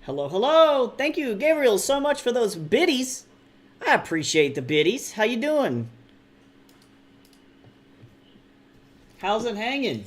Hello, hello. Thank you, Gabriel, so much for those biddies. I appreciate the biddies. How you doing? How's it hanging?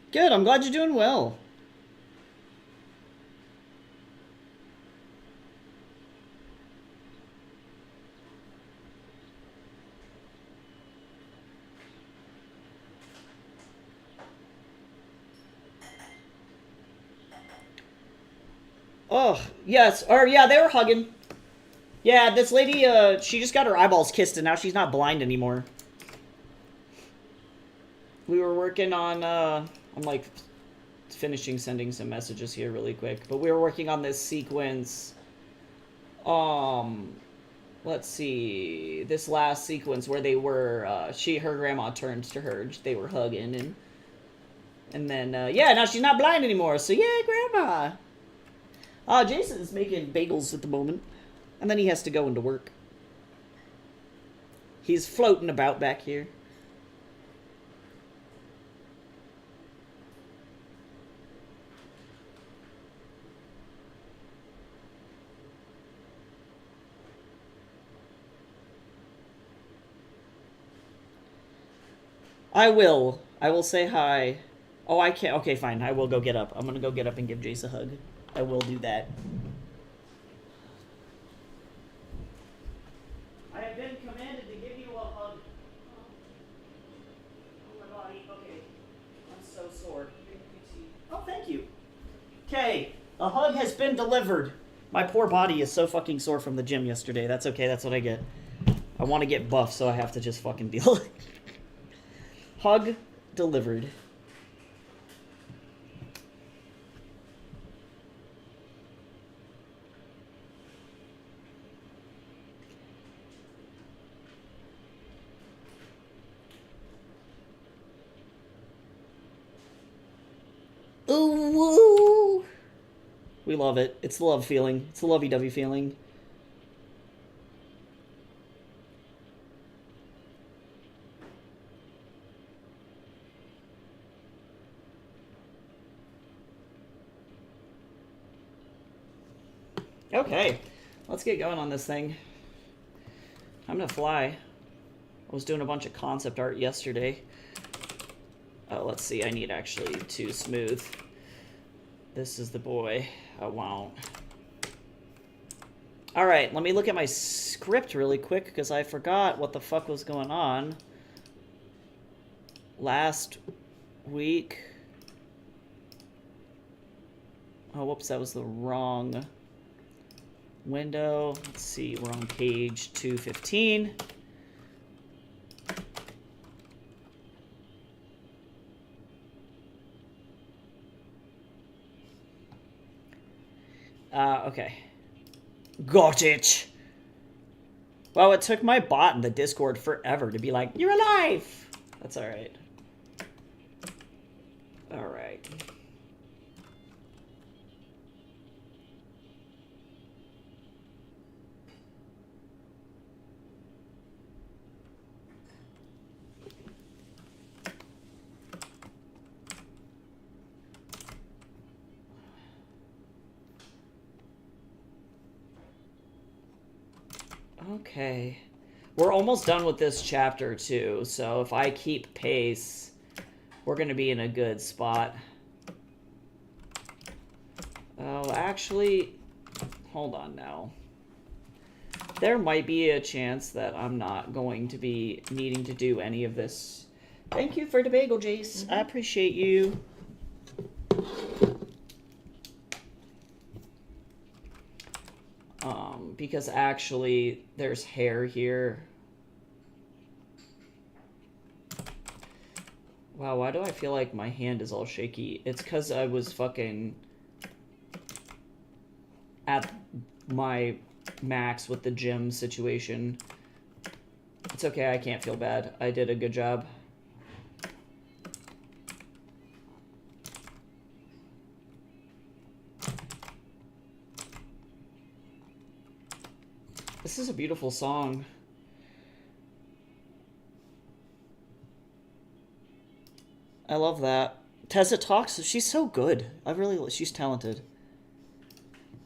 Good, I'm glad you're doing well. Oh, yes. Or, yeah, they were hugging. Yeah, this lady, she just got her eyeballs kissed and now she's not blind anymore. We were working on, I'm like finishing sending some messages here really quick, but we were working on this sequence. Let's see, this last sequence where they were, her grandma turned to her, they were hugging, and then, yeah, now she's not blind anymore, so yeah, grandma. Jason's making bagels at the moment, and then he has to go into work. He's floating about back here. I will. I will say hi. Oh, I can't. Okay, fine. I will go get up. I'm gonna go get up and give Jace a hug. I will do that. I have been commanded to give you a hug. Oh, my body. Okay. I'm so sore. Oh, thank you. Okay. A hug has been delivered. My poor body is so fucking sore from the gym yesterday. That's okay. That's what I get. I want to get buff, so I have to just fucking deal. Hug delivered. Ooh, woo. We love it. It's the love feeling. It's the lovey-dovey feeling. Okay, let's get going on this thing. I'm gonna fly. I was doing a bunch of concept art yesterday. Oh, let's see, I need actually to smooth. This is the boy. I won't. Alright, let me look at my script really quick, because I forgot what the fuck was going on last week. Oh, whoops, that was the wrong window. Let's see, we're on page 215. Okay. Got it! Well, it took my bot in the Discord forever to be like, you're alive! That's alright. Alright. Okay. We're almost done with this chapter, too, so if I keep pace, we're going to be in a good spot. Oh, actually, hold on now. There might be a chance that I'm not going to be needing to do any of this. Thank you for the bagel, Jace. I appreciate you. Because actually, there's hair here. Wow, why do I feel like my hand is all shaky? It's because I was fucking at my max with the gym situation. It's okay, I can't feel bad. I did a good job. This is a beautiful song. I love that. Tessa talks, she's so good. She's talented.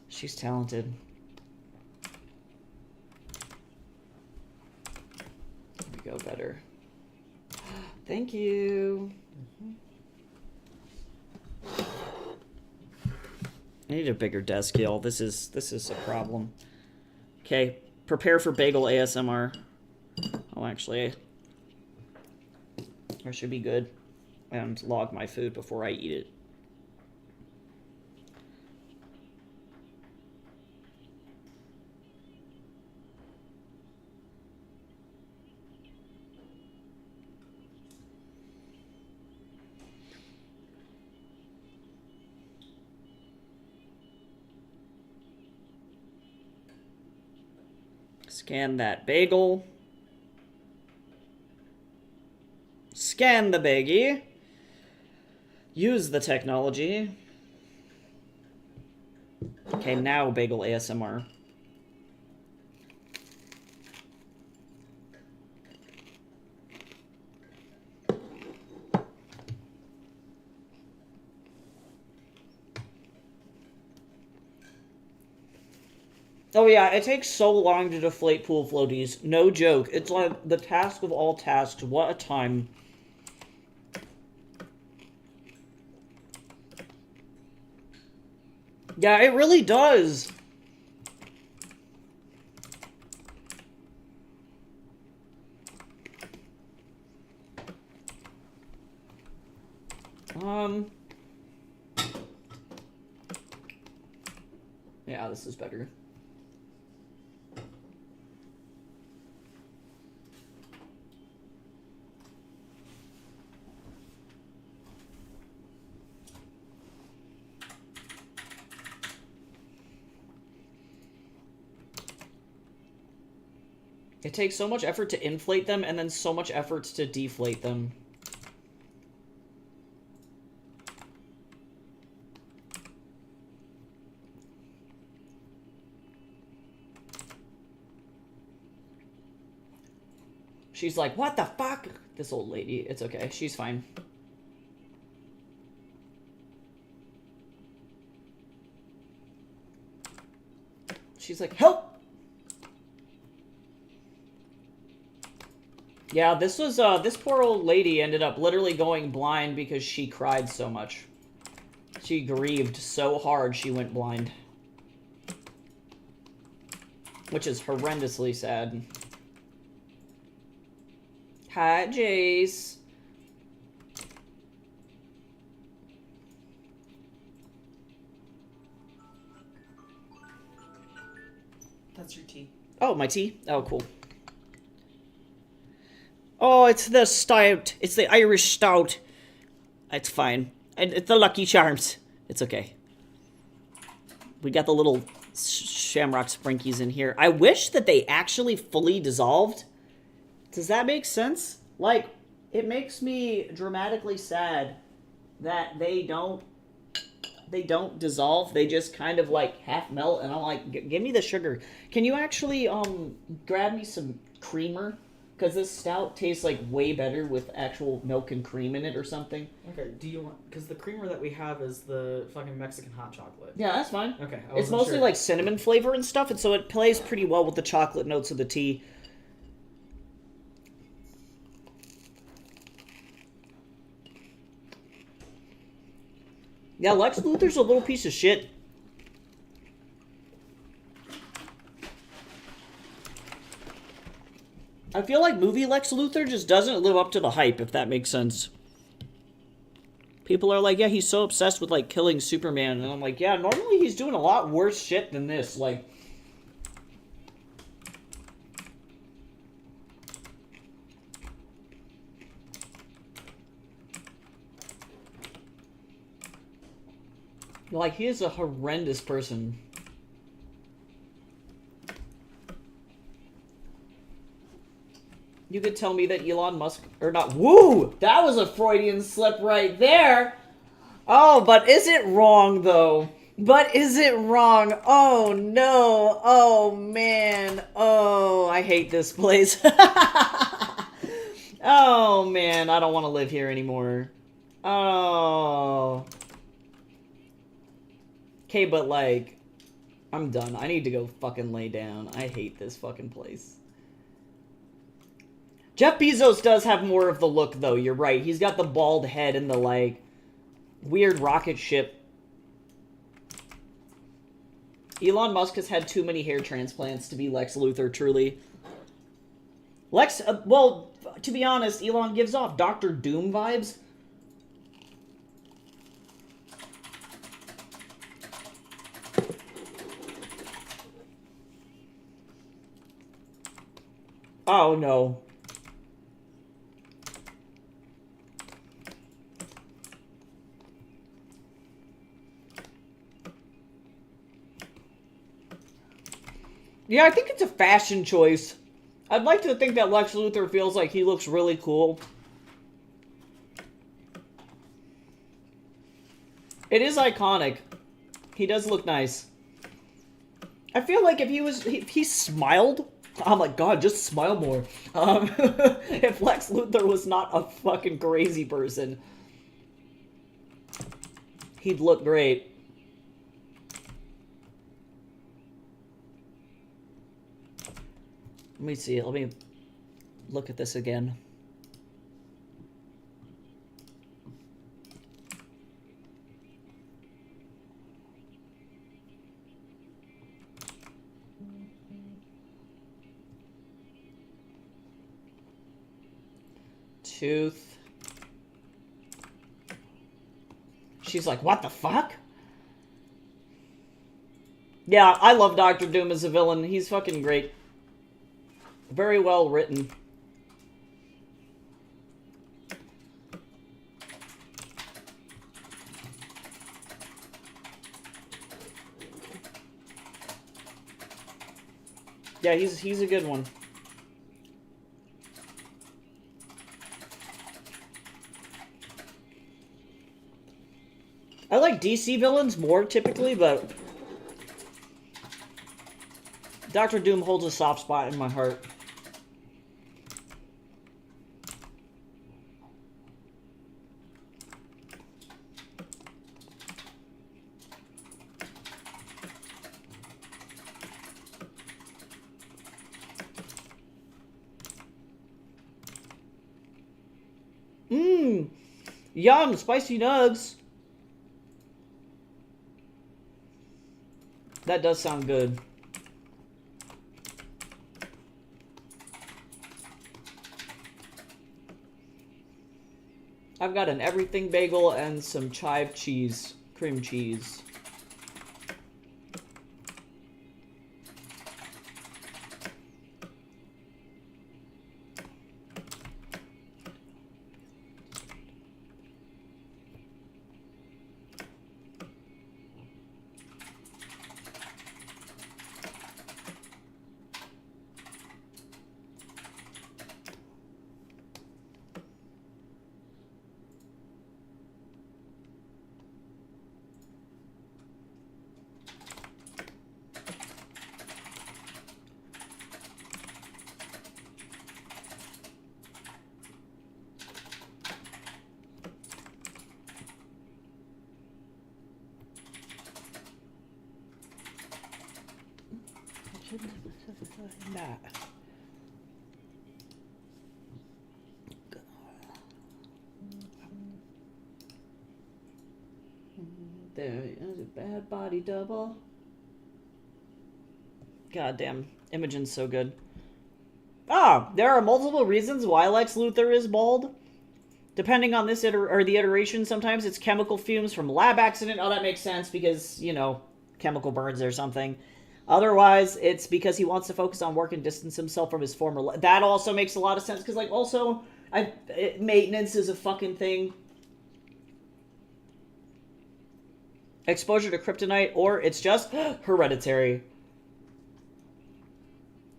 She's talented. Here we go, better. Thank you. I need a bigger desk, y'all. This is a problem. Okay, prepare for bagel ASMR. Oh, actually, I should be good and log my food before I eat it. Scan that bagel. Scan the baggie. Use the technology. Okay, now bagel ASMR. Oh yeah, it takes so long to deflate pool floaties. No joke. It's like the task of all tasks. What a time. Yeah, it really does. Yeah, this is better. It takes so much effort to inflate them and then so much effort to deflate them. She's like, what the fuck? This old lady. It's okay. She's fine. She's like, help! Yeah, this was, this poor old lady ended up literally going blind because she cried so much. She grieved so hard she went blind. Which is horrendously sad. Hi, Jace. That's your tea. Oh, my tea? Oh, cool. Oh, it's the stout. It's the Irish stout. It's fine. And it's the Lucky Charms. It's okay. We got the little Shamrock Sprinkies in here. I wish that they actually fully dissolved. Does that make sense? Like, it makes me dramatically sad that they don't dissolve. They just kind of like half melt, and I'm like, give me the sugar. Can you actually grab me some creamer? Because this stout tastes like way better with actual milk and cream in it or something. Okay, do you want... Because the creamer that we have is the fucking Mexican hot chocolate. Yeah, that's fine. Okay, it's mostly like cinnamon flavor and stuff, and so it plays pretty well with the chocolate notes of the tea. Yeah, Lex Luthor's a little piece of shit. I feel like movie Lex Luthor just doesn't live up to the hype, if that makes sense. People are like, yeah, he's so obsessed with, like, killing Superman. And I'm like, yeah, normally he's doing a lot worse shit than this. Like, he is a horrendous person. You could tell me that Elon Musk, or not, woo! That was a Freudian slip right there! Oh, but is it wrong, though? But is it wrong? Oh, no. Oh, man. Oh, I hate this place. Oh, man, I don't want to live here anymore. Oh. Okay, but, like, I'm done. I need to go fucking lay down. I hate this fucking place. Jeff Bezos does have more of the look, though. You're right. He's got the bald head and the, like, weird rocket ship. Elon Musk has had too many hair transplants to be Lex Luthor, truly. Well, to be honest, Elon gives off Dr. Doom vibes. Oh, no. Yeah, I think it's a fashion choice. I'd like to think that Lex Luthor feels like he looks really cool. It is iconic. He does look nice. I feel like if he smiled, I'm like, God, just smile more. If Lex Luthor was not a fucking crazy person, he'd look great. Let me see. Let me look at this again. Tooth. She's like, what the fuck? Yeah, I love Dr. Doom as a villain. He's fucking great. Very well written. Yeah, he's a good one. I like DC villains more typically, but Dr. Doom holds a soft spot in my heart. Yum, spicy nugs. That does sound good. I've got an everything bagel and some chive cheese, cream cheese. That. There is a bad body double. Goddamn, Imogen's so good. There are multiple reasons why Lex Luthor is bald. Depending on this the iteration, sometimes it's chemical fumes from lab accident. Oh, that makes sense because, you know, chemical burns or something. Otherwise, it's because he wants to focus on work and distance himself from his former... That also makes a lot of sense, because, like, also, maintenance is a fucking thing. Exposure to kryptonite, or it's just hereditary.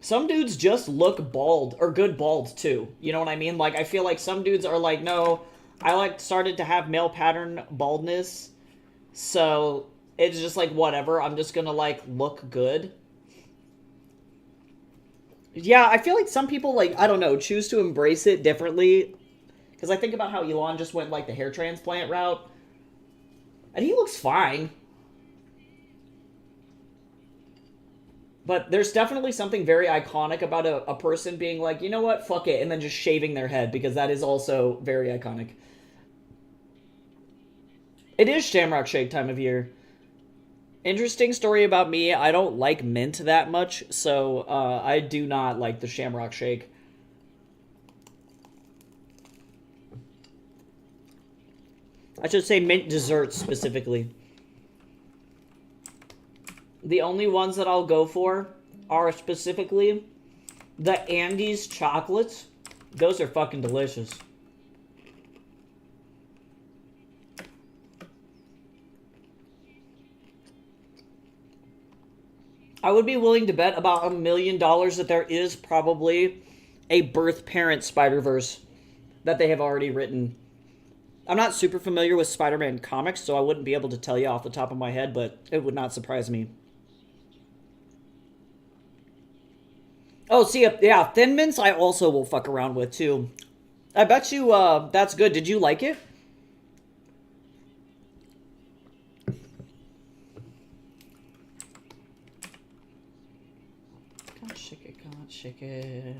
Some dudes just look bald, or good bald, too. You know what I mean? Like, I feel like some dudes are like, no, I, like, started to have male pattern baldness, so it's just like, whatever, I'm just gonna, like, look good. Yeah, I feel like some people, like, I don't know, choose to embrace it differently. Because I think about how Elon just went, like, the hair transplant route. And he looks fine. But there's definitely something very iconic about a person being like, you know what, fuck it, and then just shaving their head, because that is also very iconic. It is Shamrock Shake time of year. Interesting story about me, I don't like mint that much, so I do not like the Shamrock Shake. I should say mint desserts specifically. The only ones that I'll go for are specifically the Andes chocolates. Those are fucking delicious. I would be willing to bet about $1 million that there is probably a birth parent Spider-Verse that they have already written. I'm not super familiar with Spider-Man comics, so I wouldn't be able to tell you off the top of my head, but it would not surprise me. Oh, see, yeah, Thin Mints I also will fuck around with, too. I bet you that's good. Did you like it? Can't shake it, can't shake it.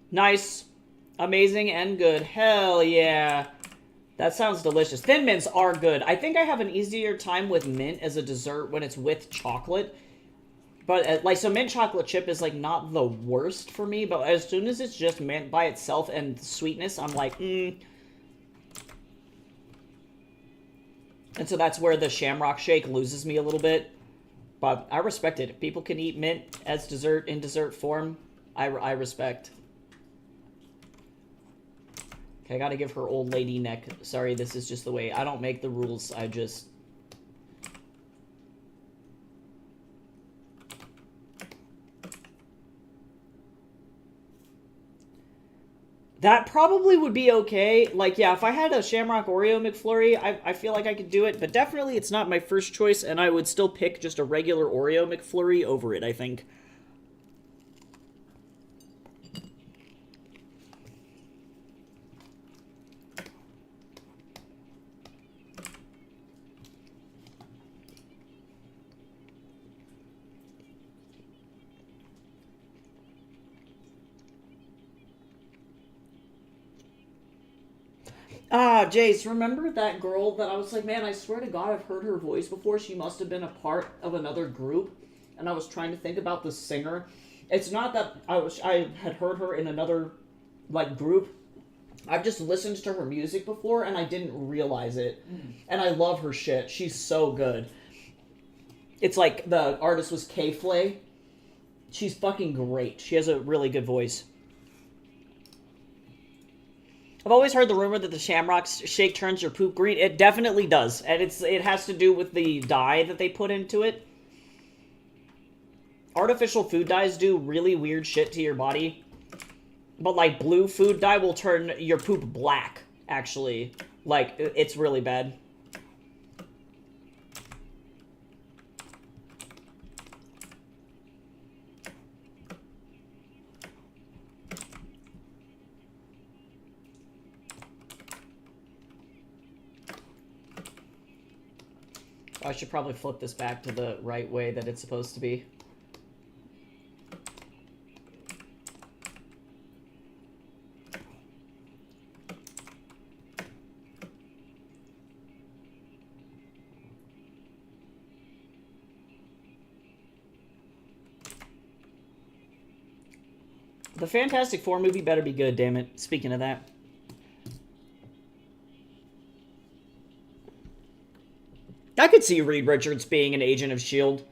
Nice. Amazing and good. Hell yeah. That sounds delicious. Thin Mints are good. I think I have an easier time with mint as a dessert when it's with chocolate. But, like, so mint chocolate chip is, like, not the worst for me. But as soon as it's just mint by itself and sweetness, I'm like, And so that's where the Shamrock Shake loses me a little bit. But I respect it. If people can eat mint as dessert in dessert form, I respect. Okay, I gotta give her old lady neck. Sorry, this is just the way. I don't make the rules, I just... That probably would be okay. Like, yeah, if I had a Shamrock Oreo McFlurry, I feel like I could do it. But definitely it's not my first choice, and I would still pick just a regular Oreo McFlurry over it, I think. Ah, Jace, remember that girl that I was like, man, I swear to God, I've heard her voice before. She must have been a part of another group. And I was trying to think about the singer. It's not that I had heard her in another, like, group. I've just listened to her music before, and I didn't realize it. And I love her shit. She's so good. It's like the artist was K-Flay. She's fucking great. She has a really good voice. I've always heard the rumor that the Shamrock Shake turns your poop green. It definitely does. And it has to do with the dye that they put into it. Artificial food dyes do really weird shit to your body. But, like, blue food dye will turn your poop black, actually. Like, it's really bad. I should probably flip this back to the right way that it's supposed to be. The Fantastic Four movie better be good, damn it. Speaking of that. I could see Reed Richards being an agent of S.H.I.E.L.D.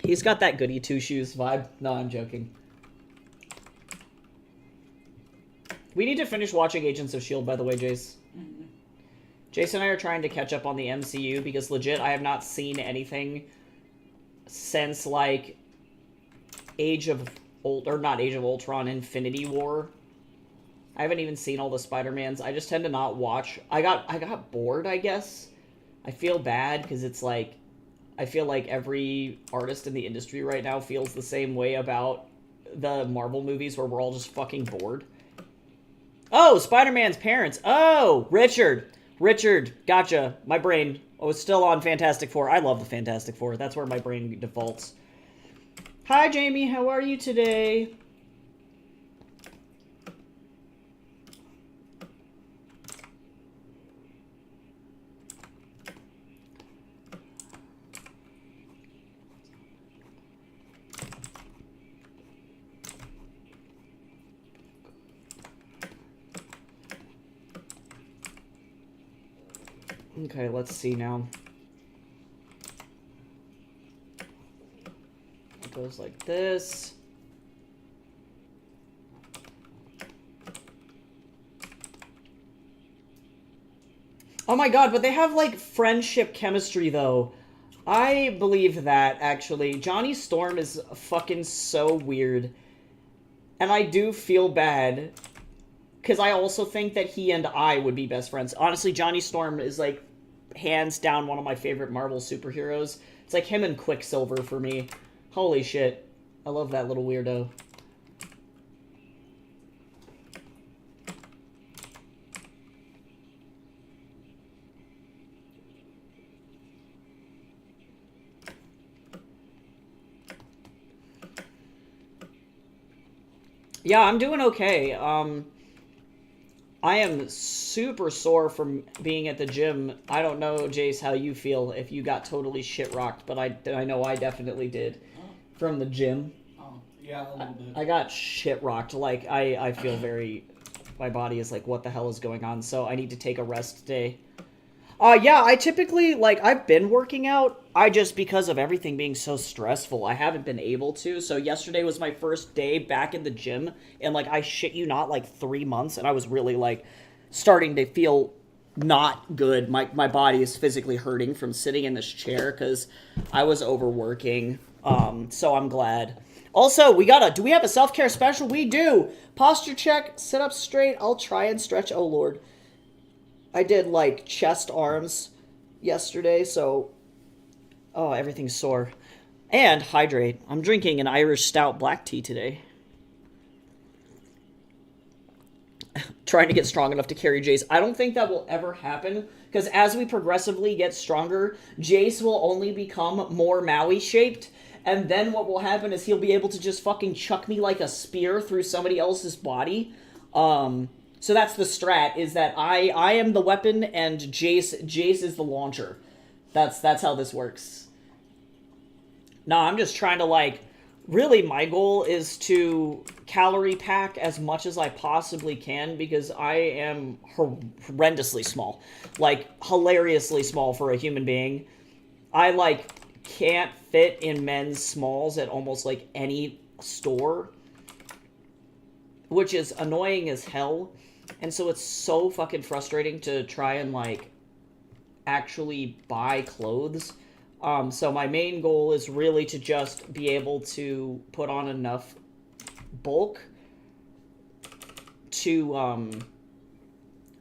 He's got that goody two-shoes vibe. No, I'm joking. We need to finish watching Agents of S.H.I.E.L.D., by the way, Jace. Jason and I are trying to catch up on the MCU because legit, I have not seen anything since, like, not Age of Ultron, Infinity War. I haven't even seen all the Spider-Mans. I just tend to not watch. I got bored, I guess. I feel bad because it's like, I feel like every artist in the industry right now feels the same way about the Marvel movies where we're all just fucking bored. Oh, Spider-Man's parents. Oh, Richard, gotcha. My brain was still on Fantastic Four. I love the Fantastic Four. That's where my brain defaults. Hi, Jamie. How are you today? Okay, let's see now. It goes like this. Oh my god, but they have, like, friendship chemistry, though. I believe that, actually. Johnny Storm is fucking so weird. And I do feel bad. Because I also think that he and I would be best friends. Honestly, Johnny Storm is, like, hands down one of my favorite Marvel superheroes. It's like him and Quicksilver for me. Holy shit. I love that little weirdo. Yeah, I'm doing okay. I am super sore from being at the gym. I don't know, Jace, how you feel if you got totally shit-rocked, but I know I definitely did from the gym. Oh, yeah, a little bit. I got shit-rocked. Like, I feel very... My body is like, what the hell is going on? So I need to take a rest day. Yeah, I typically, like, I've been working out. I just, because of everything being so stressful, I haven't been able to. So yesterday was my first day back in the gym. And, like, I shit you not, like, 3 months. And I was really, like, starting to feel not good. My body is physically hurting from sitting in this chair because I was overworking. So I'm glad. Also, do we have a self-care special? We do. Posture check, sit up straight. I'll try and stretch. Oh, Lord. I did, like, chest arms yesterday, so... Oh, everything's sore. And hydrate. I'm drinking an Irish Stout black tea today. Trying to get strong enough to carry Jace. I don't think that will ever happen, because as we progressively get stronger, Jace will only become more Maui-shaped, and then what will happen is he'll be able to just fucking chuck me like a spear through somebody else's body. So that's the strat, is that I am the weapon and Jace is the launcher. That's how this works. No, I'm just trying to, like, really my goal is to calorie pack as much as I possibly can because I am horrendously small. Like, hilariously small for a human being. I, like, can't fit in men's smalls at almost, like, any store, which is annoying as hell. And so it's so fucking frustrating to try and, like, actually buy clothes. So my main goal is really to just be able to put on enough bulk to,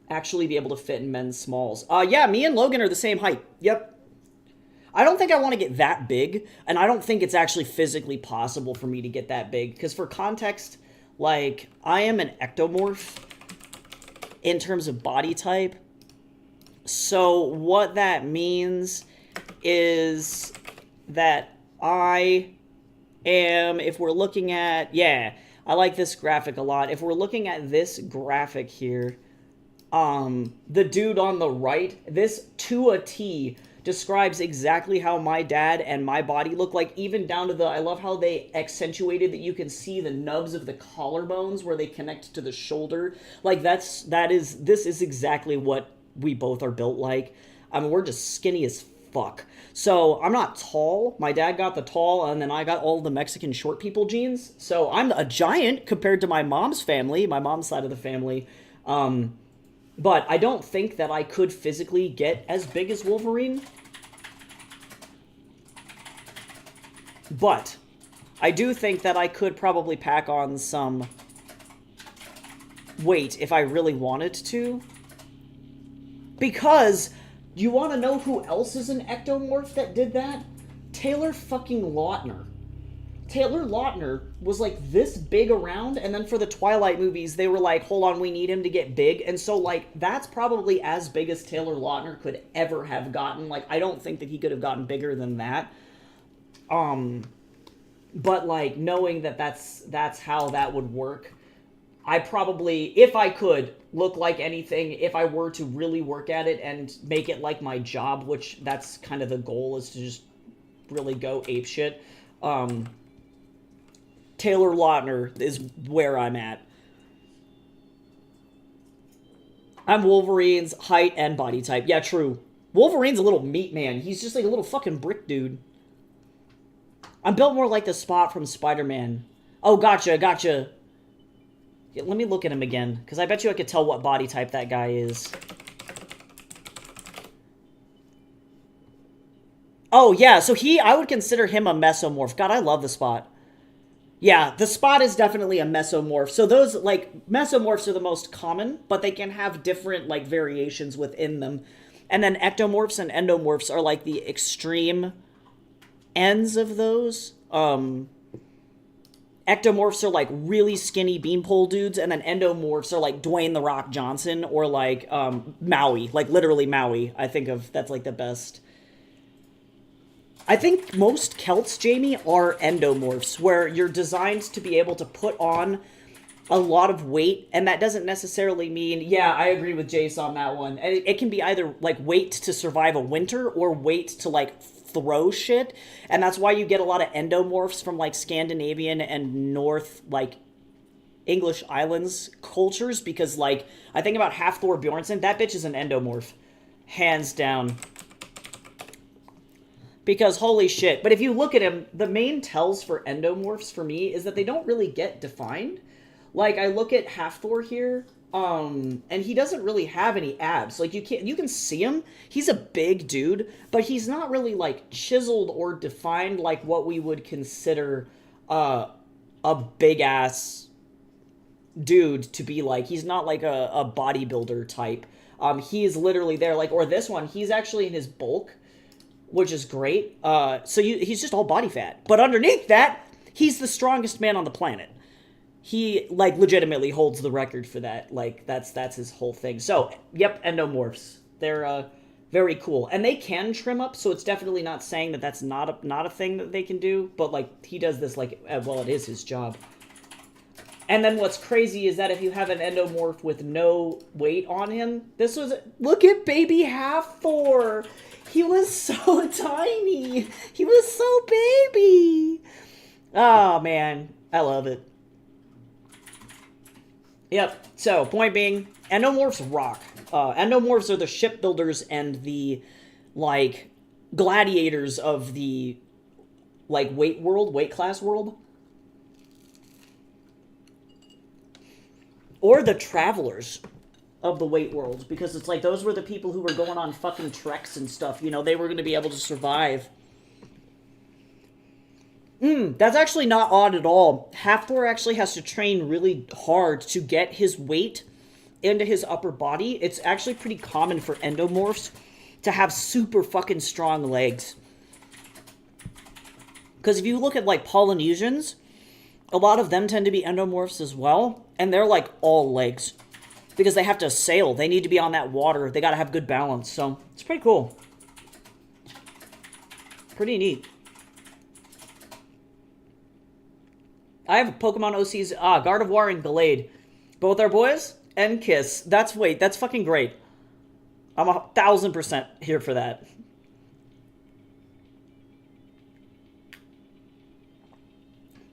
actually be able to fit in men's smalls. Yeah, me and Logan are the same height. Yep. I don't think I want to get that big, and I don't think it's actually physically possible for me to get that big, because for context, like, I am an ectomorph in terms of body type. So what that means is that I am, if we're looking at, yeah, I like this graphic a lot. If we're looking at this graphic here, the dude on the right, this to a T describes exactly how my dad and my body look like, even down to the, I love how they accentuated that you can see the nubs of the collarbones where they connect to the shoulder. Like, this is exactly what we both are built like. I mean, we're just skinny as fuck. So I'm not tall. My dad got the tall, and then I got all the Mexican short people genes. So I'm a giant compared to my mom's family, my mom's side of the family. But I don't think that I could physically get as big as Wolverine. But I do think that I could probably pack on some weight if I really wanted to. Because, you want to know who else is an ectomorph that did that? Taylor fucking Lautner. Taylor Lautner was like this big around, and then for the Twilight movies, they were like, hold on, we need him to get big. And so, like, that's probably as big as Taylor Lautner could ever have gotten. Like, I don't think that he could have gotten bigger than that. But, like, knowing that that's how that would work, I probably, if I could, look like anything, if I were to really work at it and make it like my job, which that's kind of the goal, is to just really go apeshit. Taylor Lautner is where I'm at. I'm Wolverine's height and body type. Yeah, true. Wolverine's a little meat man. He's just like a little fucking brick dude. I'm built more like the Spot from Spider-Man. Oh, gotcha. Yeah, let me look at him again, because I bet you I could tell what body type that guy is. Oh, yeah, so I would consider him a mesomorph. God, I love the Spot. Yeah, the Spot is definitely a mesomorph. So those, like, mesomorphs are the most common, but they can have different, like, variations within them. And then ectomorphs and endomorphs are, like, the extreme ends of those. Ectomorphs are like really skinny beanpole dudes, and then endomorphs are like Dwayne The Rock Johnson or like Maui, like literally Maui. I think of that's like the best. I think most Celts, Jamie, are endomorphs, where you're designed to be able to put on a lot of weight, and that doesn't necessarily mean, yeah, I agree with Jace on that one. And it can be either like weight to survive a winter or weight to like throw shit, and that's why you get a lot of endomorphs from like Scandinavian and North like English islands cultures, because like I think about Hafthor Bjornsson, that bitch is an endomorph, hands down, because holy shit. But if you look at him, the main tells for endomorphs for me is that they don't really get defined. Like I look at Hafthor here, and he doesn't really have any abs. Like you can see him. He's a big dude, but he's not really like chiseled or defined like what we would consider a big ass dude to be like. He's not like a bodybuilder type. He is literally there. Like, or this one, he's actually in his bulk, which is great. He's just all body fat, but underneath that, he's the strongest man on the planet. He, like, legitimately holds the record for that. Like, that's his whole thing. So, yep, endomorphs. They're, very cool. And they can trim up, so it's definitely not saying that that's not a thing that they can do. But, like, he does this, like, well, it is his job. And then what's crazy is that if you have an endomorph with no weight on him, look at baby Hafthor! He was so tiny! He was so baby! Oh, man. I love it. Yep, so, point being, endomorphs rock. Endomorphs are the shipbuilders and the, like, gladiators of the, like, weight class world. Or the travelers of the weight world, because it's like, those were the people who were going on fucking treks and stuff, you know, they were going to be able to survive. That's actually not odd at all. Hafthor actually has to train really hard to get his weight into his upper body. It's actually pretty common for endomorphs to have super fucking strong legs. Because if you look at, like, Polynesians, a lot of them tend to be endomorphs as well, and they're, like, all legs. Because they have to sail. They need to be on that water. They gotta have good balance, so it's pretty cool. Pretty neat. I have Pokemon OCs, Gardevoir and Gallade. Both are boys, and Kiss. That's fucking great. I'm 1000% here for that.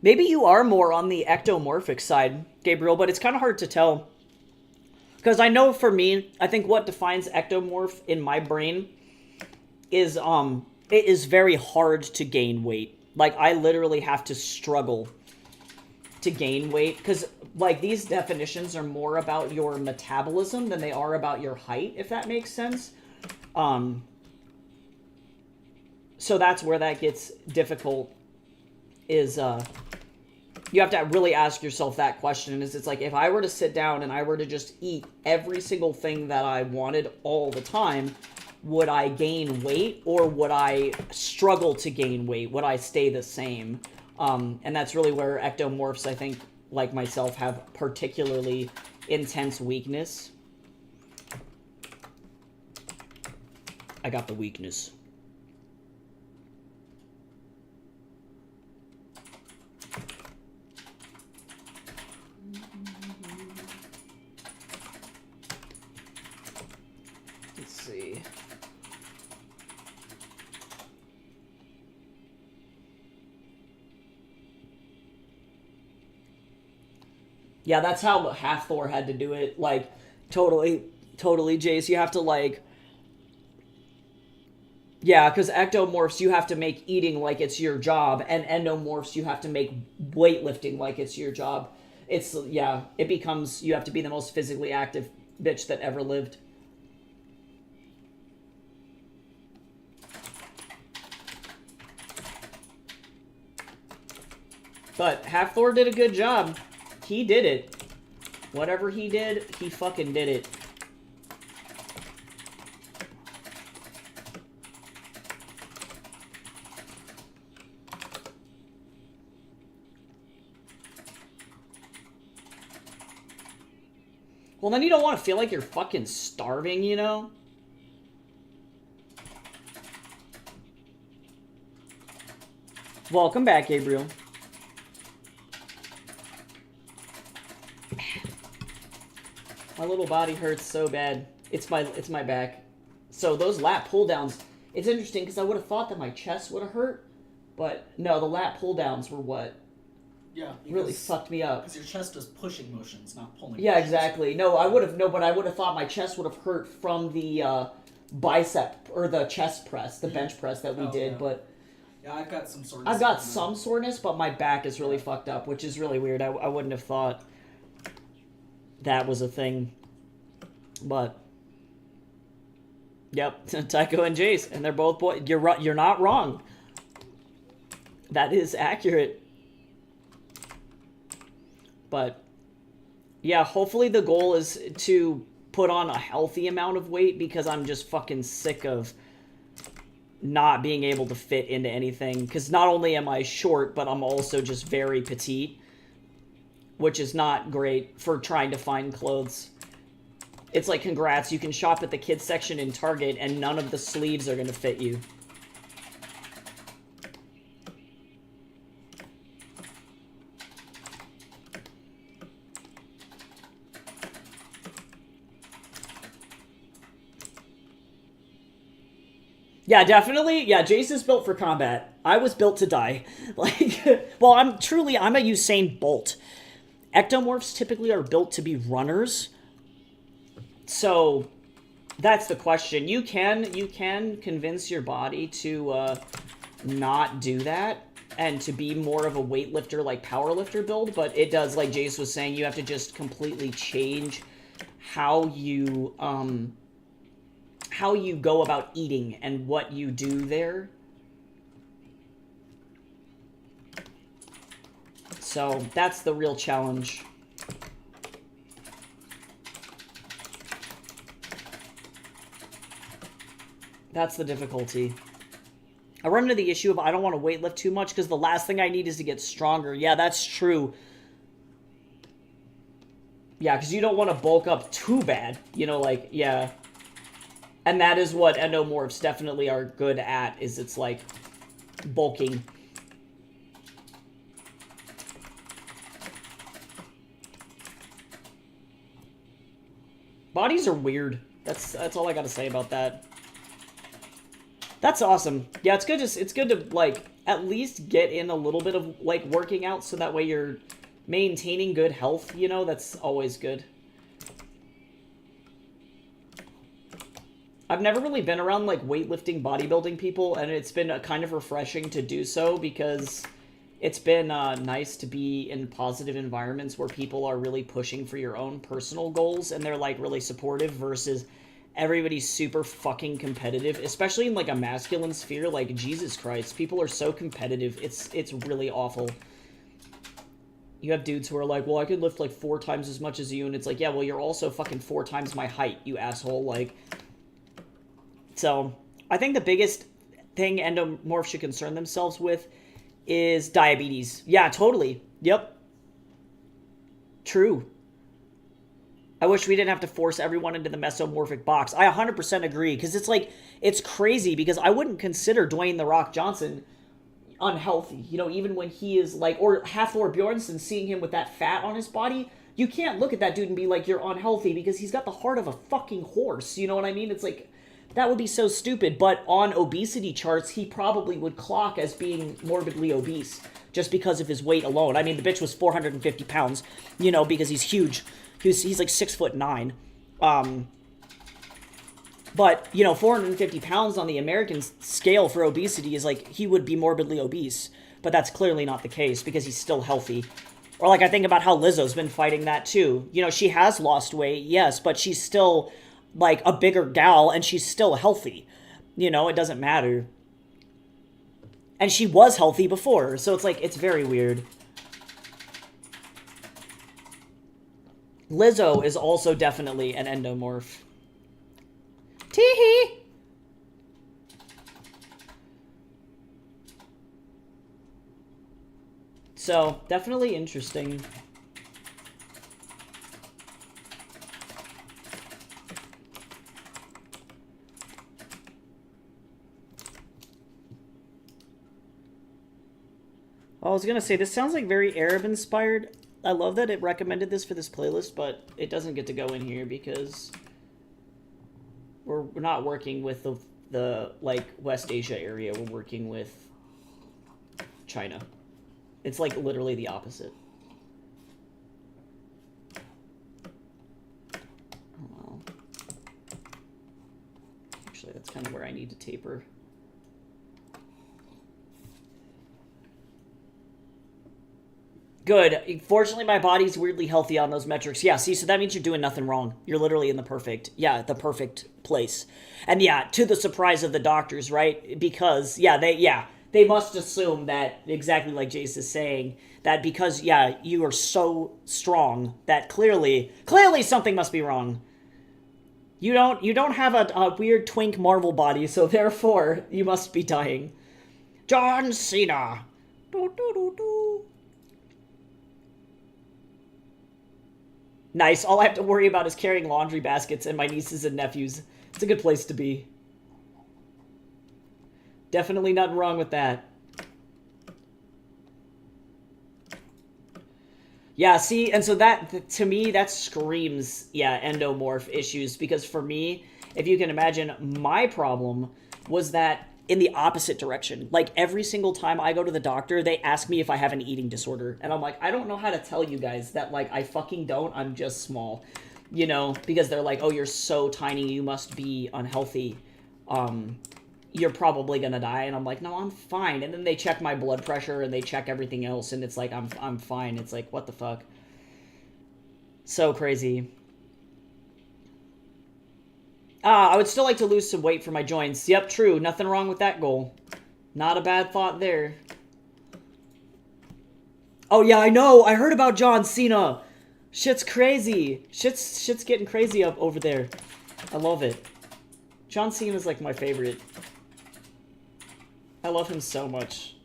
Maybe you are more on the ectomorphic side, Gabriel, but it's kind of hard to tell. Because I know for me, I think what defines ectomorph in my brain is it is very hard to gain weight. Like, I literally have to struggle to gain weight, because, like, these definitions are more about your metabolism than they are about your height, if that makes sense. So that's where that gets difficult, is, you have to really ask yourself that question, is it's like, if I were to sit down and I were to just eat every single thing that I wanted all the time, would I gain weight, or would I struggle to gain weight? Would I stay the same? And that's really where ectomorphs, I think, like myself, have particularly intense weakness. I got the weakness. Let's see. Yeah, that's how Hathor had to do it. Like, totally, Jace. You have to, like... Yeah, because ectomorphs, you have to make eating like it's your job, and endomorphs, you have to make weightlifting like it's your job. It's, yeah, it becomes, you have to be the most physically active bitch that ever lived. But Hathor did a good job. He did it. Whatever he did, he fucking did it. Well, then you don't want to feel like you're fucking starving, you know? Welcome back, Gabriel. My little body hurts so bad. It's my back. So those lat pull downs, it's interesting because I would have thought that my chest would have hurt, but no, the lat pull downs were what really fucked me up. Because your chest is pushing motions, not pulling. Yeah, motions. exactly. No, but I would have thought my chest would have hurt from the bicep or the chest press, the bench press that we did, yeah. But yeah, I've got some soreness. I've got some soreness, but my back is really fucked up, which is really weird. I wouldn't have thought that was a thing. But yep, Tycho and Jace, and they're both boys. You're not wrong. That is accurate. But yeah, hopefully the goal is to put on a healthy amount of weight, because I'm just fucking sick of not being able to fit into anything. Because not only am I short, but I'm also just very petite, which is not great for trying to find clothes. It's like, congrats, you can shop at the kids section in Target and none of the sleeves are going to fit you. Yeah, definitely. Yeah, Jace is built for combat. I was built to die. Like, well, I'm a Usain Bolt. Ectomorphs typically are built to be runners. So, that's the question. You can convince your body to not do that and to be more of a weightlifter, like powerlifter build, but it does, like Jace was saying, you have to just completely change how you go about eating and what you do there. So that's the real challenge. That's the difficulty. I run into the issue of I don't want to weightlift too much because the last thing I need is to get stronger. Yeah, that's true. Yeah, because you don't want to bulk up too bad. You know, like, yeah. And that is what endomorphs definitely are good at, is it's like bulking. Bodies are weird. That's all I gotta say about that. That's awesome. Yeah, it's good to like at least get in a little bit of like working out so that way you're maintaining good health, you know, that's always good. I've never really been around like weightlifting, bodybuilding people, and it's been kind of refreshing to do so because it's been nice to be in positive environments where people are really pushing for your own personal goals and they're like really supportive versus everybody's super fucking competitive, especially in like a masculine sphere. Like, Jesus Christ, people are so competitive. It's really awful. You have dudes who are like, well, I could lift like 4 times as much as you, and it's like, yeah, well, you're also fucking 4 times my height, you asshole. Like, so I think the biggest thing endomorphs should concern themselves with is diabetes. Yeah, totally. Yep. True. I wish we didn't have to force everyone into the mesomorphic box. I 100% agree, because it's like, it's crazy, because I wouldn't consider Dwayne "The Rock" Johnson unhealthy. You know, even when he is like, or Hathor Bjornsson, seeing him with that fat on his body, you can't look at that dude and be like, you're unhealthy, because he's got the heart of a fucking horse. You know what I mean? It's like, that would be so stupid. But on obesity charts, he probably would clock as being morbidly obese just because of his weight alone. I mean, the bitch was 450 pounds, you know, because he's huge. He's like 6'9". But, you know, 450 pounds on the American scale for obesity is like, he would be morbidly obese. But that's clearly not the case because he's still healthy. Or like, I think about how Lizzo's been fighting that too. You know, she has lost weight, yes, but she's still like a bigger gal and she's still healthy. You know, it doesn't matter. And she was healthy before, so it's like, it's very weird. Lizzo is also definitely an endomorph. Tee-hee! So, definitely interesting. I was gonna say, this sounds like very Arab-inspired. I love that it recommended this for this playlist, but it doesn't get to go in here because we're not working with the like West Asia area. We're working with China. It's like literally the opposite. Well, actually, that's kind of where I need to taper. Good. Fortunately, my body's weirdly healthy on those metrics. Yeah, see, so that means you're doing nothing wrong. You're literally in the perfect place. And yeah, to the surprise of the doctors, right? Because, they must assume that, exactly like Jace is saying, that because, you are so strong, that clearly something must be wrong. You don't have a weird twink Marvel body, so therefore, you must be dying. John Cena. Do, do, do, do. Nice. All I have to worry about is carrying laundry baskets and my nieces and nephews. It's a good place to be. Definitely nothing wrong with that. Yeah, see, and so that, to me, that screams, endomorph issues, because for me, if you can imagine, my problem was that in the opposite direction. Like, every single time I go to the doctor, they ask me if I have an eating disorder. And I'm like, I don't know how to tell you guys that, like, I fucking don't. I'm just small. You know? Because they're like, oh, you're so tiny, you must be unhealthy. You're probably gonna die. And I'm like, no, I'm fine. And then they check my blood pressure and they check everything else. And it's like, I'm fine. It's like, what the fuck? So crazy. I would still like to lose some weight for my joints. Yep, true. Nothing wrong with that goal. Not a bad thought there. Oh, yeah, I know. I heard about John Cena. Shit's crazy. Shit's getting crazy up over there. I love it. John Cena's like my favorite. I love him so much.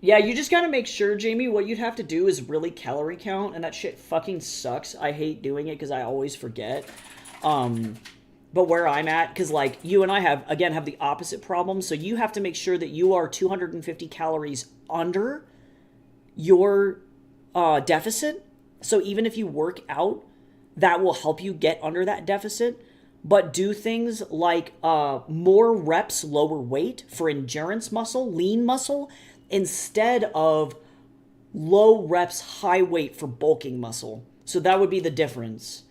Yeah, you just gotta make sure, Jamie, what you'd have to do is really calorie count, and that shit fucking sucks. I hate doing it because I always forget. But where I'm at, because, like, you and I have the opposite problem, so you have to make sure that you are 250 calories under your deficit. So even if you work out, that will help you get under that deficit. But do things like more reps, lower weight for endurance muscle, lean muscle, instead of low reps, high weight for bulking muscle. So that would be the difference.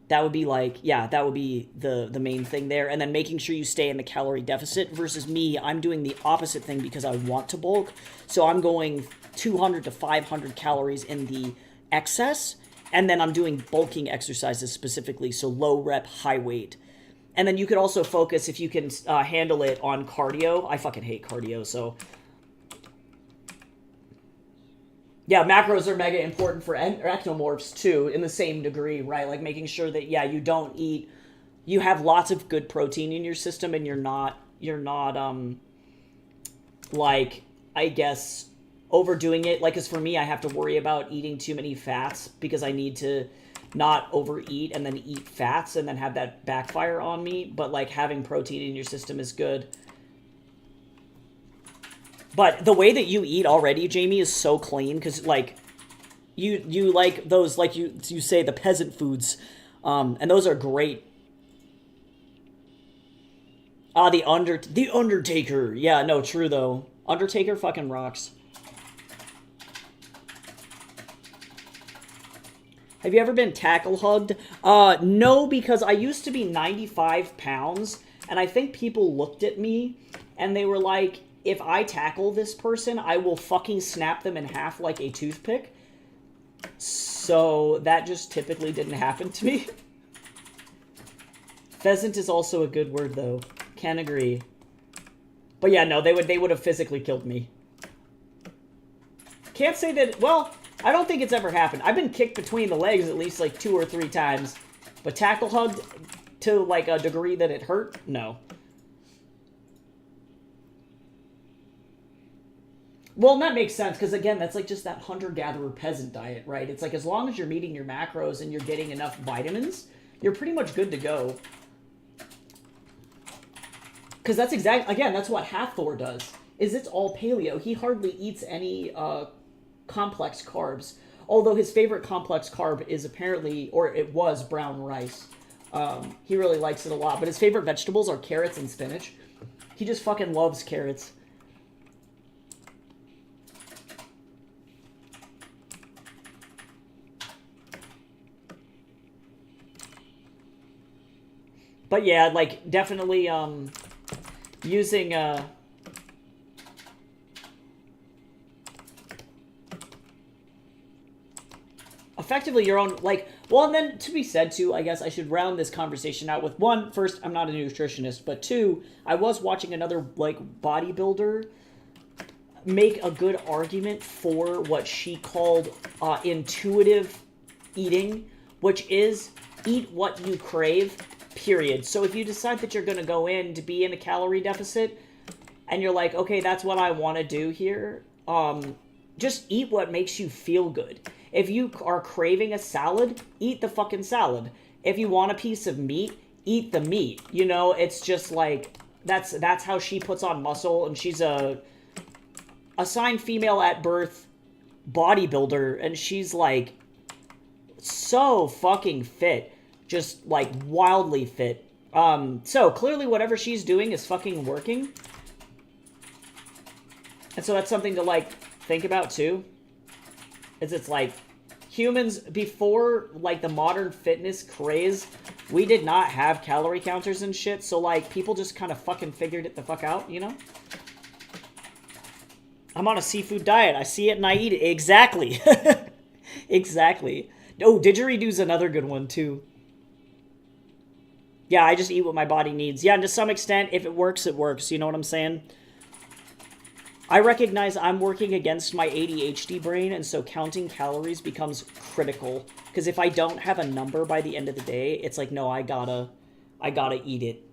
That would be like, yeah, that would be the main thing there. And then making sure you stay in the calorie deficit versus me, I'm doing the opposite thing because I want to bulk. So I'm going 200 to 500 calories in the excess. And then I'm doing bulking exercises specifically. So low rep, high weight. And then you could also focus, if you can handle it, on cardio. I fucking hate cardio, so... Yeah, macros are mega important for ectomorphs, too, in the same degree, right? Like, making sure that, yeah, you don't eat... You have lots of good protein in your system, and you're not, like, I guess, overdoing it. Like, because for me, I have to worry about eating too many fats, because I need to not overeat and then eat fats and then have that backfire on me. But, like, having protein in your system is good. But the way that you eat already, Jamie, is so clean, because, like, you like those, like you say, the peasant foods, and those are great. The Undertaker. Yeah, no, true, though. Undertaker fucking rocks. Have you ever been tackle hugged? No, because I used to be 95 pounds, and I think people looked at me, and they were like, if I tackle this person, I will fucking snap them in half like a toothpick. So that just typically didn't happen to me. Pheasant is also a good word, though. Can agree. But yeah, no, they would have physically killed me. Can't say that... Well, I don't think it's ever happened. I've been kicked between the legs at least like 2 or 3 times. But tackle hugged to like a degree that it hurt? No. Well, that makes sense, because, again, that's, like, just that hunter-gatherer peasant diet, right? It's like, as long as you're meeting your macros and you're getting enough vitamins, you're pretty much good to go. Because that's again, that's what Hathor does, is it's all paleo. He hardly eats any complex carbs, although his favorite complex carb is apparently, or it was, brown rice. He really likes it a lot, but his favorite vegetables are carrots and spinach. He just fucking loves carrots. But yeah, like, definitely, using, effectively your own, like, well, and then, to be said, too, I guess I should round this conversation out with, one, first, I'm not a nutritionist, but two, I was watching another, like, bodybuilder make a good argument for what she called, intuitive eating, which is eat what you crave, period. So if you decide that you're going to go in to be in a calorie deficit and you're like, okay, that's what I want to do here, just eat what makes you feel good. If you are craving a salad, eat the fucking salad. If you want a piece of meat, eat the meat. You know, it's just like, that's how she puts on muscle, and she's a assigned female at birth bodybuilder, and she's like so fucking fit. Just, like, wildly fit. So, clearly whatever she's doing is fucking working. And so that's something to, like, think about, too. It's like, humans, before, like, the modern fitness craze, we did not have calorie counters and shit, so, like, people just kind of fucking figured it the fuck out, you know? I'm on a seafood diet. I see it and I eat it. Exactly. Exactly. Oh, didgerido's another good one, too. Yeah, I just eat what my body needs. Yeah, and to some extent, if it works, it works. You know what I'm saying? I recognize I'm working against my ADHD brain, and so counting calories becomes critical. Because if I don't have a number by the end of the day, it's like, no, I gotta eat it.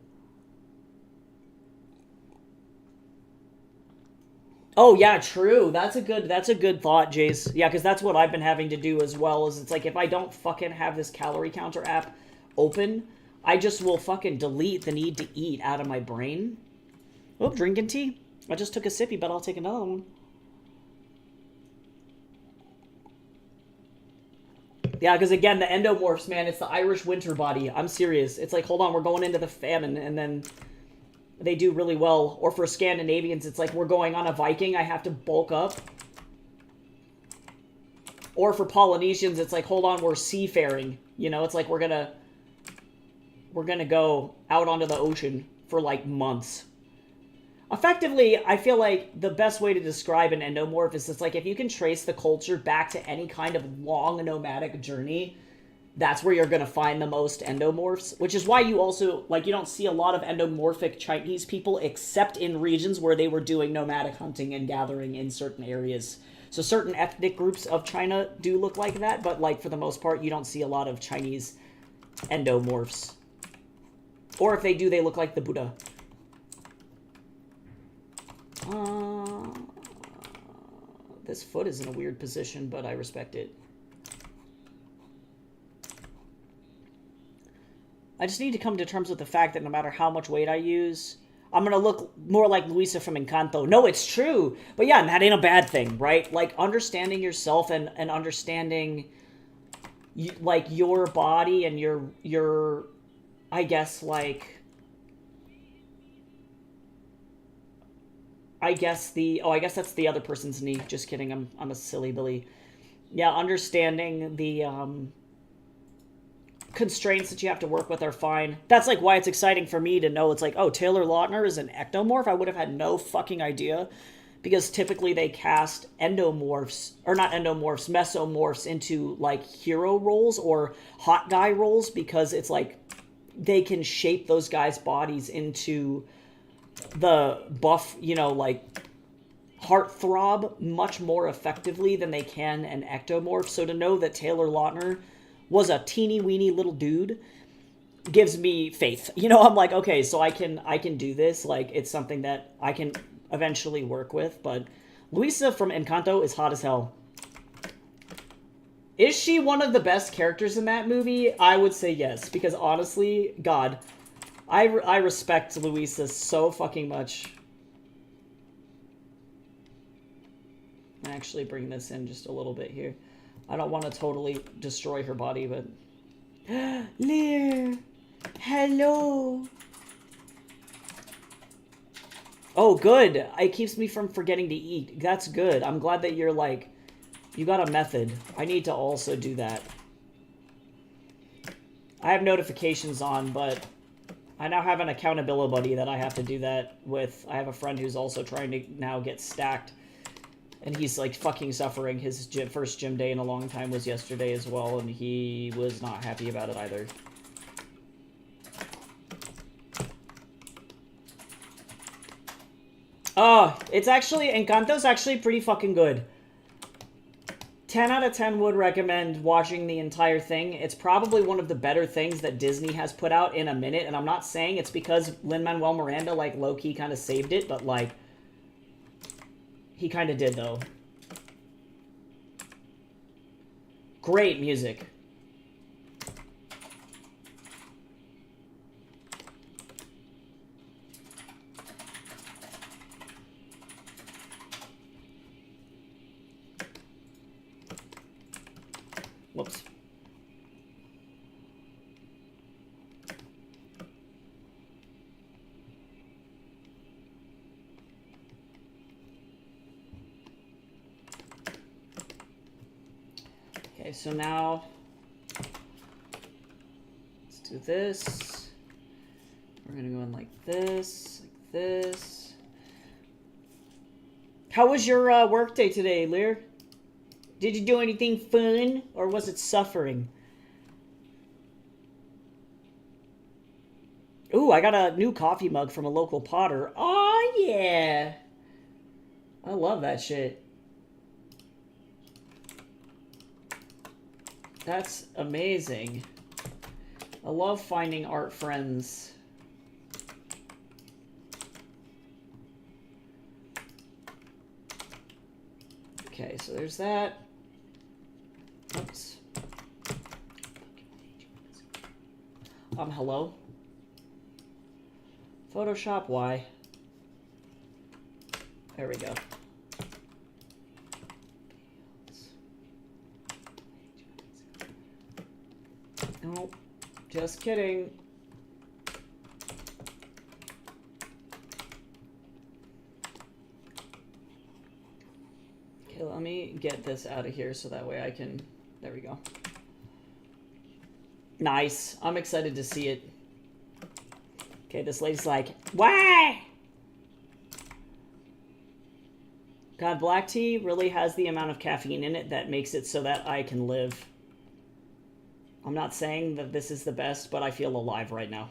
Oh, yeah, true. That's a good thought, Jace. Yeah, because that's what I've been having to do as well, is it's like, if I don't fucking have this calorie counter app open, I just will fucking delete the need to eat out of my brain. Oh, drinking tea. I just took a sippy, but I'll take another one. Yeah, because again, the endomorphs, man, it's the Irish winter body. I'm serious. It's like, hold on, we're going into the famine, and then they do really well. Or for Scandinavians, it's like we're going on a Viking, I have to bulk up. Or for Polynesians, it's like, hold on, we're seafaring. You know, it's like we're gonna go out onto the ocean for like months. Effectively, I feel like the best way to describe an endomorph is it's like if you can trace the culture back to any kind of long nomadic journey, that's where you're going to find the most endomorphs, which is why you also, like, you don't see a lot of endomorphic Chinese people except in regions where they were doing nomadic hunting and gathering in certain areas. So certain ethnic groups of China do look like that, but, like, for the most part, you don't see a lot of Chinese endomorphs. Or if they do, they look like the Buddha. This foot is in a weird position, but I respect it. I just need to come to terms with the fact that no matter how much weight I use, I'm going to look more like Luisa from Encanto. No, it's true. But yeah, and that ain't a bad thing, right? Like, understanding yourself and understanding, like, your body and your, I guess, like... I guess that's the other person's knee. Just kidding. I'm a silly Billy. Yeah, understanding the constraints that you have to work with are fine. That's like why it's exciting for me to know it's like, oh, Taylor Lautner is an ectomorph. I would have had no fucking idea, because typically they cast endomorphs, or not endomorphs, mesomorphs into like hero roles or hot guy roles, because it's like they can shape those guys' bodies into the buff, you know, like heartthrob much more effectively than they can an ectomorph. So to know that Taylor Lautner was a teeny weeny little dude gives me faith. You know, I'm like, okay, so I can do this. Like, it's something that I can eventually work with. But Luisa from Encanto is hot as hell. Is she one of the best characters in that movie? I would say yes, because honestly, God, I respect Luisa so fucking much. I'm actually bring this in just a little bit here. I don't want to totally destroy her body, but... Lear! Hello! Oh, good. It keeps me from forgetting to eat. That's good. I'm glad that you're like... You got a method. I need to also do that. I have notifications on, but... I now have an accountability buddy that I have to do that with. I have a friend who's also trying to now get stacked. And he's, like, fucking suffering. His first gym day in a long time was yesterday as well, and he was not happy about it either. Oh, it's actually... Encanto's actually pretty fucking good. 10 out of 10 would recommend watching the entire thing. It's probably one of the better things that Disney has put out in a minute, and I'm not saying it's because Lin-Manuel Miranda, like, low-key kind of saved it, but, like, he kind of did, though. Great music. Whoops. Okay, so now let's do this. We're gonna go in like this, like this. How was your work day today, Lear? Did you do anything fun, or was it suffering? Ooh, I got a new coffee mug from a local potter. Oh, yeah. I love that shit. That's amazing. I love finding art friends. Okay, so there's that. Oops. Hello? Photoshop, why? There we go. Nope. Just kidding. let me get this out of here so that way I can... There we go. Nice. I'm excited to see it. Okay, this lady's like, why? God, black tea really has the amount of caffeine in it that makes it so that I can live. I'm not saying that this is the best, but I feel alive right now.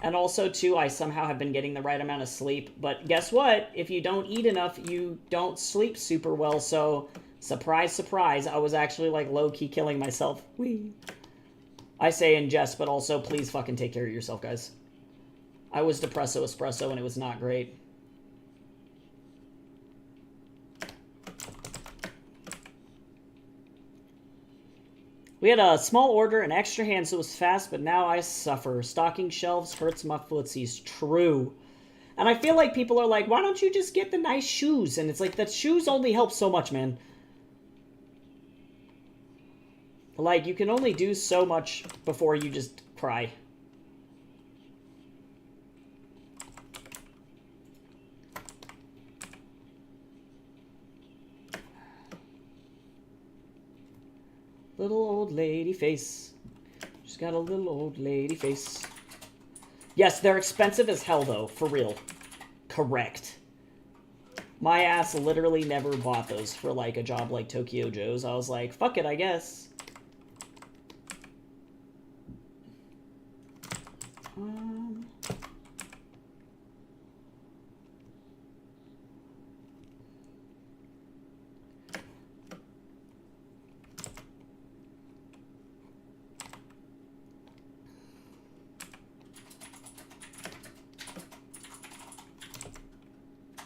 And also, too, I somehow have been getting the right amount of sleep. But guess what? If you don't eat enough, you don't sleep super well. So, surprise, surprise, I was actually, like, low-key killing myself. Whee! I say in jest, but also, please fucking take care of yourself, guys. I was depresso espresso, and it was not great. We had a small order, an extra hand, so it was fast, but now I suffer. Stocking shelves hurts my footsies. True. And I feel like people are like, why don't you just get the nice shoes? And it's like, that shoes only help so much, man. Like, you can only do so much before you just cry. Little old lady face. She's got a little old lady face. Yes, they're expensive as hell, though. For real. Correct. My ass literally never bought those for, like, a job like Tokyo Joe's. I was like, fuck it, I guess.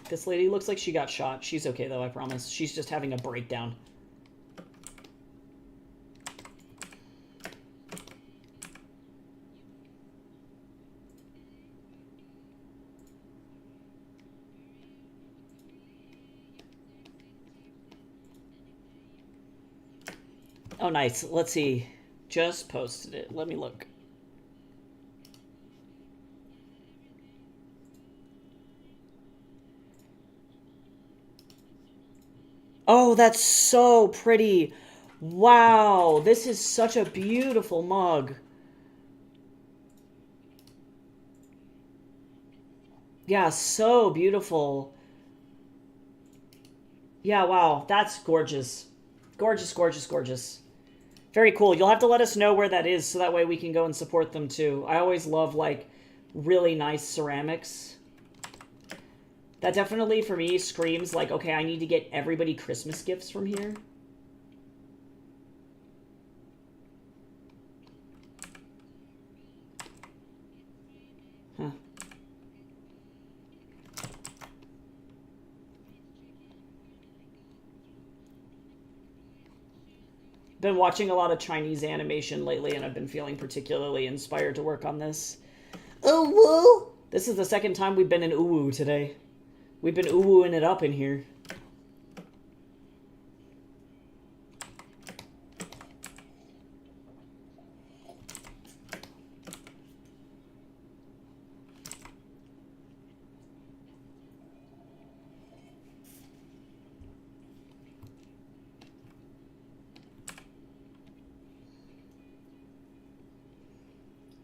This lady looks like she got shot. She's okay, though, I promise. She's just having a breakdown. Oh, nice. Let's see. Just posted it. Let me look. Oh, that's so pretty. Wow, this is such a beautiful mug. Yeah, so beautiful. Yeah, wow, that's gorgeous. Gorgeous, gorgeous, gorgeous. Very cool. You'll have to let us know where that is so that way we can go and support them too. I always love, like, really nice ceramics. That definitely, for me, screams like, okay, I need to get everybody Christmas gifts from here. Huh. Been watching a lot of Chinese animation lately, and I've been feeling particularly inspired to work on this. Uwu! This is the second time we've been in Uwu today. We've been uwooing it up in here.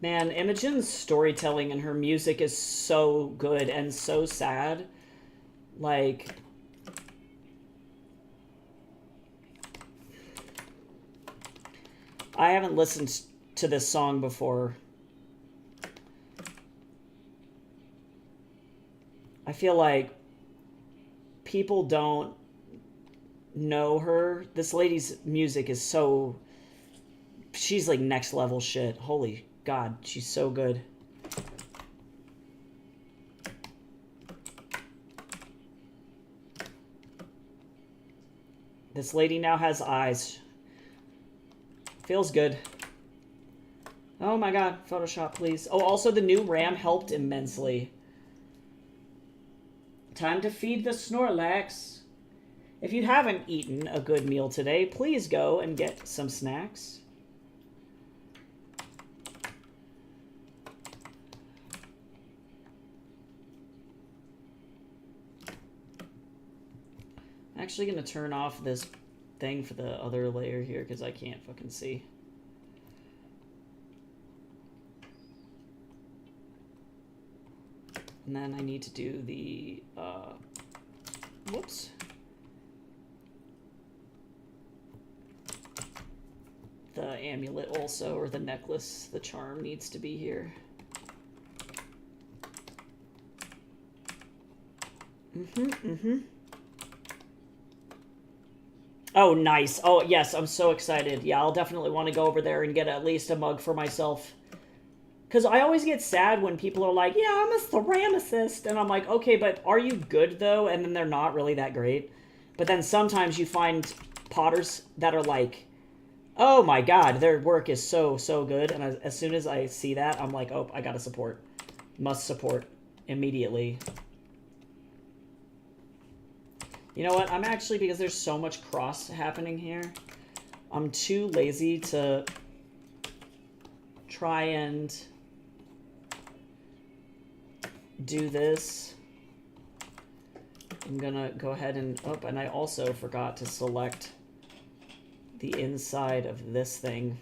Man, Imogen's storytelling and her music is so good and so sad. Like, I haven't listened to this song before. I feel like people don't know her. This lady's music is so... She's like next level shit. Holy God, she's so good. This lady now has eyes. Feels good. Oh my God, Photoshop, please. Oh, also the new RAM helped immensely. Time to feed the Snorlax. If you haven't eaten a good meal today, please go and get some snacks. actually going to turn off this thing for the other layer here because I can't fucking see. And then I need to do the, whoops. The amulet also, or the necklace, the charm needs to be here. Oh, nice. Oh, yes, I'm so excited. Yeah, I'll definitely want to go over there and get at least a mug for myself. Because I always get sad when people are like, yeah, I'm a ceramicist. And I'm like, okay, but are you good, though? And then they're not really that great. But then sometimes you find potters that are like, oh my god, their work is so, so good. And as soon as I see that, I'm like, oh, I gotta support. Must support immediately. You know what? I'm actually, because there's so much cross happening here, I'm too lazy to try and do this. I'm gonna go ahead and, oh, and I also forgot to select the inside of this thing.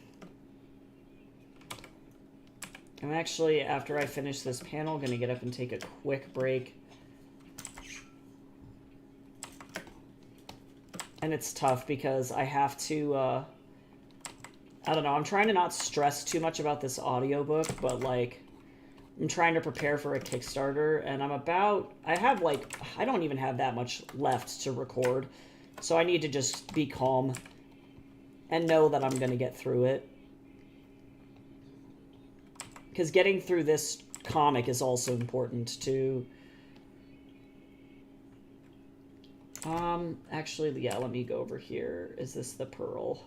I'm actually, after I finish this panel, gonna get up and take a quick break. And it's tough because I have to, I don't know, I'm trying to not stress too much about this audiobook, but, like, I'm trying to prepare for a Kickstarter, and I have, like, I don't even have that much left to record, so I need to just be calm and know that I'm going to get through it. Because getting through this comic is also important, too. Actually, yeah, let me go over here. Is this the pearl?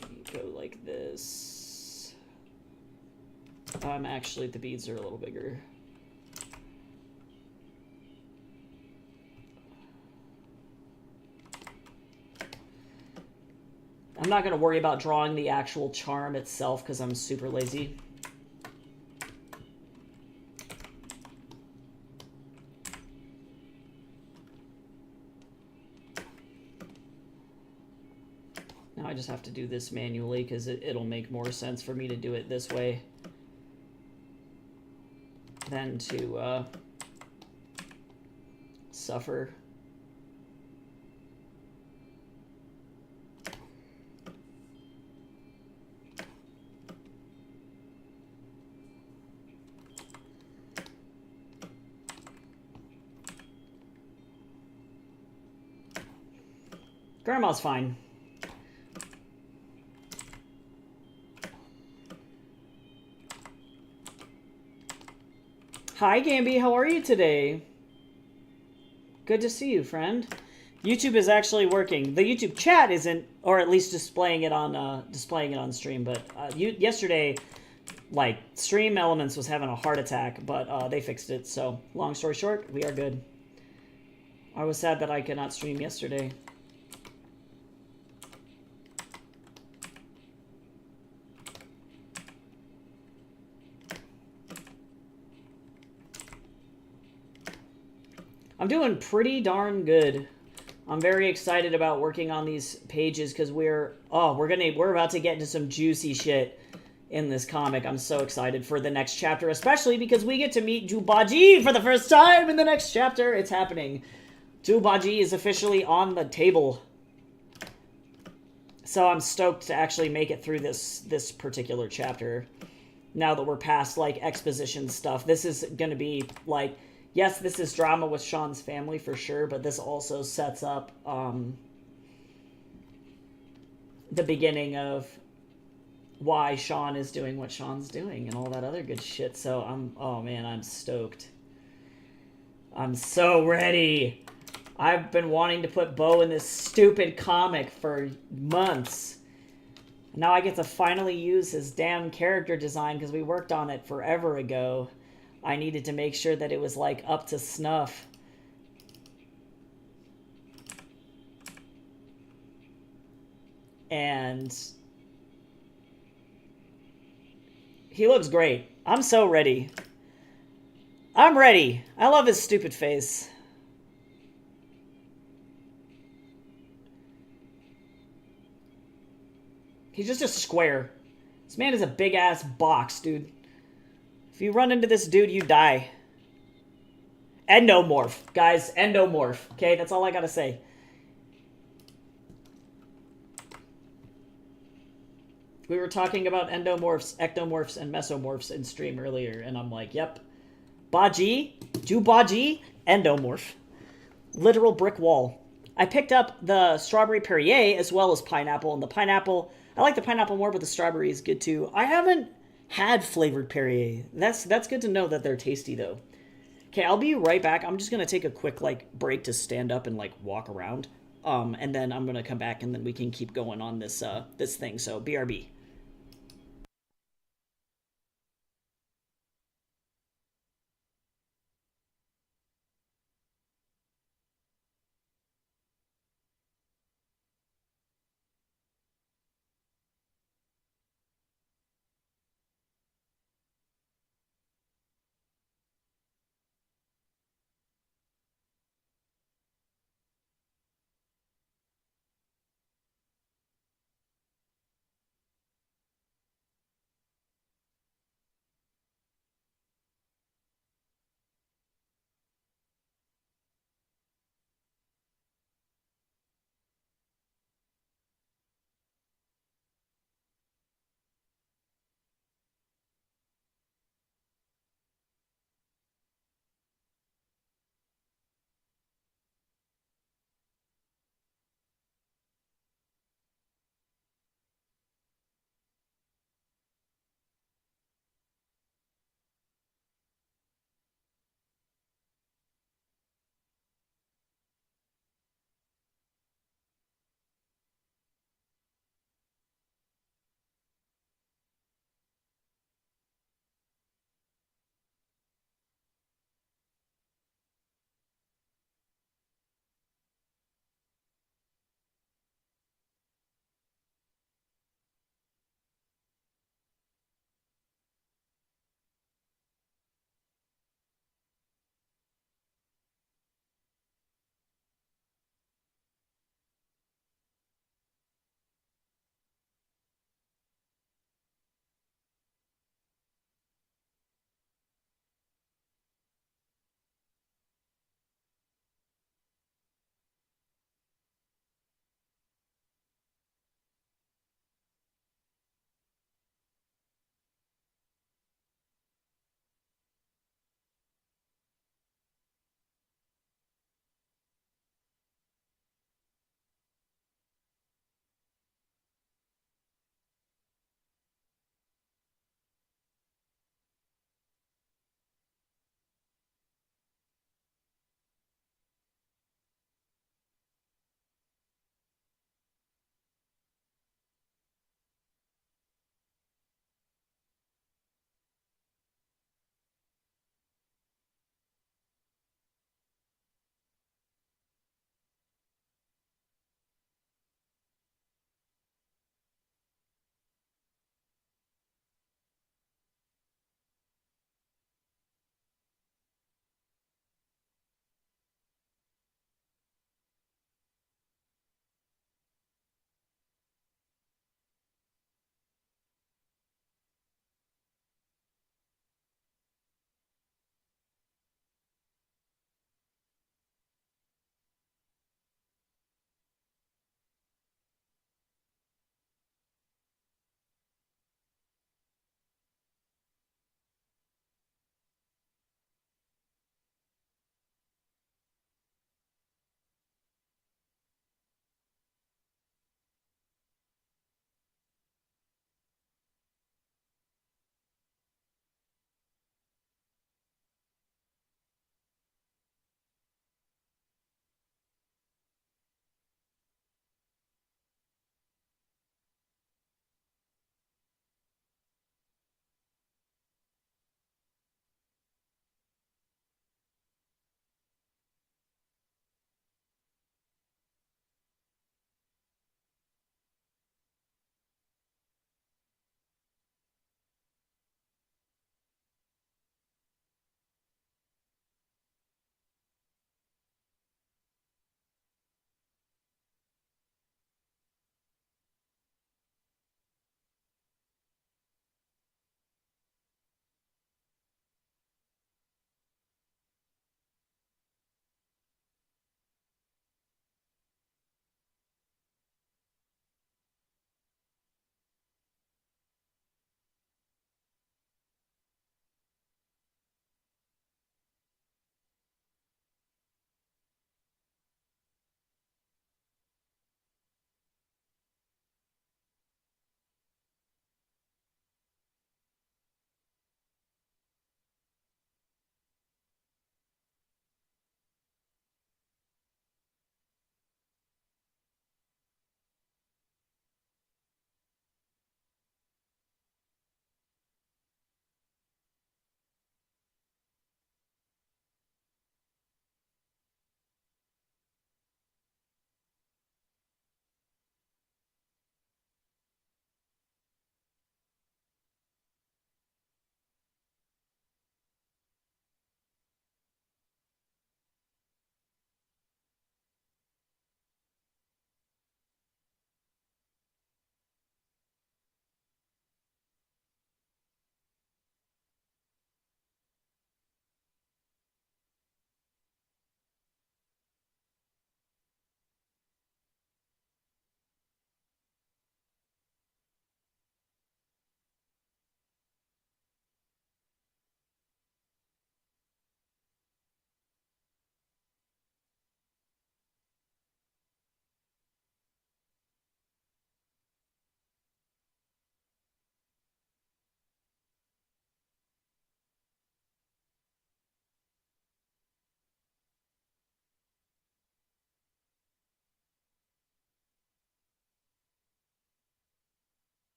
Let me go like this. Actually, the beads are a little bigger. I'm not going to worry about drawing the actual charm itself because I'm super lazy. Now I just have to do this manually because it'll make more sense for me to do it this way than to suffer. Grandma's fine. Hi, Gamby. How are you today? Good to see you, friend. YouTube is actually working. The YouTube chat isn't, or at least displaying it on stream. But yesterday, like, Stream Elements was having a heart attack, but they fixed it. So, long story short, we are good. I was sad that I could not stream yesterday. I'm doing pretty darn good. I'm very excited about working on these pages because we're about to get into some juicy shit in this comic. I'm so excited for the next chapter, especially because we get to meet Jubaji for the first time in the next chapter. It's happening. Jubaji is officially on the table. So I'm stoked to actually make it through this particular chapter. Now that we're past, like, exposition stuff. This is going to be, like, yes, this is drama with Sean's family for sure, but this also sets up the beginning of why Sean is doing what Sean's doing and all that other good shit. So oh man, I'm stoked. I'm so ready. I've been wanting to put Bo in this stupid comic for months. Now I get to finally use his damn character design because we worked on it forever ago. I needed to make sure that it was, like, up to snuff. And he looks great. I'm so ready. I'm ready. I love his stupid face. He's just a square. This man is a big ass box, dude. If you run into this dude, you die. Endomorph, guys. Endomorph. Okay, that's all I gotta say. We were talking about endomorphs, ectomorphs, and mesomorphs in stream earlier, and I'm like, yep. Baji, Jubaji, endomorph. Literal brick wall. I picked up the strawberry Perrier as well as pineapple, and the pineapple, I like the pineapple more, but the strawberry is good too. I haven't had flavored Perrier. That's good to know that they're tasty though. Okay, I'll be right back. I'm just gonna take a quick break to stand up and walk around. And then I'm gonna come back and then we can keep going on this this thing. So BRB.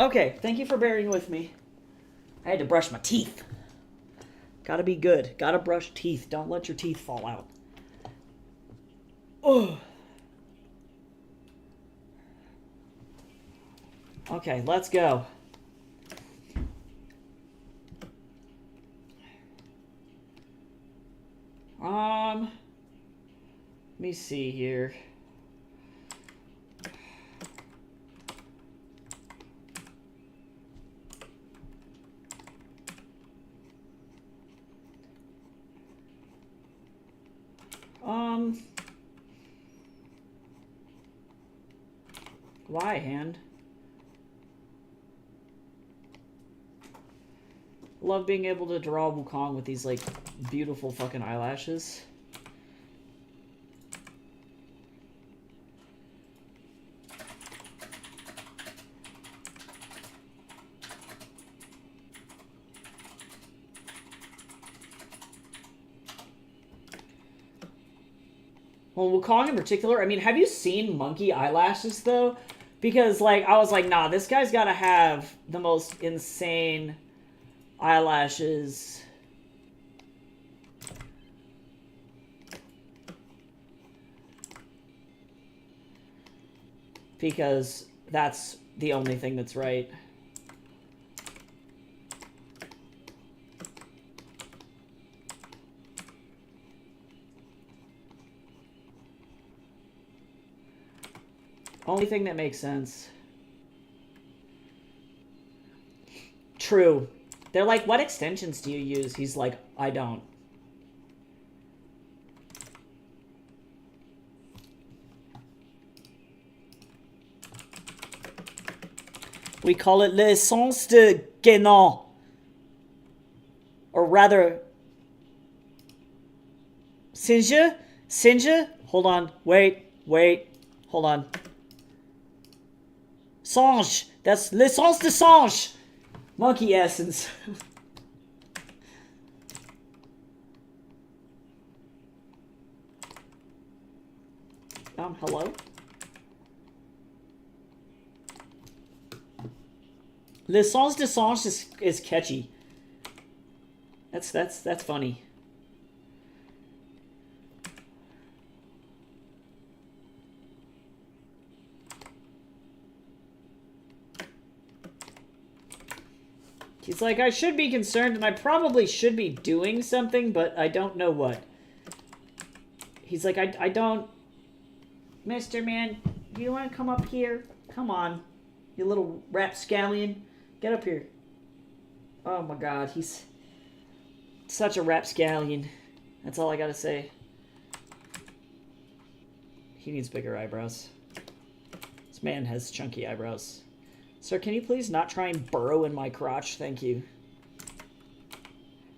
Okay, thank you for bearing with me. I had to brush my teeth. Gotta be good. Gotta brush teeth. Don't let your teeth fall out. Oh. Okay, let's go. Let me see here. Why, hand? Love being able to draw Wukong with these, like, beautiful fucking eyelashes. Well, Wukong in particular, I mean, have you seen monkey eyelashes, though? Because, like, I was like, nah, this guy's gotta have the most insane eyelashes. Because that's the only thing that's right. Only thing that makes sense. True. They're like, what extensions do you use? He's like, I don't. We call it l'essence de Guénon. Or rather... Singe? Singe? Hold on. Wait. Hold on. Sange. That's l'essence de Sange. Monkey essence. Hello? L'essence de Sange is catchy. That's funny. He's like, I should be concerned, and I probably should be doing something, but I don't know what. He's like, I don't... Mr. Man, do you want to come up here? Come on, you little rapscallion. Get up here. Oh my god, he's such a rapscallion. That's all I gotta say. He needs bigger eyebrows. This man has chunky eyebrows. Sir, can you please not try and burrow in my crotch? Thank you.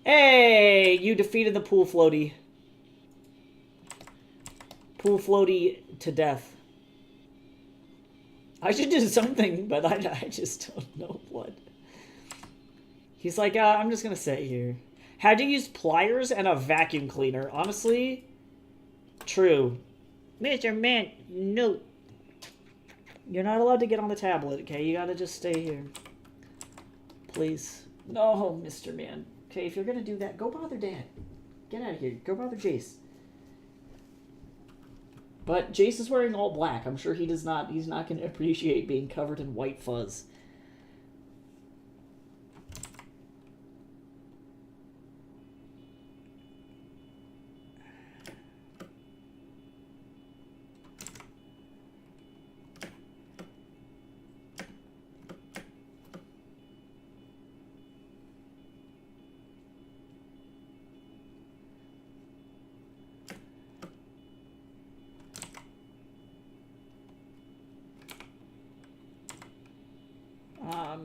Hey! You defeated the pool floaty. Pool floaty to death. I should do something, but I just don't know what. He's like, I'm just gonna sit here. Had to use pliers and a vacuum cleaner. Honestly, true. Mr. Man, no. You're not allowed to get on the tablet, okay? You gotta just stay here. Please. No, Mr. Man. Okay, if you're gonna do that, go bother Dad. Get out of here. Go bother Jace. But Jace is wearing all black. I'm sure he's not gonna appreciate being covered in white fuzz.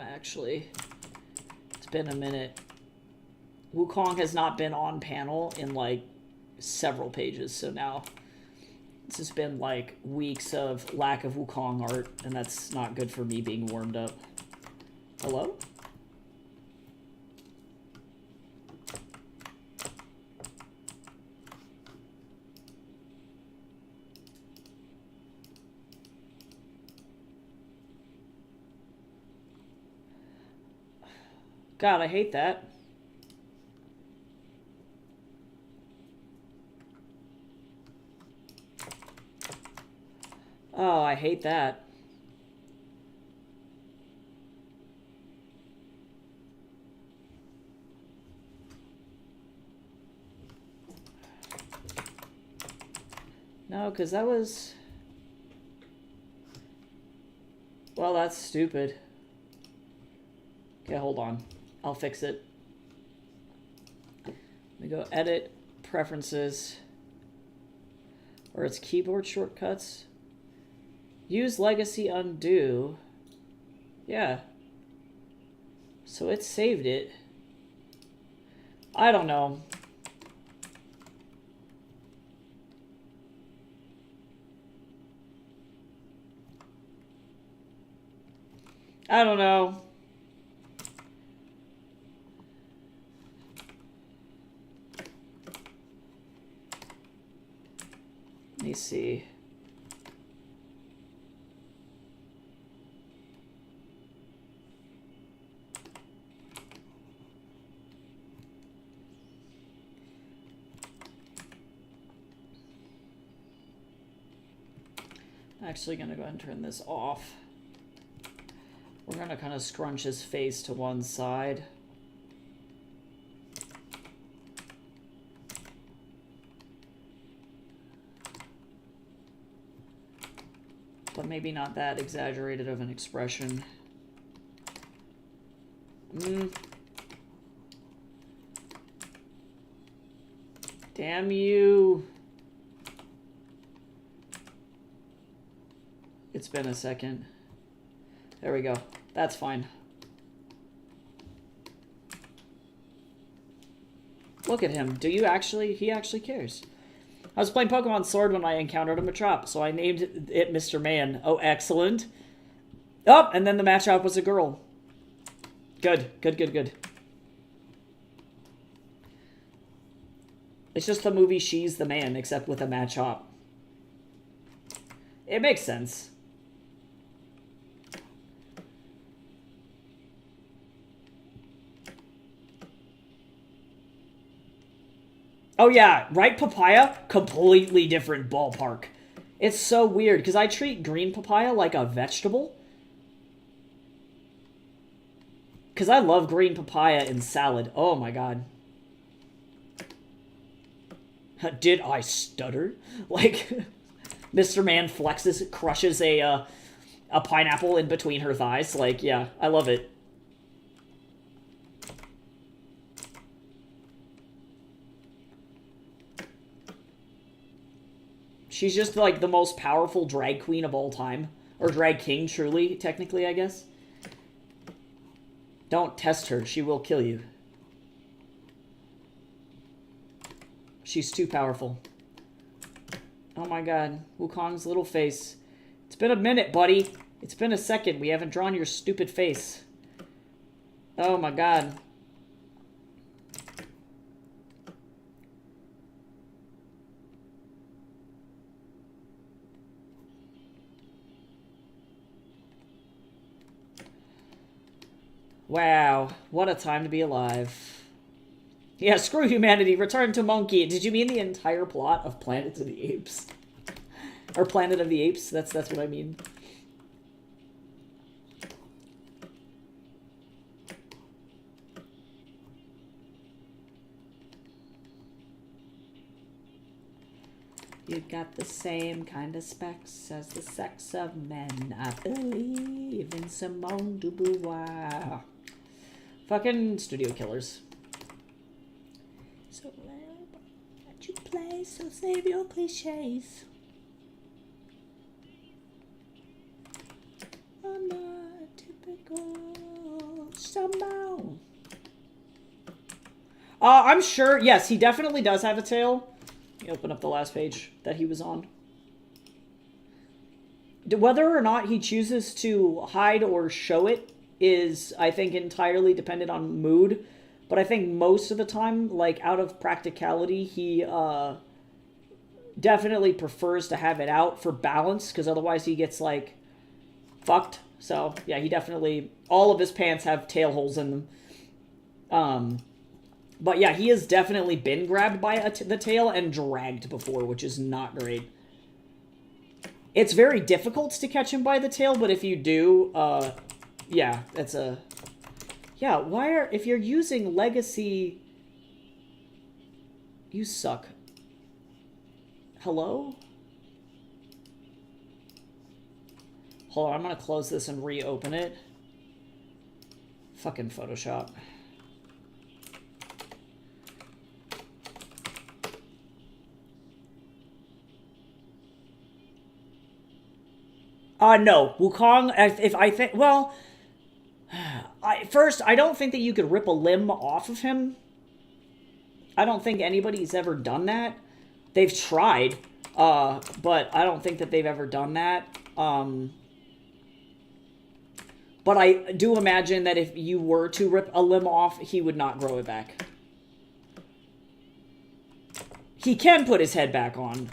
Actually, it's been a minute. Wukong has not been on panel in like several pages, so now this has been like weeks of lack of Wukong art, and that's not good for me being warmed up. Hello? God, I hate that. Oh, I hate that. No, because that was... Well, that's stupid. Okay, hold on. I'll fix it. Let me go edit, preferences, or it's keyboard shortcuts. Use legacy undo. Yeah. So it saved it. I don't know. I don't know. Let me see. I'm actually going to go ahead and turn this off. We're going to kind of scrunch his face to one side. But maybe not that exaggerated of an expression. Damn you. It's been a second. There we go. That's fine. Look at him. Do you actually... He actually cares. I was playing Pokemon Sword when I encountered a Machop, so I named it Mr. Man. Oh, excellent. Oh, and then the Machop was a girl. Good. Good, good, good. It's just the movie She's the Man, except with a Machop. It makes sense. Oh yeah, right papaya? Completely different ballpark. It's so weird, because I treat green papaya like a vegetable. Because I love green papaya in salad. Oh my god. Did I stutter? Like, Mr. Man flexes, crushes a pineapple in between her thighs. Like, yeah, I love it. She's just, like, the most powerful drag queen of all time. Or drag king, truly, technically, I guess. Don't test her. She will kill you. She's too powerful. Oh my god. Wukong's little face. It's been a minute, buddy. It's been a second. We haven't drawn your stupid face. Oh my god. Wow, what a time to be alive. Yeah, screw humanity, return to monkey. Did you mean the entire plot of Planet of the Apes? Or Planet of the Apes, that's what I mean. You got the same kind of specs as the sex of men. I believe in Simone de Beauvoir. Fucking studio killers. So let you play, so save your cliches. I'm not a typical Simone. I'm sure, yes, he definitely does have a tail. Let me open up the last page that he was on. Whether or not he chooses to hide or show it is, I think, entirely dependent on mood. But I think most of the time, like, out of practicality, he definitely prefers to have it out for balance, because otherwise he gets, like, fucked. So, yeah, he definitely... All of his pants have tail holes in them. But yeah, he has definitely been grabbed by the tail and dragged before, which is not great. It's very difficult to catch him by the tail, but if you do, yeah, that's a... Yeah, if you're using Legacy... You suck. Hello? Hold on, I'm gonna close this and reopen it. Fucking Photoshop. No. Wukong, if I think... Well... First, I don't think that you could rip a limb off of him. I don't think anybody's ever done that. They've tried, but I don't think that they've ever done that. But I do imagine that if you were to rip a limb off, he would not grow it back. He can put his head back on.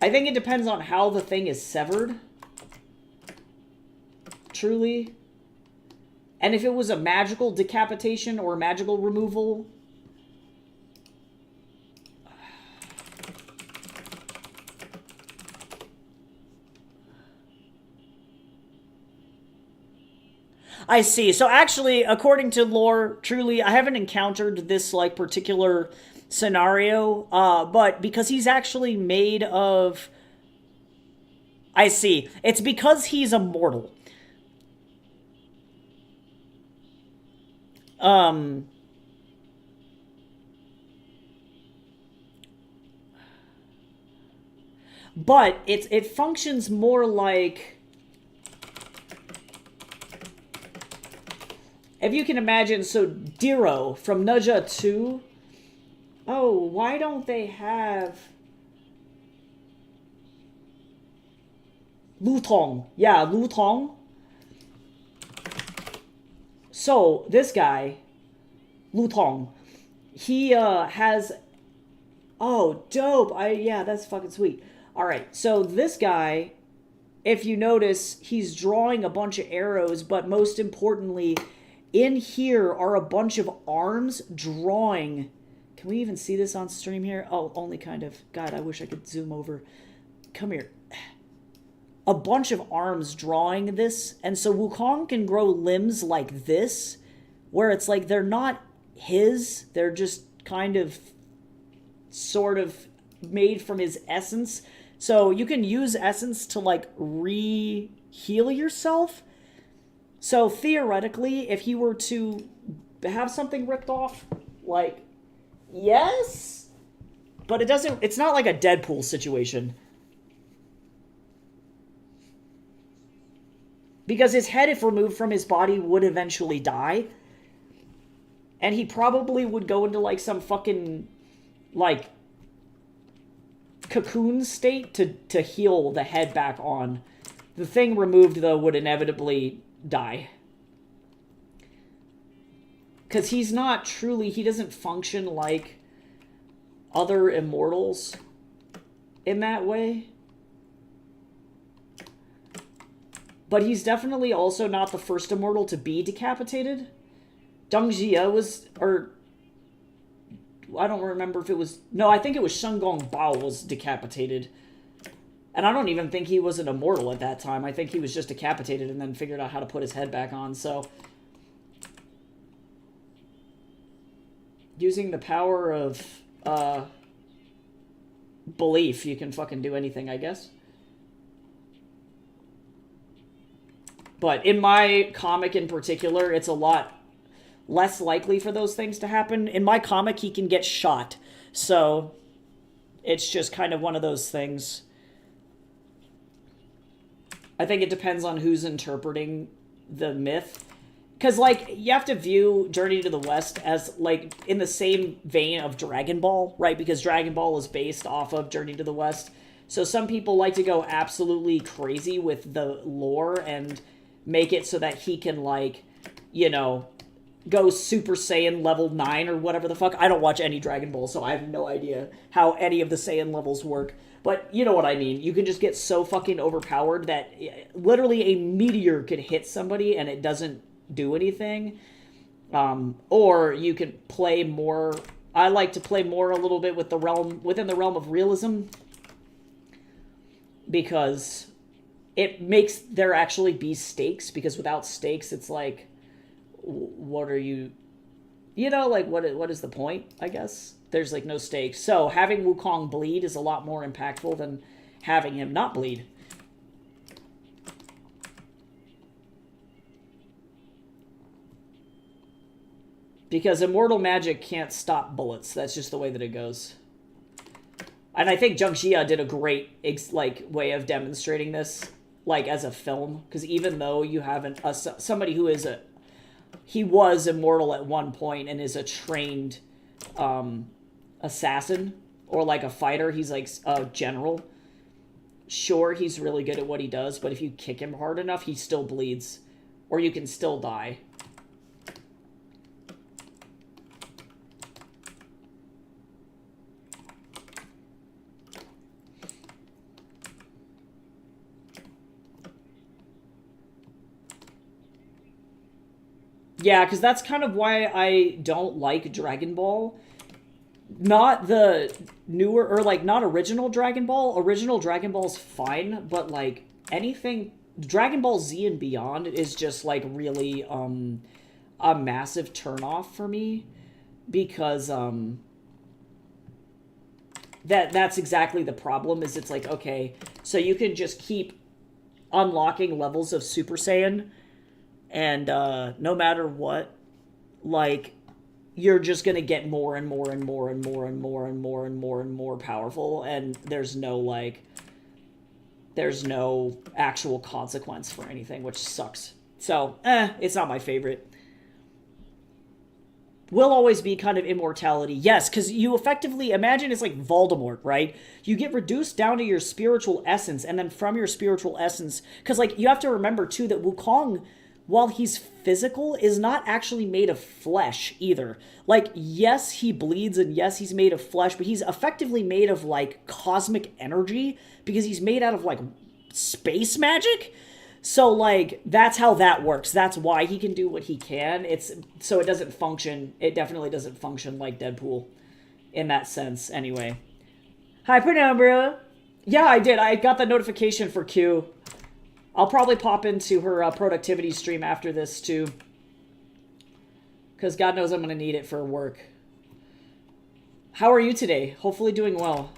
I think it depends on how the thing is severed. Truly. And if it was a magical decapitation or magical removal... I see. So actually, according to lore, truly, I haven't encountered this, like, particular scenario, but because he's actually made of... I see. It's because he's immortal. But it functions more like... If you can imagine, so Diro from Naja 2... Oh, why don't they have... Lutong. Yeah, Lutong. So, this guy, Lutong, he has... Oh, dope. Yeah, that's fucking sweet. Alright, so this guy, if you notice, he's drawing a bunch of arrows, but most importantly, in here are a bunch of arms drawing... Can we even see this on stream here? Oh, only kind of. God, I wish I could zoom over. Come here. A bunch of arms drawing this, and so Wukong can grow limbs like this, where it's like they're not his, they're just kind of, sort of made from his essence. So you can use essence to, like, re-heal yourself. So theoretically, if he were to have something ripped off, like, yes, but it's not like a Deadpool situation. Because his head, if removed from his body, would eventually die. And he probably would go into, like, some fucking, like, cocoon state to heal the head back on. The thing removed, though, would inevitably die. Because he's not truly... He doesn't function like other immortals in that way. But he's definitely also not the first immortal to be decapitated. Deng Jia was... Or... I don't remember if it was... No, I think it was Shen Gong Bao was decapitated. And I don't even think he was an immortal at that time. I think he was just decapitated and then figured out how to put his head back on, so... Using the power of, belief, you can fucking do anything, I guess. But in my comic in particular, it's a lot less likely for those things to happen. In my comic, he can get shot. So, it's just kind of one of those things. I think it depends on who's interpreting the myth. Because, like, you have to view Journey to the West as, like, in the same vein of Dragon Ball, right? Because Dragon Ball is based off of Journey to the West. So some people like to go absolutely crazy with the lore and make it so that he can, like, you know, go Super Saiyan level 9 or whatever the fuck. I don't watch any Dragon Ball, so I have no idea how any of the Saiyan levels work. But you know what I mean. You can just get so fucking overpowered that literally a meteor could hit somebody and it doesn't do anything. Or you could play more. I like to play more a little bit with within the realm of realism, because it makes there actually be stakes, because without stakes it's like, what are you, like what is the point, I guess? There's like no stakes. So having Wukong bleed is a lot more impactful than having him not bleed. Because immortal magic can't stop bullets. That's just the way that it goes. And I think Zheng Jia did a great way of demonstrating this, like as a film. Because even though you have somebody who is he was immortal at one point and is a trained assassin or like a fighter, he's like a general. Sure, he's really good at what he does, but if you kick him hard enough, he still bleeds, or you can still die. Yeah, because that's kind of why I don't like Dragon Ball. Not the newer, or like not original Dragon Ball. Original Dragon Ball's fine, but like anything Dragon Ball Z and beyond is just like really a massive turnoff for me, because that's exactly the problem. Is it's like, okay, so you can just keep unlocking levels of Super Saiyan, and no matter what, like, you're just gonna get more and more and more and more and more and more and more and more powerful, and there's no actual consequence for anything, which sucks. So, it's not my favorite. Will always be kind of immortality. Yes, because you effectively, imagine it's like Voldemort, right? You get reduced down to your spiritual essence, and then from your spiritual essence, because like you have to remember too that Wukong, while he's physical, is not actually made of flesh either. Like, yes, he bleeds, and yes, he's made of flesh, but he's effectively made of, like, cosmic energy, because he's made out of, like, space magic. So, like, that's how that works. That's why he can do what he can. So it doesn't function. It definitely doesn't function like Deadpool in that sense, anyway. Hi, Penumbra. Yeah, I did. I got the notification for Q. I'll probably pop into her productivity stream after this, too. Because God knows I'm going to need it for work. How are you today? Hopefully doing well.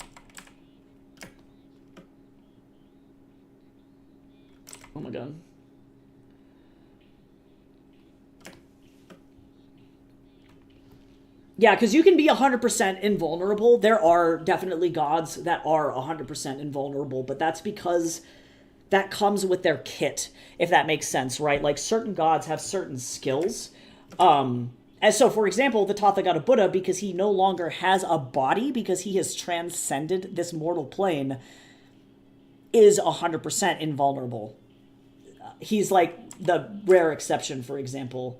Oh my god. Yeah, because you can be 100% invulnerable. There are definitely gods that are 100% invulnerable, but that's because that comes with their kit, if that makes sense, right? Like, certain gods have certain skills. And so, for example, the Tathagata Buddha, because he no longer has a body, because he has transcended this mortal plane, is 100% invulnerable. He's like the rare exception, for example.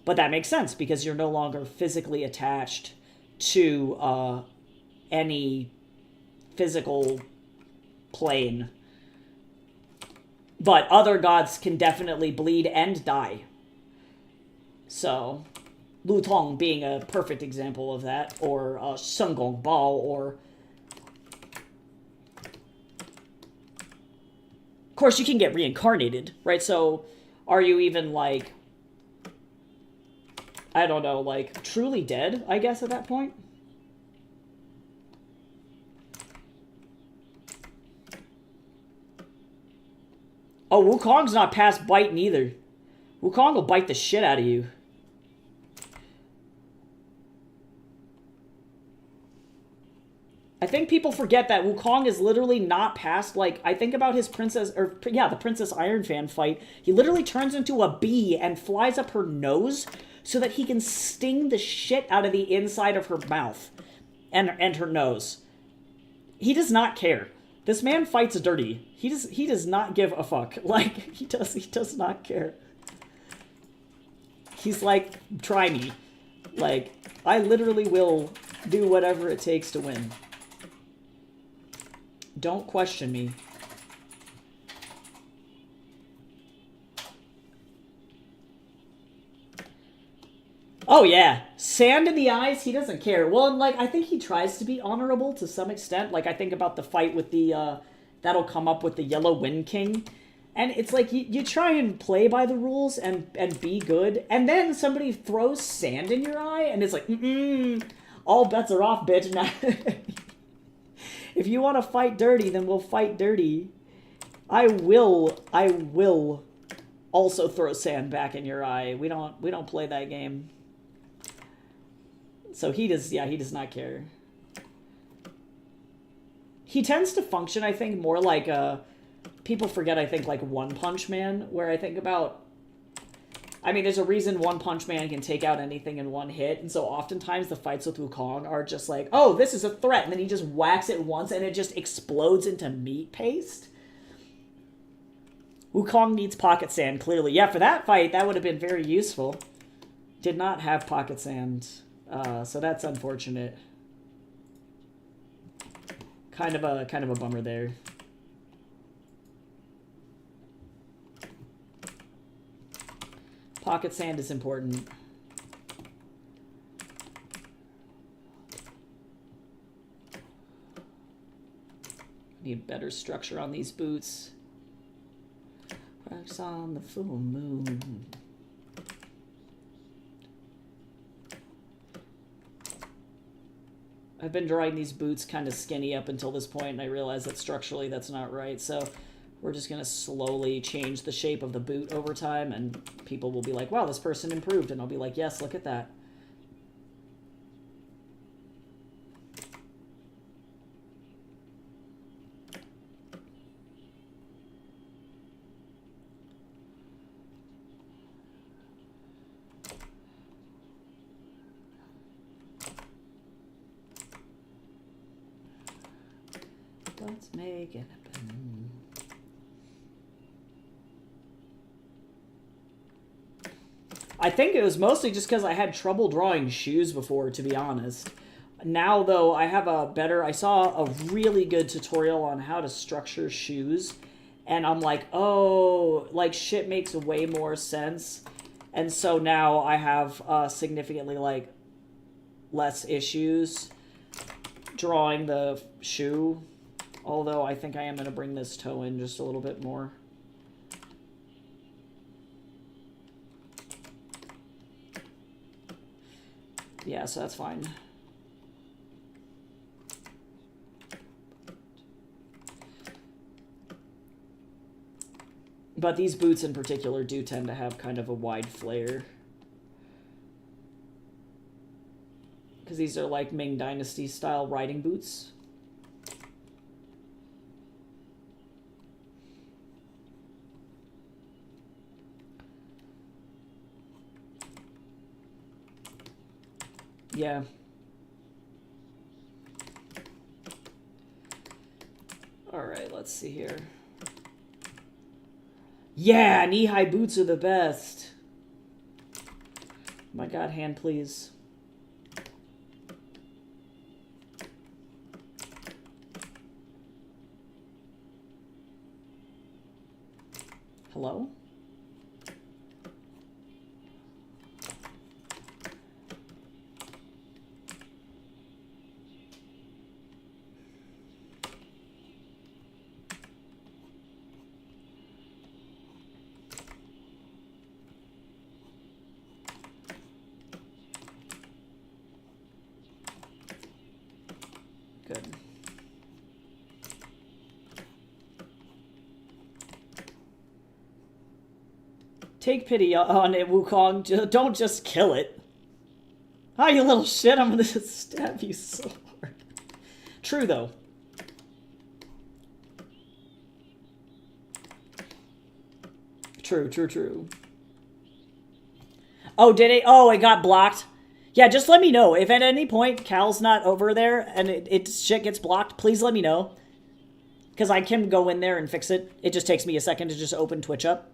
But that makes sense, because you're no longer physically attached to any physical plane. But other gods can definitely bleed and die. So, Lu Tong being a perfect example of that, or Sun Gong Bao, or... Of course, you can get reincarnated, right? So, are you even, like... I don't know, like, truly dead, I guess, at that point? Oh, Wukong's not past biting either. Wukong will bite the shit out of you. I think people forget that Wukong is literally not past, like, I think about his princess, or, yeah, the Princess Iron Fan fight. He literally turns into a bee and flies up her nose so that he can sting the shit out of the inside of her mouth and her nose. He does not care. This man fights dirty. He does not give a fuck. Like, he does not care. He's like, try me. Like, I literally will do whatever it takes to win. Don't question me. Oh yeah, sand in the eyes. He doesn't care. Well, and like I think he tries to be honorable to some extent. Like I think about the fight with the that'll come up with the Yellow Wind King, and it's like you try and play by the rules and be good, and then somebody throws sand in your eye, and it's like all bets are off, bitch. Now, if you want to fight dirty, then we'll fight dirty. I will also throw sand back in your eye. We don't play that game. So he does not care. He tends to function, I think, more like people forget, I think, like One Punch Man, where I think about, I mean, there's a reason One Punch Man can take out anything in one hit, and so oftentimes the fights with Wukong are just like, oh, this is a threat, and then he just whacks it once, and it just explodes into meat paste. Wukong needs pocket sand, clearly. Yeah, for that fight, that would have been very useful. Did not have pocket sand, so that's unfortunate. Kind of a bummer there. Pocket sand is important. Need better structure on these boots. Wax on the full moon. I've been drawing these boots kind of skinny up until this point, and I realize that structurally that's not right, so we're just going to slowly change the shape of the boot over time, and people will be like, wow, this person improved, and I'll be like, yes, look at that. Let's make it happen. I think it was mostly just because I had trouble drawing shoes before, to be honest. Now, though, I have a better... I saw a really good tutorial on how to structure shoes, and I'm like, oh, like, shit makes way more sense. And so now I have significantly, like, less issues drawing the shoe. Although I think I am going to bring this toe in just a little bit more. Yeah, so that's fine. But these boots in particular do tend to have kind of a wide flare. Because these are like Ming Dynasty style riding boots. Yeah. Alright, let's see here. Yeah, knee-high boots are the best. My god, hand, please. Hello? Good. Take pity on it, Wukong. Don't just kill it. Ah, you little shit, I'm gonna stab you so hard. True, though. True, true, true. Oh, did it? Oh, it got blocked. Yeah, just let me know. If at any point Cal's not over there and shit gets blocked, please let me know. Because I can go in there and fix it. It just takes me a second to just open Twitch up.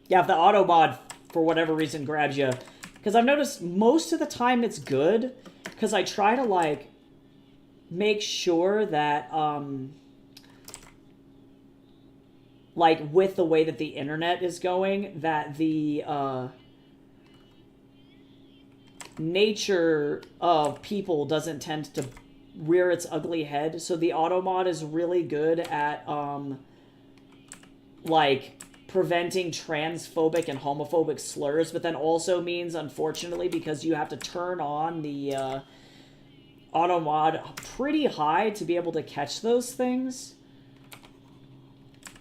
Yeah, if the auto mod, for whatever reason, grabs you. Because I've noticed most of the time it's good. Because I try to, like, make sure that, like, with the way that the internet is going, that the, nature of people doesn't tend to rear its ugly head. So the automod is really good at, like, preventing transphobic and homophobic slurs, but then also means, unfortunately, because you have to turn on the automod pretty high to be able to catch those things.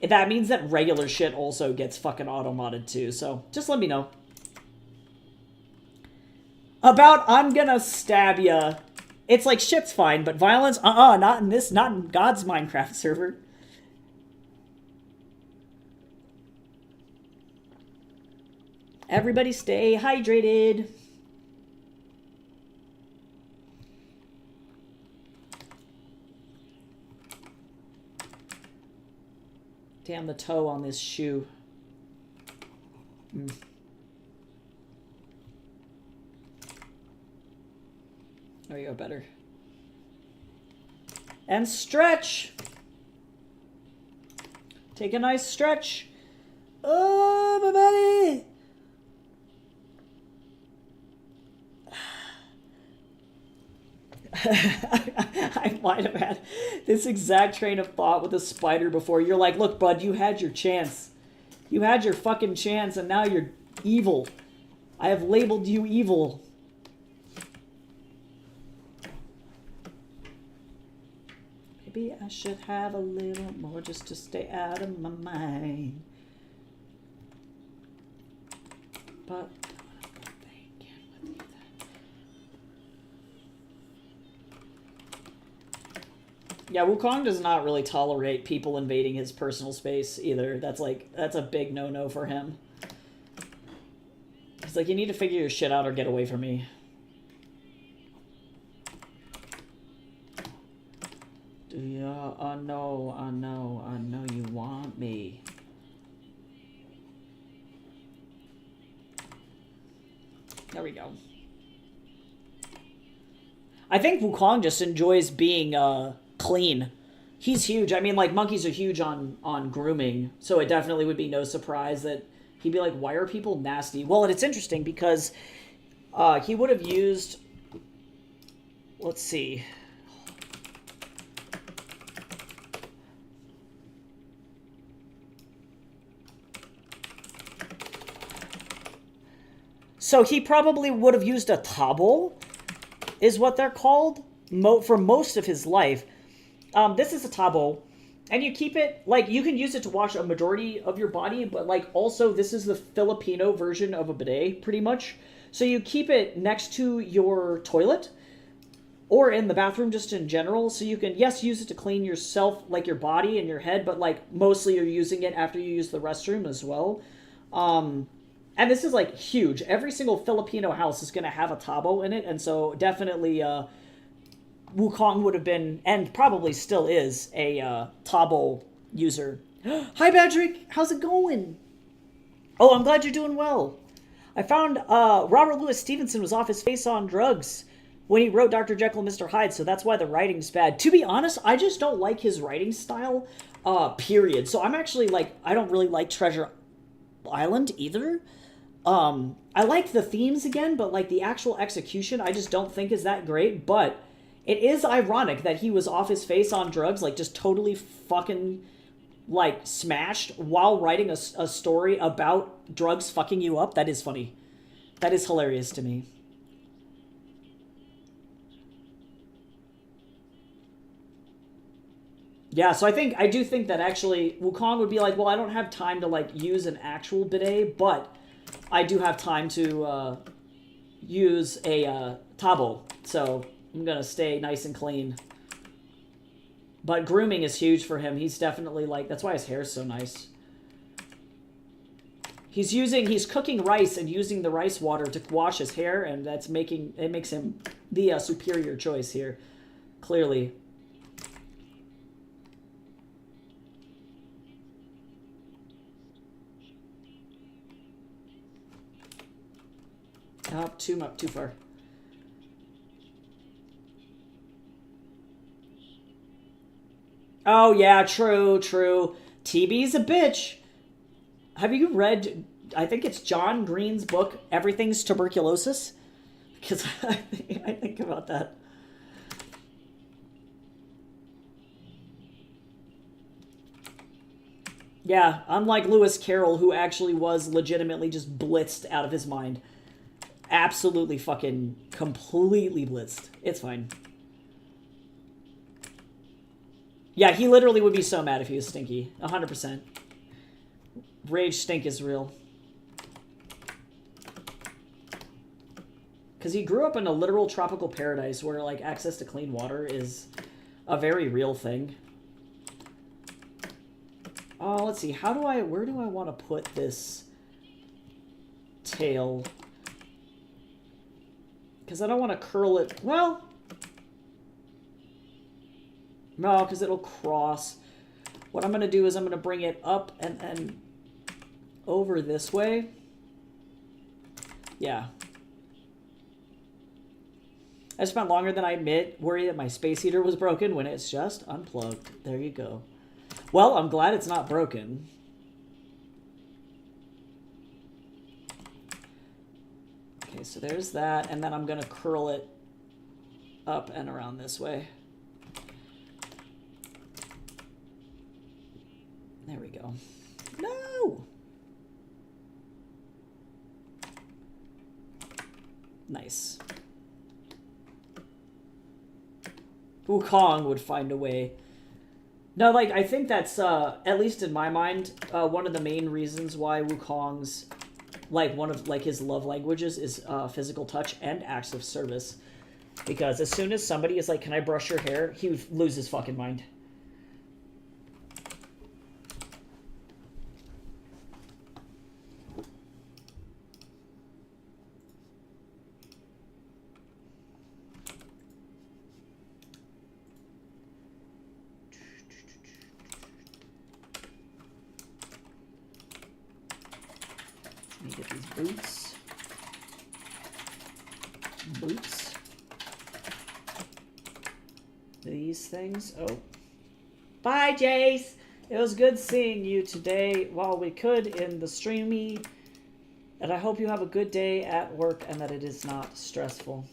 That means that regular shit also gets fucking auto-modded too, so just let me know. About I'm gonna stab ya. It's like, shit's fine, but violence? Not in this, not in God's Minecraft server. Everybody stay hydrated. Damn, the toe on this shoe. There you go, better. And stretch! Take a nice stretch. Oh, my buddy! I might have had this exact train of thought with a spider before. You're like, look, bud, you had your chance. You had your fucking chance, and now you're evil. I have labeled you evil. Maybe I should have a little more just to stay out of my mind. But yeah, Wukong does not really tolerate people invading his personal space either. That's a big no-no for him. He's like, you need to figure your shit out or get away from me. Do ya? I know you want me. There we go. I think Wukong just enjoys being, clean. He's huge. I mean, like, monkeys are huge on grooming, so it definitely would be no surprise that he'd be like, why are people nasty? Well, and it's interesting because he would have used, let's see. So he probably would have used a tabo, is what they're called, for most of his life. This is a tabo, and you keep it, like, you can use it to wash a majority of your body, but, like, also this is the Filipino version of a bidet, pretty much. So you keep it next to your toilet, or in the bathroom just in general, so you can, yes, use it to clean yourself, like your body and your head, but, like, mostly you're using it after you use the restroom as well. And this is, like, huge. Every single Filipino house is going to have a tabo in it, and so definitely, Wukong would have been, and probably still is, a tabo user. Hi, Patrick! How's it going? Oh, I'm glad you're doing well. I found Robert Louis Stevenson was off his face on drugs when he wrote Dr. Jekyll and Mr. Hyde, so that's why the writing's bad. To be honest, I just don't like his writing style, period. So I'm actually, like, I don't really like Treasure Island either. I like the themes again, but, like, the actual execution I just don't think is that great, but it is ironic that he was off his face on drugs, like, just totally fucking, like, smashed while writing a story about drugs fucking you up. That is funny. That is hilarious to me. Yeah, so I do think that actually Wukong would be like, well, I don't have time to, like, use an actual bidet, but I do have time to use a tabo, so I'm going to stay nice and clean. But grooming is huge for him. He's definitely, like, that's why his hair is so nice. He's cooking rice and using the rice water to wash his hair, and it makes him the superior choice here, clearly. Oh, too far. Oh, yeah, true. TB's a bitch. Have you read, I think it's John Green's book, Everything's Tuberculosis? Because I think about that. Yeah, unlike Lewis Carroll, who actually was legitimately just blitzed out of his mind. Absolutely fucking completely blitzed. It's fine. Yeah, he literally would be so mad if he was Stinky. 100%. Rage stink is real. Because he grew up in a literal tropical paradise where, like, access to clean water is a very real thing. Oh, let's see. Where do I want to put this tail? Because I don't want to curl it. Well, no, because it'll cross. What I'm going to do is I'm going to bring it up and over this way. Yeah. I spent longer than I admit worrying that my space heater was broken when it's just unplugged. There you go. Well, I'm glad it's not broken. Okay, so there's that, and then I'm going to curl it up and around this way. There we go. No! Nice. Wukong would find a way. No, like, I think that's, at least in my mind, one of the main reasons why Wukong's, like, one of, like, his love languages is physical touch and acts of service. Because as soon as somebody is like, can I brush your hair? He would lose his fucking mind. Let me get these boots. Boots. These things. Oh. Bye, Jace! It was good seeing you today while we could in the streamy. And I hope you have a good day at work and that it is not stressful.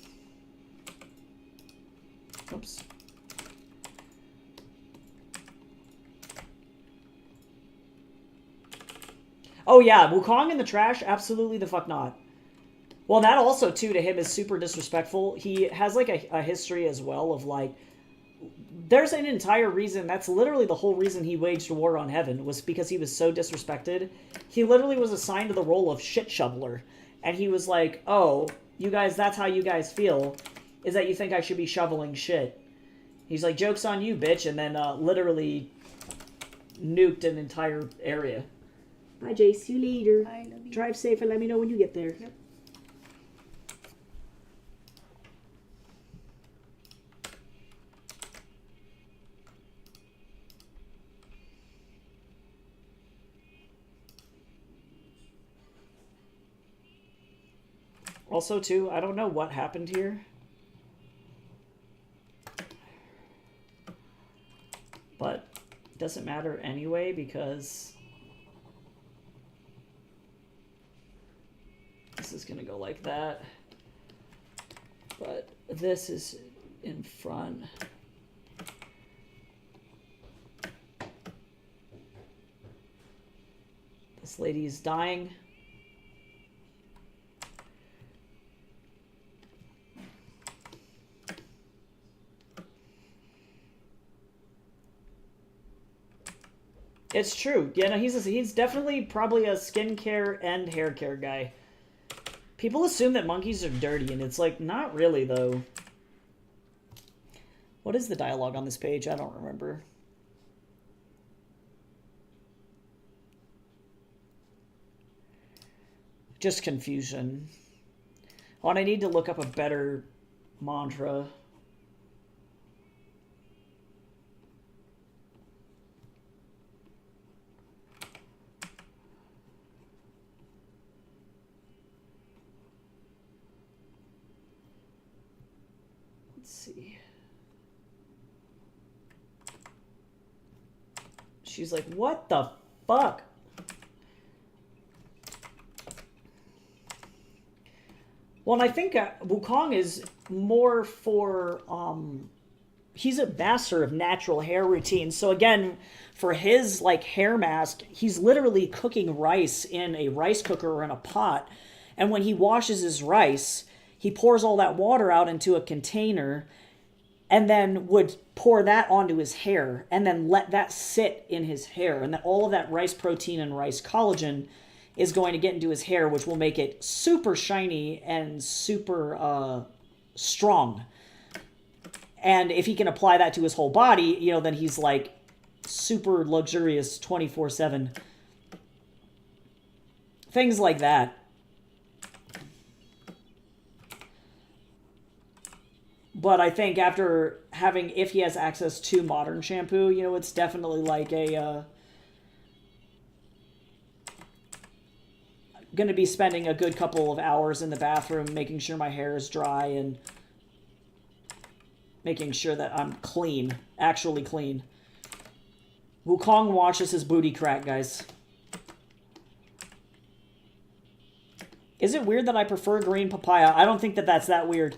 Oops. Oh yeah, Wukong in the trash? Absolutely the fuck not. Well, that also, too, to him is super disrespectful. He has, like, a history as well of, like... There's an entire reason, that's literally the whole reason he waged war on heaven, was because he was so disrespected. He literally was assigned to the role of shit shoveler. And he was like, oh, you guys, that's how you guys feel, is that you think I should be shoveling shit. He's like, joke's on you, bitch, and then literally nuked an entire area. Bye, Jace. See you later. I love you. Drive safe and let me know when you get there. Yep. Also, too, I don't know what happened here. But it doesn't matter anyway because this is going to go like that. But this is in front. This lady is dying. It's true. Yeah, no, he's definitely probably a skincare and hair care guy. People assume that monkeys are dirty, and it's like, not really, though. What is the dialogue on this page? I don't remember. Just confusion. Oh, and I need to look up a better mantra. Let's see. She's like, what the fuck? Well, and I think Wukong is more for he's a master of natural hair routines. So again, for his like hair mask, he's literally cooking rice in a rice cooker or in a pot. And when he washes his rice, he pours all that water out into a container and then would pour that onto his hair and then let that sit in his hair. And then all of that rice protein and rice collagen is going to get into his hair, which will make it super shiny and super strong. And if he can apply that to his whole body, you know, then he's like super luxurious 24/7. Things like that. But I think after having, if he has access to modern shampoo, you know, it's definitely like a, going to be spending a good couple of hours in the bathroom making sure my hair is dry and making sure that I'm clean, actually clean. Wukong washes his booty crack, guys. Is it weird that I prefer green papaya? I don't think that that's that weird.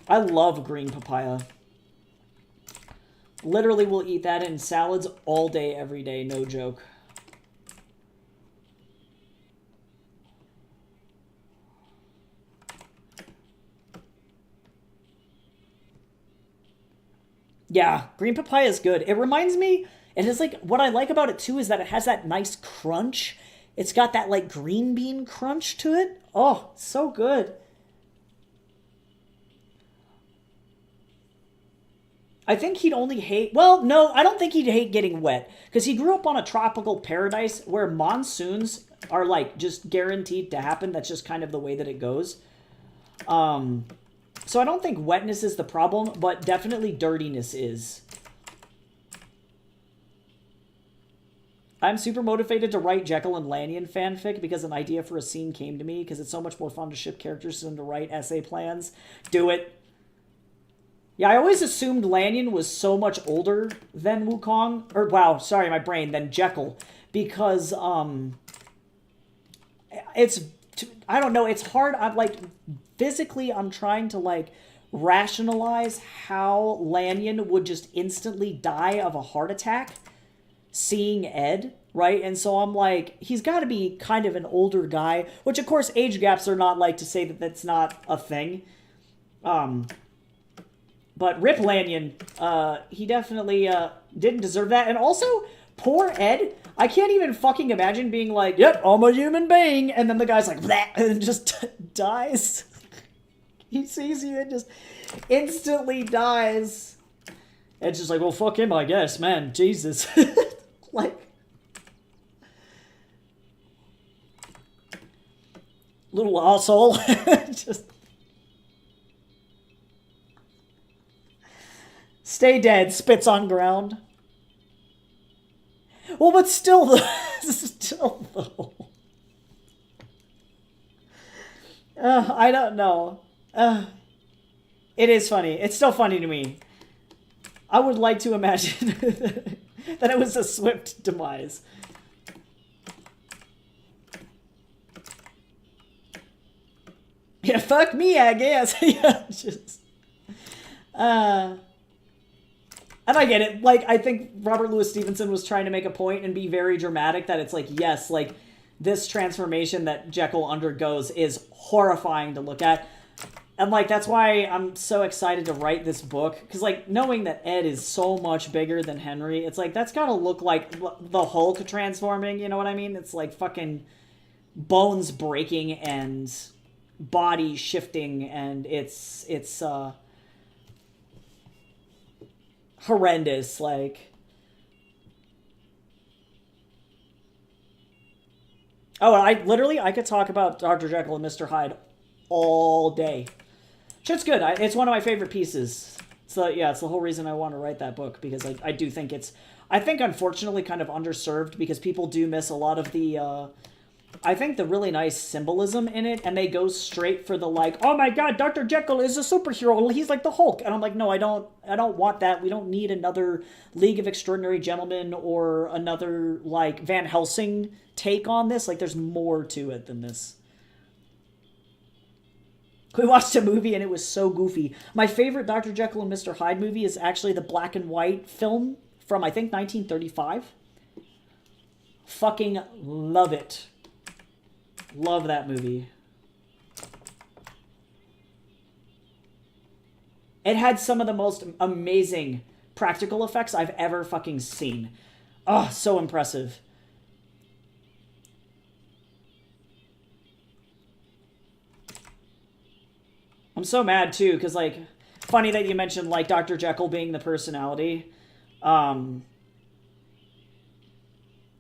I love green papaya. Literally will eat that in salads all day, every day, no joke. Yeah, green papaya is good. It reminds me, it is like, what I like about it too is that it has that nice crunch. It's got that like green bean crunch to it. Oh, so good. I think he'd only hate... Well, no, I don't think he'd hate getting wet. Because he grew up on a tropical paradise where monsoons are, like, just guaranteed to happen. That's just kind of the way that it goes. So I don't think wetness is the problem, but definitely dirtiness is. I'm super motivated to write Jekyll and Lanyon fanfic because an idea for a scene came to me because it's so much more fun to ship characters than to write essay plans. Do it. Yeah, I always assumed Lanyon was so much older than Wukong. Or, wow, sorry, my brain, than Jekyll. Because, it's, I don't know, it's hard. I'm, like, physically, I'm trying to, like, rationalize how Lanyon would just instantly die of a heart attack seeing Ed, right? And so I'm like, he's got to be kind of an older guy. Which, of course, age gaps are not, like, to say that that's not a thing. But Rip Lanyon, he definitely didn't deserve that. And also, poor Ed, I can't even fucking imagine being like, yep, I'm a human being. And then the guy's like, bleh, and just dies. He sees you and just instantly dies. Ed's just like, well, fuck him, I guess, man. Jesus. Like, little asshole. Just... Stay dead, spits on ground. Well, but still, though. I don't know. It is funny. It's still funny to me. I would like to imagine that it was a swift demise. Yeah, fuck me, I guess. Yeah, just... And I get it. Like, I think Robert Louis Stevenson was trying to make a point and be very dramatic that it's like, yes, like, this transformation that Jekyll undergoes is horrifying to look at. And, like, that's why I'm so excited to write this book. Because, like, knowing that Ed is so much bigger than Henry, it's like, that's gotta look like the Hulk transforming, you know what I mean? It's like fucking bones breaking and body shifting, and it's horrendous, like... Oh, I could talk about Dr. Jekyll and Mr. Hyde all day. Shit's good. It's one of my favorite pieces. So, yeah, it's the whole reason I want to write that book, because I do think it's... I think, unfortunately, kind of underserved, because people do miss a lot of the I think the really nice symbolism in it, and they go straight for the like, oh my god, Dr. Jekyll is a superhero. He's like the Hulk, and I'm like, no, I don't want that. We don't need another League of Extraordinary Gentlemen or another like Van Helsing take on this. Like, there's more to it than this. We watched a movie and it was so goofy. My favorite Dr. Jekyll and Mr. Hyde movie is actually the black and white film from, I think, 1935. Fucking love it. Love that movie. It had some of the most amazing practical effects I've ever fucking seen. Oh, so impressive. I'm so mad, too, because, like, funny that you mentioned, like, Dr. Jekyll being the personality.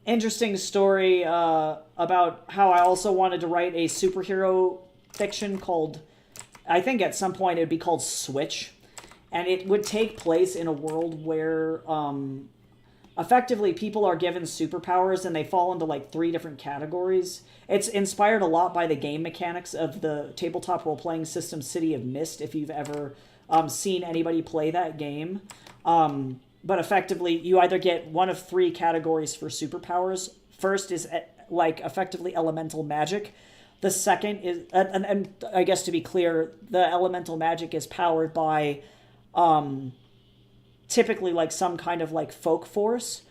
Interesting story about how I also wanted to write a superhero fiction called, I think at some point it would be called Switch. And it would take place in a world where effectively people are given superpowers and they fall into like 3 different categories. It's inspired a lot by the game mechanics of the tabletop role-playing system City of Mist, if you've ever seen anybody play that game. But effectively, you either get one of 3 categories for superpowers. First is like effectively elemental magic. The second is, and I guess to be clear, the elemental magic is powered by typically like some kind of like folk force.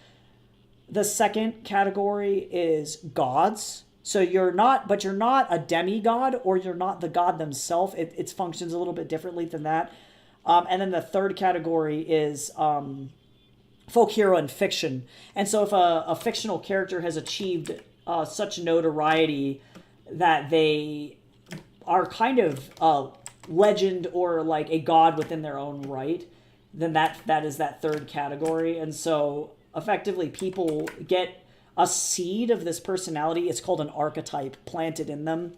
The second category is gods. So you're not a demigod, or you're not the god themselves. It functions a little bit differently than that. And then the third category is folk hero and fiction. And so if a fictional character has achieved such notoriety that they are kind of a legend or like a god within their own right, then that is that third category. And so effectively people get a seed of this personality. It's called an archetype planted in them.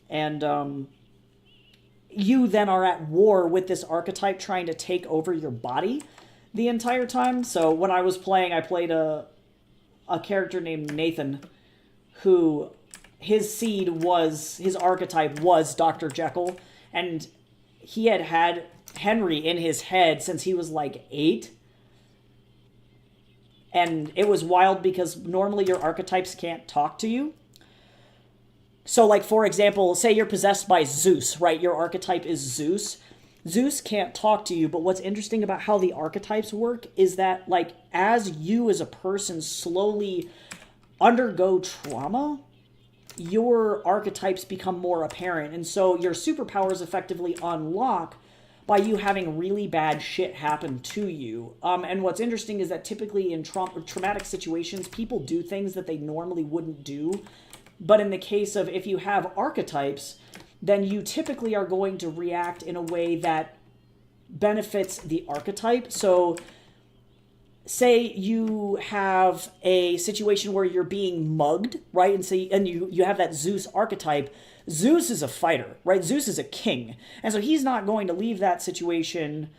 And you then are at war with this archetype trying to take over your body the entire time. So when I was playing, I played a character named Nathan, who his archetype was Dr. Jekyll, and he had Henry in his head since he was like 8. And it was wild because normally your archetypes can't talk to you. So like, for example, say you're possessed by Zeus, right? Your archetype is Zeus. Zeus can't talk to you, but what's interesting about how the archetypes work is that, like, as you as a person slowly undergo trauma, your archetypes become more apparent. And so your superpowers effectively unlock by you having really bad shit happen to you. And what's interesting is that typically in traumatic situations, people do things that they normally wouldn't do. But in the case of if you have archetypes, then you typically are going to react in a way that benefits the archetype. So say you have a situation where you're being mugged, right? And you have that Zeus archetype. Zeus is a fighter, right? Zeus is a king. And so he's not going to leave that situation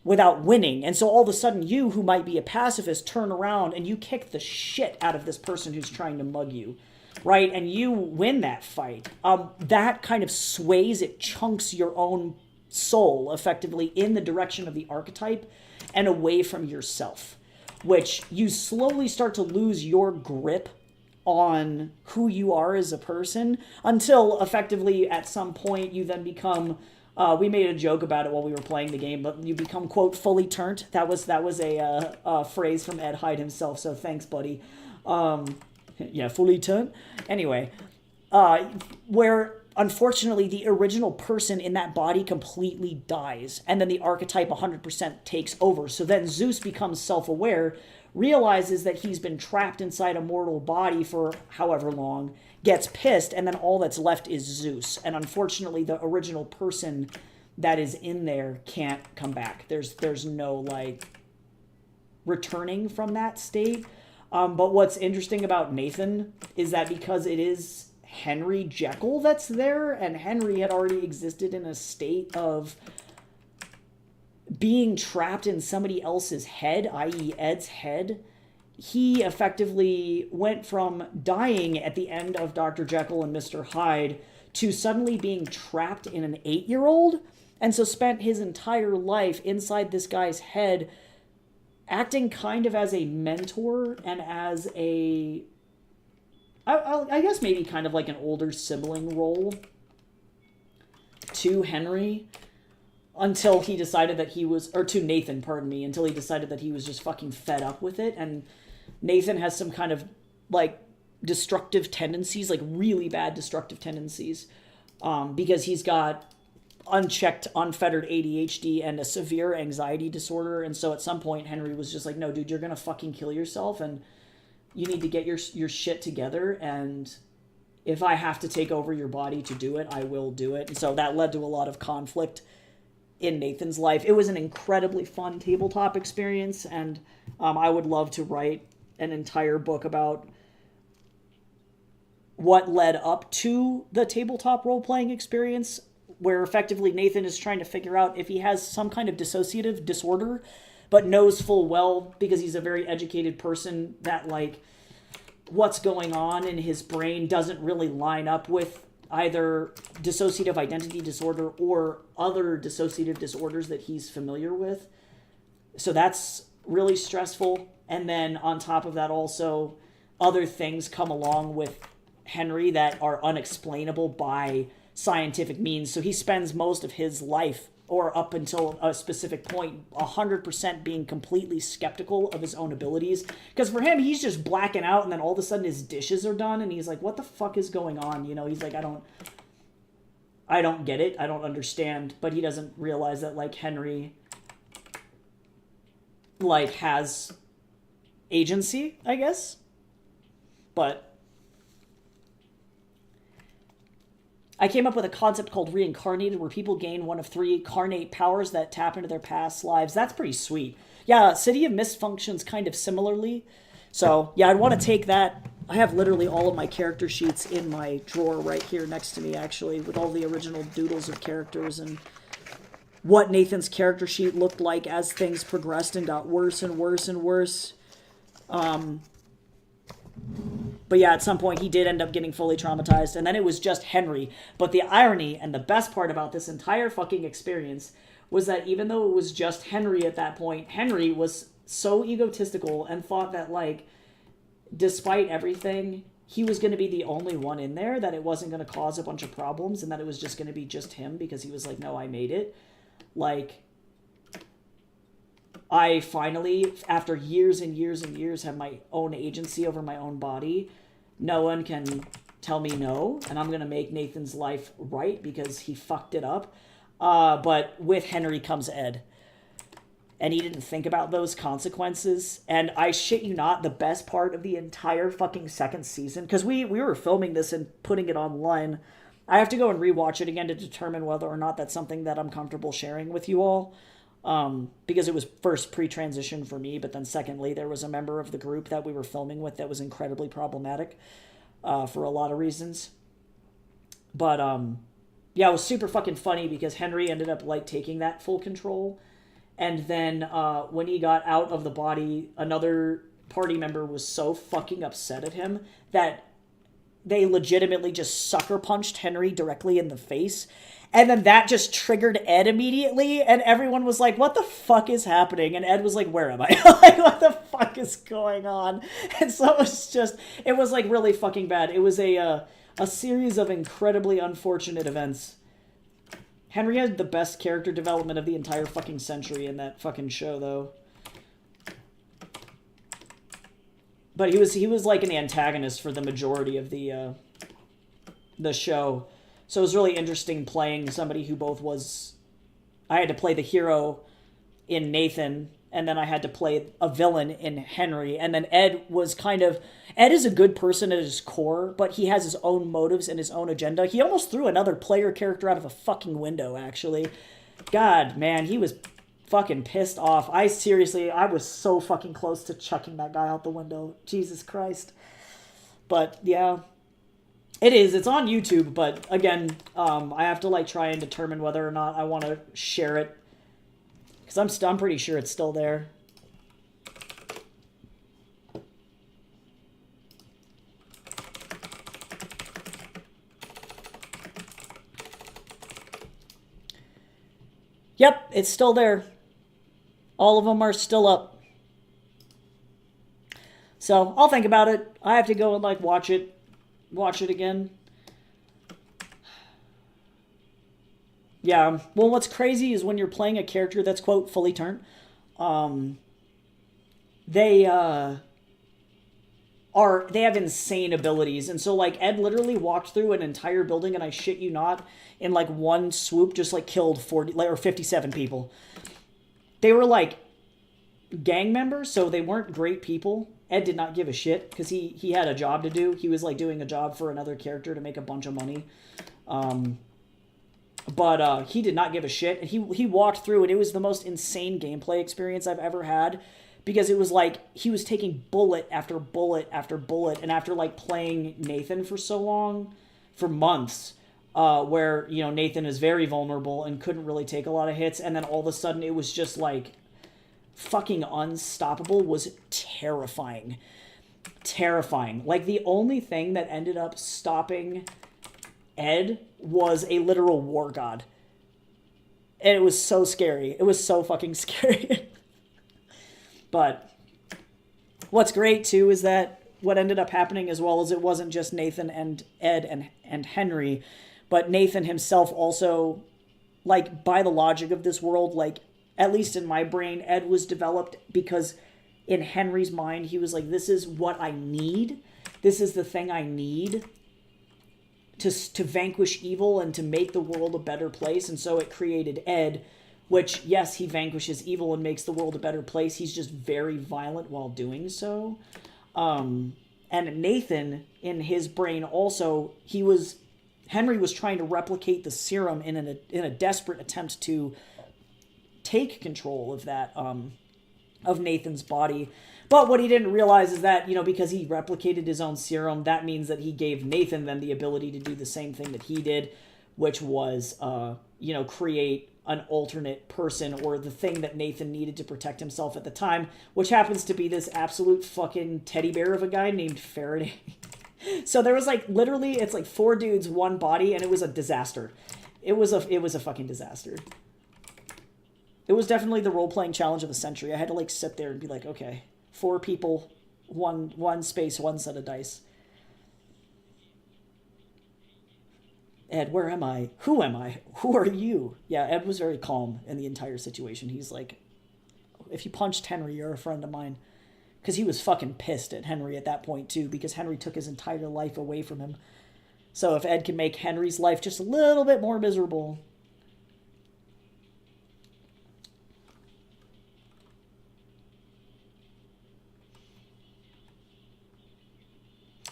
without winning. And so all of a sudden you, who might be a pacifist, turn around and you kick the shit out of this person who's trying to mug you, right? And you win that fight. That kind of sways, it chunks your own soul effectively in the direction of the archetype and away from yourself, which you slowly start to lose your grip on who you are as a person until effectively at some point you then become, we made a joke about it while we were playing the game, but you become, quote, fully turned. That was a phrase from Ed Hyde himself, so thanks, buddy. Yeah, fully turned. Anyway, where unfortunately the original person in that body completely dies, and then the archetype 100% takes over. So then Zeus becomes self-aware, realizes that he's been trapped inside a mortal body for however long, gets pissed, and then all that's left is Zeus. And unfortunately, the original person that is in there can't come back. There's no, like, returning from that state. But what's interesting about Nathan is that because it is Henry Jekyll that's there, and Henry had already existed in a state of being trapped in somebody else's head, i.e. Ed's head, he effectively went from dying at the end of Dr. Jekyll and Mr. Hyde to suddenly being trapped in an 8-year-old, and so spent his entire life inside this guy's head, acting kind of as a mentor and as a, I guess maybe kind of like an older sibling role to Henry, until he decided that he was, or to Nathan, pardon me, until he decided that he was just fucking fed up with it. And Nathan has some kind of, like, destructive tendencies, like really bad destructive tendencies, because he's got unchecked, unfettered ADHD and a severe anxiety disorder. And so at some point, Henry was just like, no, dude, you're gonna fucking kill yourself, and you need to get your shit together, and if I have to take over your body to do it, I will do it. And so that led to a lot of conflict in Nathan's life. It was an incredibly fun tabletop experience, and I would love to write an entire book about what led up to the tabletop role-playing experience, where effectively Nathan is trying to figure out if he has some kind of dissociative disorder, but knows full well, because he's a very educated person, that, like, what's going on in his brain doesn't really line up with either dissociative identity disorder or other dissociative disorders that he's familiar with. So that's really stressful. And then on top of that, also, other things come along with Henry that are unexplainable by scientific means. So he spends most of his life, or up until a specific point, 100% being completely skeptical of his own abilities. Because for him, he's just blacking out, and then all of a sudden his dishes are done, and he's like, what the fuck is going on? You know, he's like, I don't get it. I don't understand. But he doesn't realize that, like, Henry, like, has agency, I guess. But I came up with a concept called Reincarnated, where people gain one of 3 carnate powers that tap into their past lives. That's pretty sweet. Yeah, City of Mist functions kind of similarly. So, yeah, I'd want to take that. I have literally all of my character sheets in my drawer right here next to me, actually, with all the original doodles of characters and what Nathan's character sheet looked like as things progressed and got worse and worse and worse. But yeah, at some point he did end up getting fully traumatized, and then it was just Henry. But the irony and the best part about this entire fucking experience was that even though it was just Henry at that point, Henry was so egotistical and thought that, like, despite everything, he was going to be the only one in there, that it wasn't going to cause a bunch of problems, and that it was just going to be just him, because he was like, no, I made it. Like, I finally, after years and years and years, have my own agency over my own body. No one can tell me no, and I'm going to make Nathan's life right because he fucked it up. But with Henry comes Ed. And he didn't think about those consequences. And I shit you not, the best part of the entire fucking second season, because we were filming this and putting it online. I have to go and rewatch it again to determine whether or not that's something that I'm comfortable sharing with you all. Because it was first pre-transition for me, but then secondly, there was a member of the group that we were filming with that was incredibly problematic for a lot of reasons. But, yeah, it was super fucking funny because Henry ended up, like, taking that full control. And then when he got out of the body, another party member was so fucking upset at him that they legitimately just sucker punched Henry directly in the face. And then that just triggered Ed immediately, and everyone was like, what the fuck is happening? And Ed was like, where am I? Like, what the fuck is going on? And so it was like really fucking bad. It was a series of incredibly unfortunate events. Henry had the best character development of the entire fucking century in that fucking show, though. But he was like an antagonist for the majority of the show. So it was really interesting playing somebody who both was... I had to play the hero in Nathan, and then I had to play a villain in Henry. And then Ed was kind of... Ed is a good person at his core, but he has his own motives and his own agenda. He almost threw another player character out of a fucking window, actually. God, man, he was fucking pissed off. I was so fucking close to chucking that guy out the window. Jesus Christ. But, yeah... It's on YouTube, but again, I have to, like, try and determine whether or not I want to share it, because I'm pretty sure it's still there. Yep, it's still there. All of them are still up. So I'll think about it. I have to go and like watch it again. Yeah. Well, what's crazy is when you're playing a character that's quote fully turned, they have insane abilities, and so like Ed literally walked through an entire building, and I shit you not, in like one swoop, just like killed 40 or 57 people. They were like gang members, so they weren't great people. Ed did not give a shit because he had a job to do. He was like doing a job for another character to make a bunch of money. But he did not give a shit. And he walked through, and it was the most insane gameplay experience I've ever had, because it was like he was taking bullet after bullet after bullet, and after like playing Nathan for so long, for months, where, you know, Nathan is very vulnerable and couldn't really take a lot of hits, and then all of a sudden it was just like fucking unstoppable, was terrifying. Terrifying. Like, the only thing that ended up stopping Ed was a literal war god. And it was so scary. It was so fucking scary. But what's great, too, is that what ended up happening as well is it wasn't just Nathan and Ed and Henry, but Nathan himself also, like, by the logic of this world, like, at least in my brain, Ed was developed because in Henry's mind, he was like, this is what I need. This is the thing I need to vanquish evil and to make the world a better place. And so it created Ed, which, yes, he vanquishes evil and makes the world a better place. He's just very violent while doing so. And Nathan, in his brain also, Henry was trying to replicate the serum in a desperate attempt to take control of that, of Nathan's body. But what he didn't realize is that, you know, because he replicated his own serum, that means that he gave Nathan then the ability to do the same thing that he did, which was, you know, create an alternate person, or the thing that Nathan needed to protect himself at the time, which happens to be this absolute fucking teddy bear of a guy named Faraday. So there was like, literally, it's like 4 dudes, 1 body, and it was a disaster. It was a fucking disaster. It was definitely the role-playing challenge of the century. I had to like sit there and be like, okay, 4 people, one space, 1 set of dice. Ed, where am I? Who am I? Who are you? Yeah, Ed was very calm in the entire situation. He's like, if you punched Henry, you're a friend of mine. Because he was fucking pissed at Henry at that point, too, because Henry took his entire life away from him. So if Ed can make Henry's life just a little bit more miserable.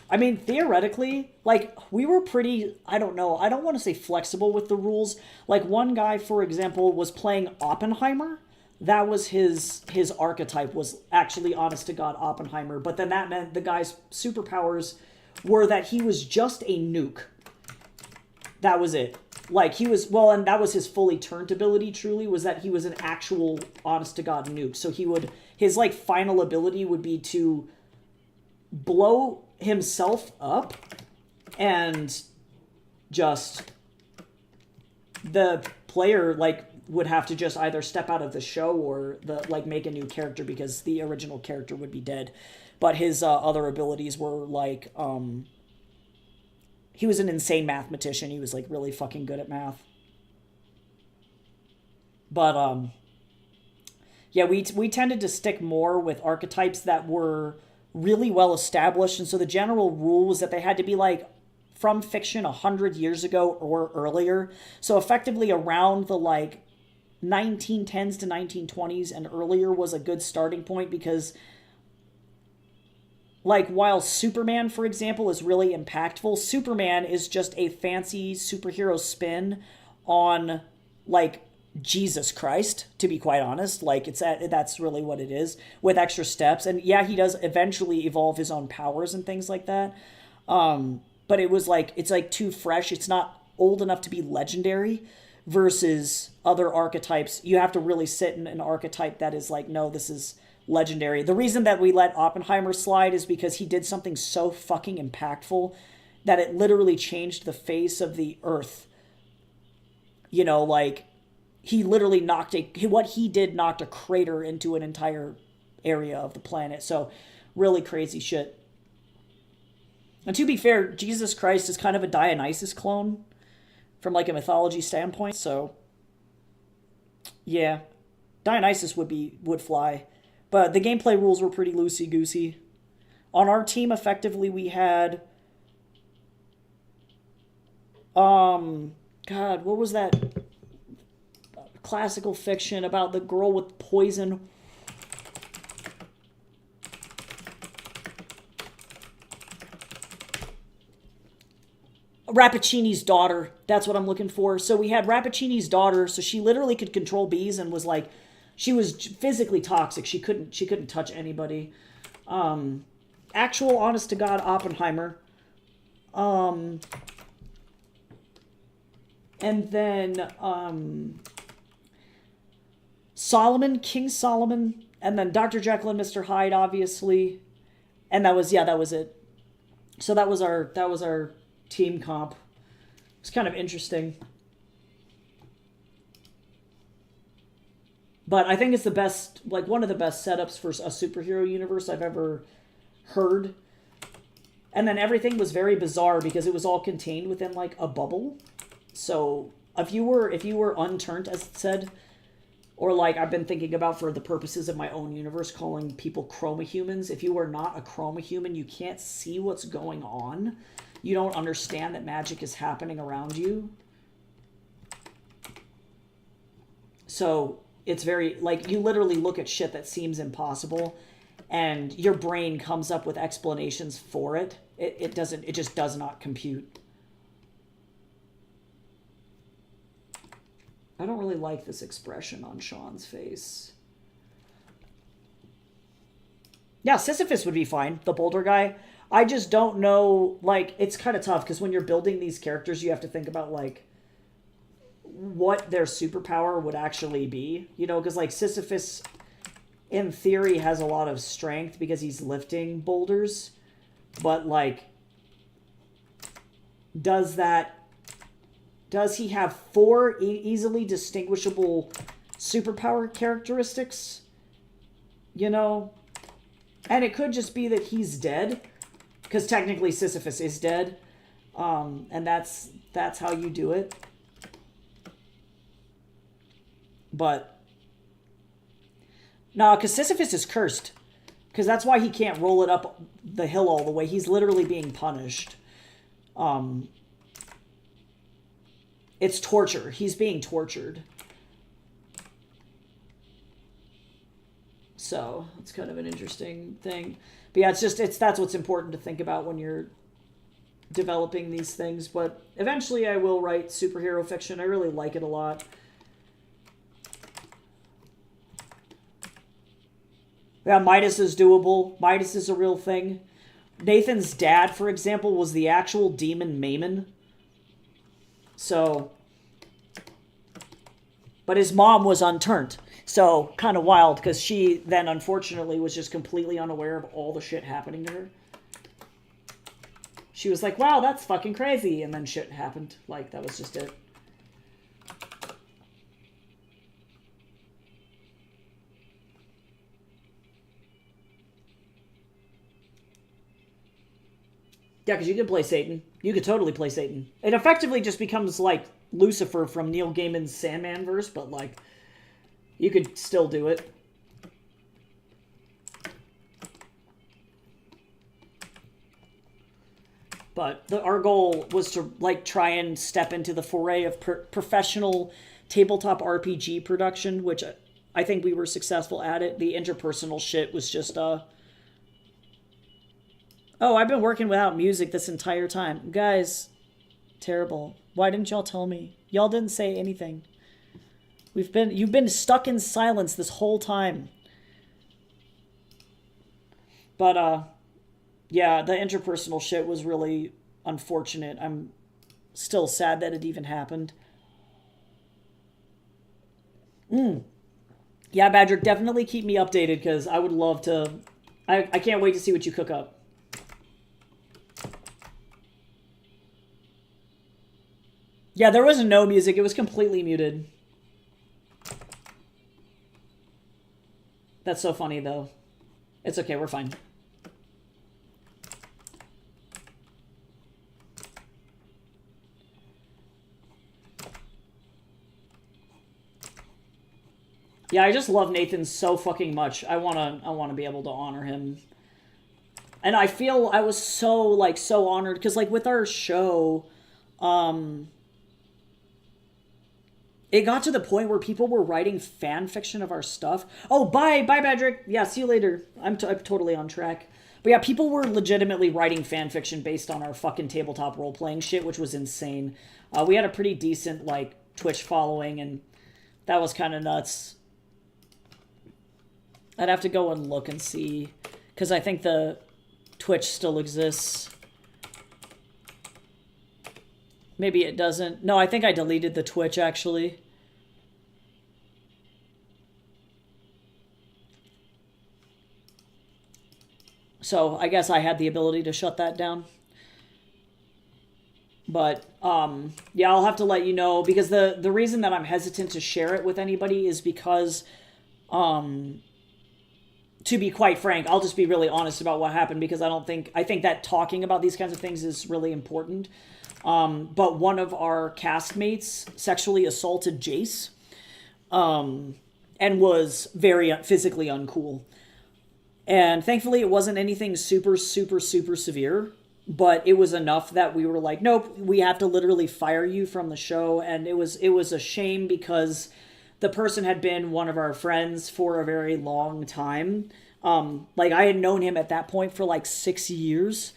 I mean, theoretically, like, we were pretty, I don't know, I don't want to say flexible with the rules. Like, one guy, for example, was playing Oppenheimer. That was his archetype, was actually, honest to God, Oppenheimer. But then that meant the guy's superpowers were that he was just a nuke. That was it. Like, he was, well, and that was his fully turned ability, truly, was that he was an actual, honest to God, nuke. So his, like, final ability would be to blow himself up, and just the player, like, would have to just either step out of the show or make a new character, because the original character would be dead. But his other abilities were like, he was an insane mathematician. He was like really fucking good at math. But yeah, we tended to stick more with archetypes that were really well established, and so the general rule was that they had to be like from fiction 100 years ago or earlier. So effectively around the like 1910s to 1920s and earlier was a good starting point, because like, while Superman, for example, is really impactful, Superman is just a fancy superhero spin on like Jesus Christ, to be quite honest. Like, that's really what it is, with extra steps. And yeah, he does eventually evolve his own powers and things like that. But it was like, it's like too fresh. It's not old enough to be legendary, versus other archetypes. You have to really sit in an archetype that is like, no, this is legendary. The reason that we let Oppenheimer slide is because he did something so fucking impactful that it literally changed the face of the earth. You know, like, he literally what he did knocked a crater into an entire area of the planet. So really crazy shit. And to be fair, Jesus Christ is kind of a Dionysus clone from like a mythology standpoint. So yeah, Dionysus would fly. But the gameplay rules were pretty loosey-goosey. On our team, effectively, we had... God, what was that classical fiction about the girl with poison? Rappaccini's daughter. That's what I'm looking for. So we had Rappaccini's daughter, so she literally could control bees and was like... She was physically toxic. She couldn't touch anybody. Actual honest-to-God Oppenheimer. And then King Solomon, and then Dr. Jekyll and Mr. Hyde, obviously. And that was it. So that was our team comp. It's kind of interesting. But I think it's the best, like one of the best setups for a superhero universe I've ever heard. And then everything was very bizarre because it was all contained within like a bubble. So if you were unturned, as it said, or like I've been thinking about for the purposes of my own universe, calling people chroma-humans. If you are not a chroma-human, you can't see what's going on. You don't understand that magic is happening around you. So it's very, like, you literally look at shit that seems impossible and your brain comes up with explanations for it. It just does not compute. I don't really like this expression on Sean's face. Yeah, Sisyphus would be fine, the boulder guy. I just don't know, like, it's kind of tough because when you're building these characters, you have to think about, like, what their superpower would actually be, you know, because like Sisyphus in theory has a lot of strength because he's lifting boulders, but like does he have 4 easily distinguishable superpower characteristics, you know? And it could just be that he's dead, because technically Sisyphus is dead, and that's how you do it. But no, because Sisyphus is cursed. Because that's why he can't roll it up the hill all the way. He's literally being punished. It's torture. He's being tortured. So it's kind of an interesting thing. But yeah, that's what's important to think about when you're developing these things. But eventually I will write superhero fiction. I really like it a lot. Yeah, Midas is doable. Midas is a real thing. Nathan's dad, for example, was the actual demon Mammon. So, but his mom was unturned. So, kind of wild, because she then, unfortunately, was just completely unaware of all the shit happening to her. She was like, wow, that's fucking crazy. And then shit happened. Like, that was just it. Yeah, because you could play Satan. You could totally play Satan. It effectively just becomes like Lucifer from Neil Gaiman's Sandman verse, but like, you could still do it. But our goal was to like try and step into the foray of professional tabletop RPG production, which I think we were successful at it. The interpersonal shit was just oh, I've been working without music this entire time. Guys, terrible. Why didn't y'all tell me? Y'all didn't say anything. You've been stuck in silence this whole time. But, yeah, the interpersonal shit was really unfortunate. I'm still sad that it even happened. Yeah, Badger, definitely keep me updated, because I would love to... I can't wait to see what you cook up. Yeah, there was no music. It was completely muted. That's so funny, though. It's okay, we're fine. Yeah, I just love Nathan so fucking much. I wanna be able to honor him. And I feel I was so honored because like with our show, it got to the point where people were writing fan fiction of our stuff. Oh, bye, Badrick. Yeah, see you later. I'm totally on track. But yeah, people were legitimately writing fan fiction based on our fucking tabletop role playing shit, which was insane. We had a pretty decent like Twitch following, and that was kind of nuts. I'd have to go and look and see, because I think the Twitch still exists. Maybe it doesn't. No, I think I deleted the Twitch, actually. So I guess I had the ability to shut that down. But yeah, I'll have to let you know, because the reason that I'm hesitant to share it with anybody is because to be quite frank, I'll just be really honest about what happened, because I think that talking about these kinds of things is really important. But one of our castmates sexually assaulted Jace, and was very physically uncool. And thankfully, it wasn't anything super severe, but it was enough that we were like, nope, we have to literally fire you from the show. And it was a shame, because the person had been one of our friends for a very long time. Like I had known him at that point for like 6 years.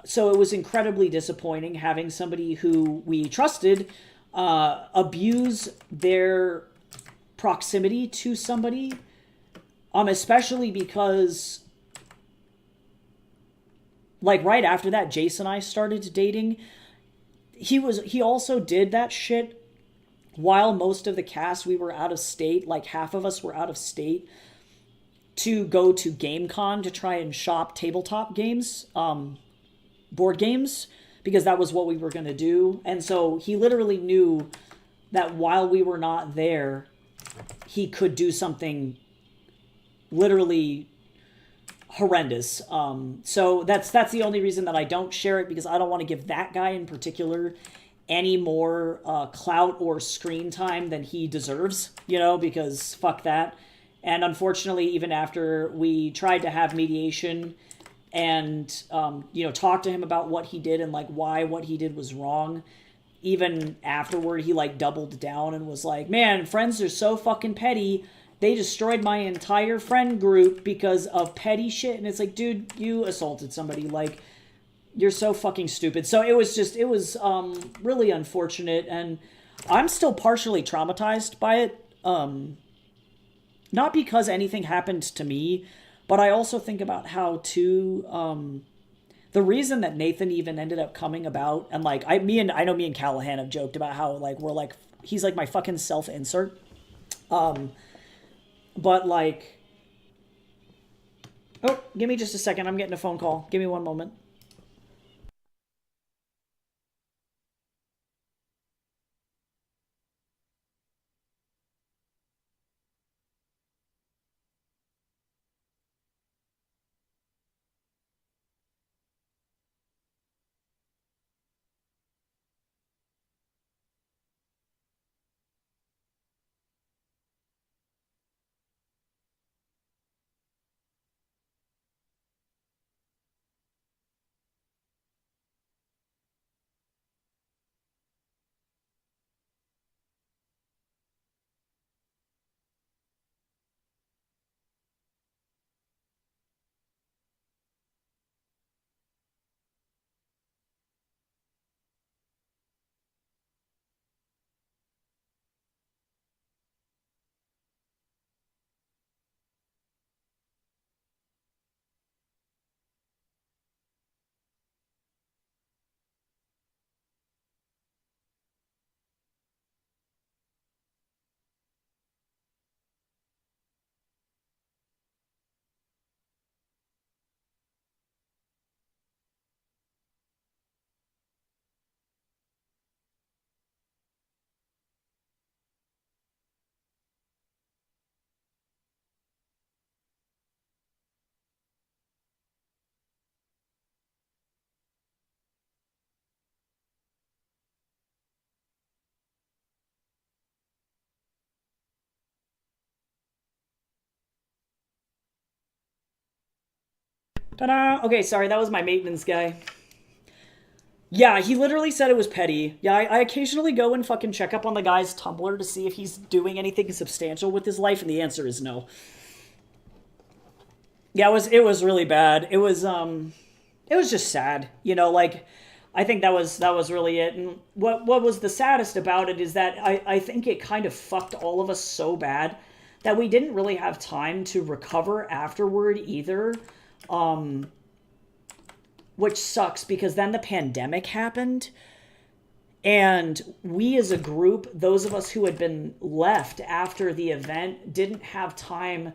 So it was incredibly disappointing having somebody who we trusted abuse their proximity to somebody, especially because like right after that, Jace and I started dating. He also did that shit while most of the cast, we were out of state. Like half of us were out of state to go to GameCon to try and shop tabletop games, board games, because that was what we were going to do. And so he literally knew that while we were not there, he could do something literally horrendous. So that's the only reason that I don't share it, because I don't want to give that guy in particular any more clout or screen time than he deserves, because fuck that. And unfortunately, even after we tried to have mediation and talk to him about what he did and like why what he did was wrong, even afterward he like doubled down and was like, man, friends are so fucking petty, they destroyed my entire friend group because of petty shit. And it's like, dude, you assaulted somebody, like you're so fucking stupid. So it was really unfortunate, and I'm still partially traumatized by it, not because anything happened to me, but I also think about how the reason that Nathan even ended up coming about, and like I know me and Callahan have joked about how like we're like, he's like my fucking self-insert, but like, oh, give me just a second, I'm getting a phone call, give me one moment. Ta-da! Okay, sorry, that was my maintenance guy. Yeah, he literally said it was petty. Yeah, I occasionally go and fucking check up on the guy's Tumblr to see if he's doing anything substantial with his life, and the answer is no. Yeah, it was really bad. It was just sad. You know, like I think that was really it. And what was the saddest about it is that I think it kind of fucked all of us so bad that we didn't really have time to recover afterward either. Which sucks because then the pandemic happened. And we as a group, those of us who had been left after the event, didn't have time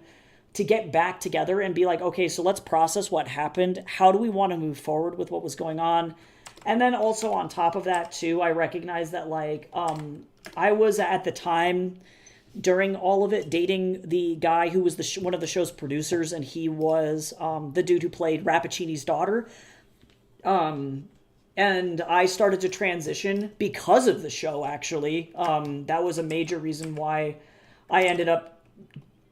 to get back together and be like, okay, so let's process what happened. How do we want to move forward with what was going on? And then also on top of that too, I recognize that like, I was at the time during all of it dating the guy who was one of the show's producers, and he was the dude who played Rappaccini's daughter. And I started to transition because of the show, actually. That was a major reason why I ended up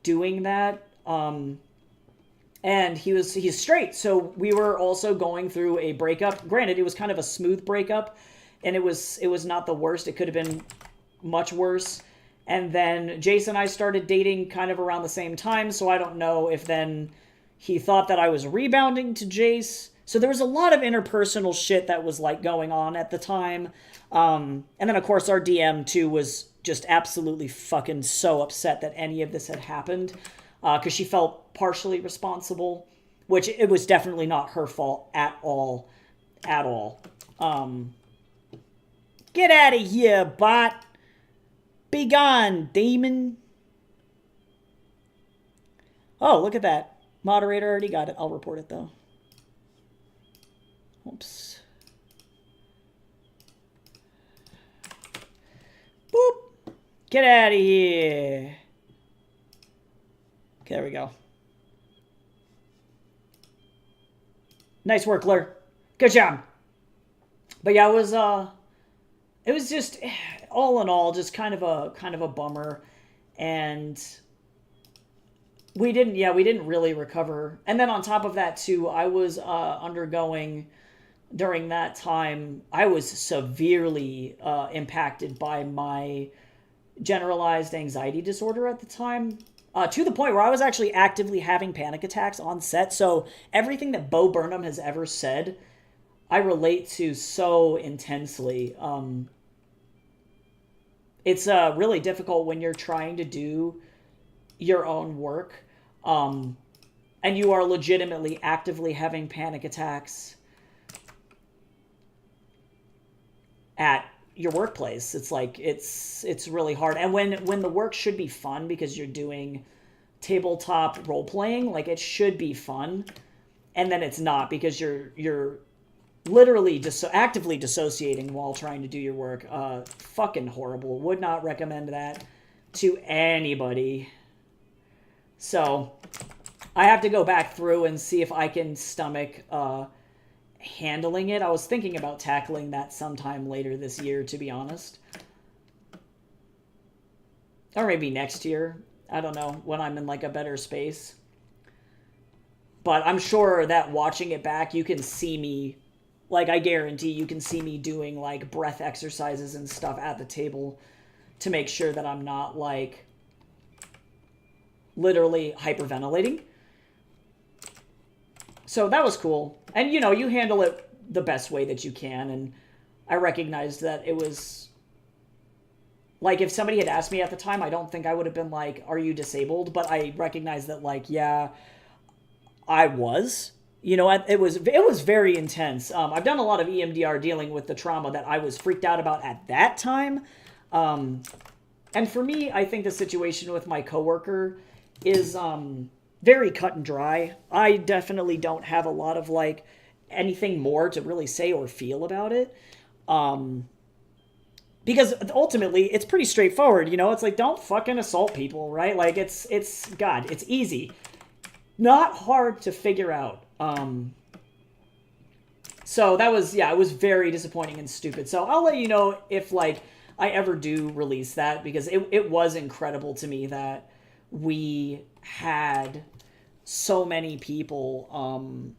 doing that. And he's straight. So we were also going through a breakup. Granted, it was kind of a smooth breakup, and it was not the worst. It could have been much worse. And then Jason and I started dating kind of around the same time, so I don't know if then he thought that I was rebounding to Jace. So there was a lot of interpersonal shit that was like going on at the time. And then of course our DM too was just absolutely fucking so upset that any of this had happened. Because she felt partially responsible, which it was definitely not her fault at all. At all. Get out of here, bot. Be gone, demon. Oh, look at that. Moderator already got it. I'll report it, though. Oops. Boop. Get out of here. Okay, there we go. Nice work, Lur. Good job. But yeah, it was just, all in all, just kind of a bummer. And we didn't really recover. And then on top of that too, I was undergoing, during that time, I was severely impacted by my generalized anxiety disorder at the time. To the point where I was actually actively having panic attacks on set. So everything that Bo Burnham has ever said, I relate to so intensely. It's really difficult when you're trying to do your own work, and you are legitimately actively having panic attacks at your workplace. It's like it's really hard. And when the work should be fun because you're doing tabletop role playing, like it should be fun, and then it's not because you're literally just actively dissociating while trying to do your work. Fucking horrible. Would not recommend that to anybody. So I have to go back through and see if I can stomach handling it. I was thinking about tackling that sometime later this year, to be honest. Or maybe next year. I don't know, when I'm in like a better space. But I'm sure that watching it back, you can see me, like I guarantee you can see me doing like breath exercises and stuff at the table to make sure that I'm not like literally hyperventilating. So that was cool. And you know, you handle it the best way that you can. And I recognized that it was like, if somebody had asked me at the time, I don't think I would have been like, are you disabled? But I recognized that like, yeah, I was. You know, it was very intense. I've done a lot of EMDR dealing with the trauma that I was freaked out about at that time. And for me, I think the situation with my coworker is very cut and dry. I definitely don't have a lot of like anything more to really say or feel about it. Because ultimately, it's pretty straightforward. You know, it's like, don't fucking assault people, right? Like, it's God, it's easy. Not hard to figure out. So that was, yeah, it was very disappointing and stupid. So I'll let you know if, like, I ever do release that, because it was incredible to me that we had so many people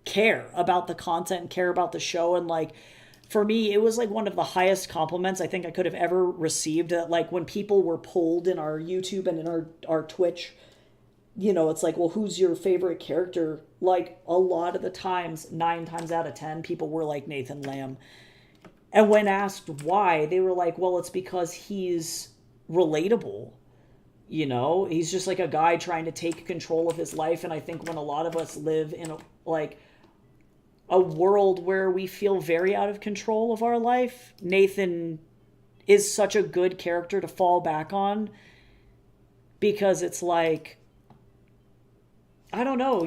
care about the content and care about the show. And like, for me, it was like one of the highest compliments I think I could have ever received. That like when people were polled in our YouTube and in our Twitch, you know, it's like, well, who's your favorite character? Like a lot of the times, 9 times out of 10, people were like Nathan Lamb. And when asked why, they were like, well, it's because he's relatable. You know, he's just like a guy trying to take control of his life. And I think when a lot of us live in a world where we feel very out of control of our life, Nathan is such a good character to fall back on, because it's like, I don't know,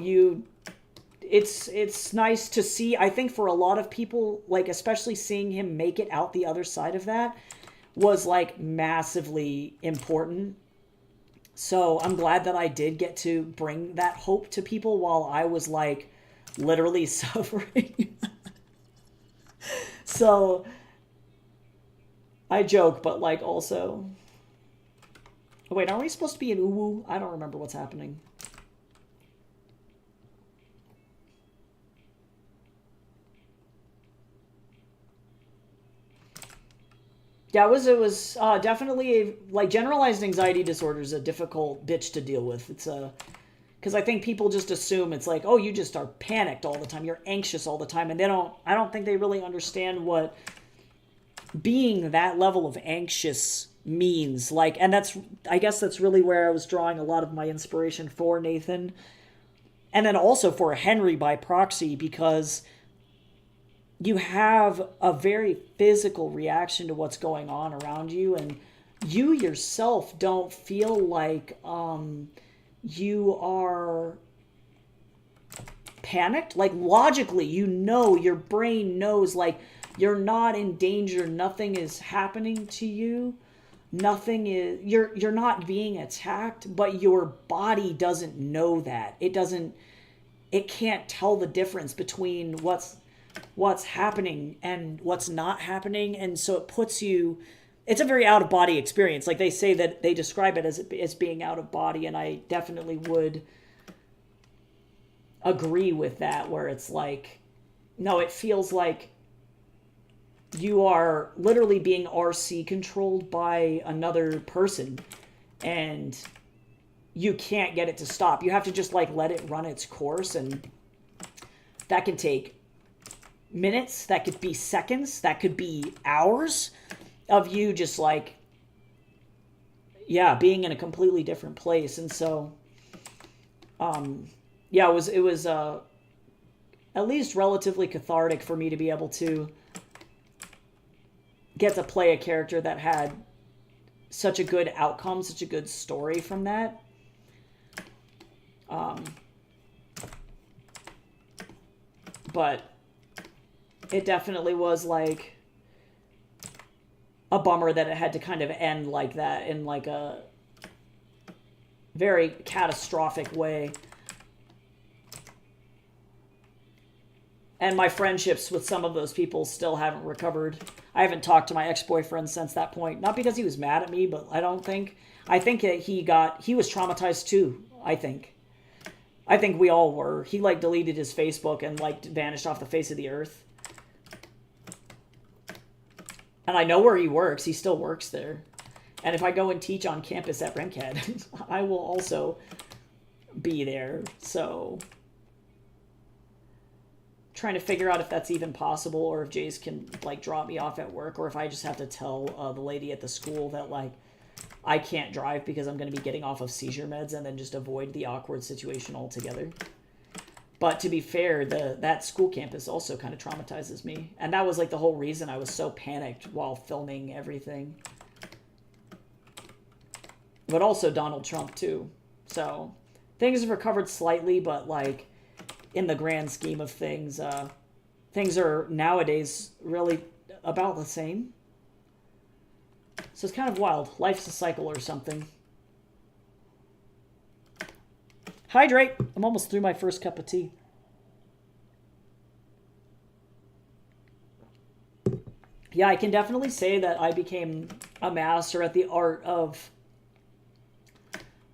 it's nice to see. I think for a lot of people, like especially seeing him make it out the other side of that was like massively important. So I'm glad that I did get to bring that hope to people while I was like literally suffering. So I joke, but like also, oh wait, are we supposed to be in Uwu? I don't remember what's happening. Yeah, it was definitely like generalized anxiety disorder is a difficult bitch to deal with. It's because I think people just assume it's like, oh, you just are panicked all the time, you're anxious all the time, and I don't think they really understand what being that level of anxious means. Like, and I guess that's really where I was drawing a lot of my inspiration for Nathan, and then also for Henry by proxy, because you have a very physical reaction to what's going on around you, and you yourself don't feel like you are panicked. Like logically, you know, your brain knows like you're not in danger, nothing is happening to you, nothing is, you're not being attacked, but your body doesn't know that. It can't tell the difference between what's happening and what's not happening. And so it puts you, it's a very out of body experience. Like they say that they describe it as being out of body. And I definitely would agree with that, where it's like, no, it feels like you are literally being RC controlled by another person, and you can't get it to stop. You have to just like let it run its course. And that can take minutes, that could be seconds, that could be hours of you just like, yeah, being in a completely different place. And so yeah, it was at least relatively cathartic for me to be able to get to play a character that had such a good outcome, such a good story from that. But it definitely was like a bummer that it had to kind of end like that, in like a very catastrophic way. And my friendships with some of those people still haven't recovered. I haven't talked to my ex-boyfriend since that point. Not because he was mad at me, but I think that he was traumatized too, I think. I think we all were. He like deleted his Facebook and like vanished off the face of the earth. And I know where he works. He still works there. And if I go and teach on campus at RenCAD, I will also be there. So trying to figure out if that's even possible, or if Jace can like drop me off at work, or if I just have to tell the lady at the school that like I can't drive because I'm going to be getting off of seizure meds, and then just avoid the awkward situation altogether. But to be fair, that school campus also kind of traumatizes me. And that was like the whole reason I was so panicked while filming everything. But also Donald Trump too. So things have recovered slightly, but like in the grand scheme of things, things are nowadays really about the same. So it's kind of wild. Life's a cycle or something. Hydrate. I'm almost through my first cup of tea. Yeah, I can definitely say that I became a master at the art of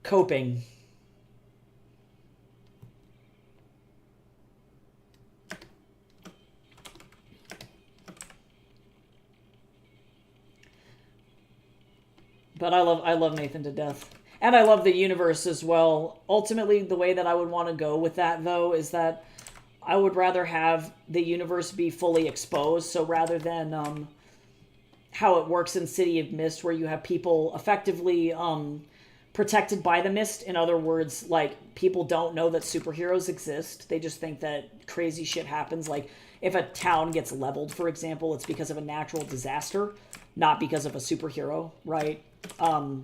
coping. But I love Nathan to death. And I love the universe as well. Ultimately, the way that I would want to go with that, though, is that I would rather have the universe be fully exposed. So rather than how it works in City of Mist, where you have people effectively protected by the mist. In other words, like, people don't know that superheroes exist. They just think that crazy shit happens. Like, if a town gets leveled, for example, it's because of a natural disaster, not because of a superhero, right? Oh,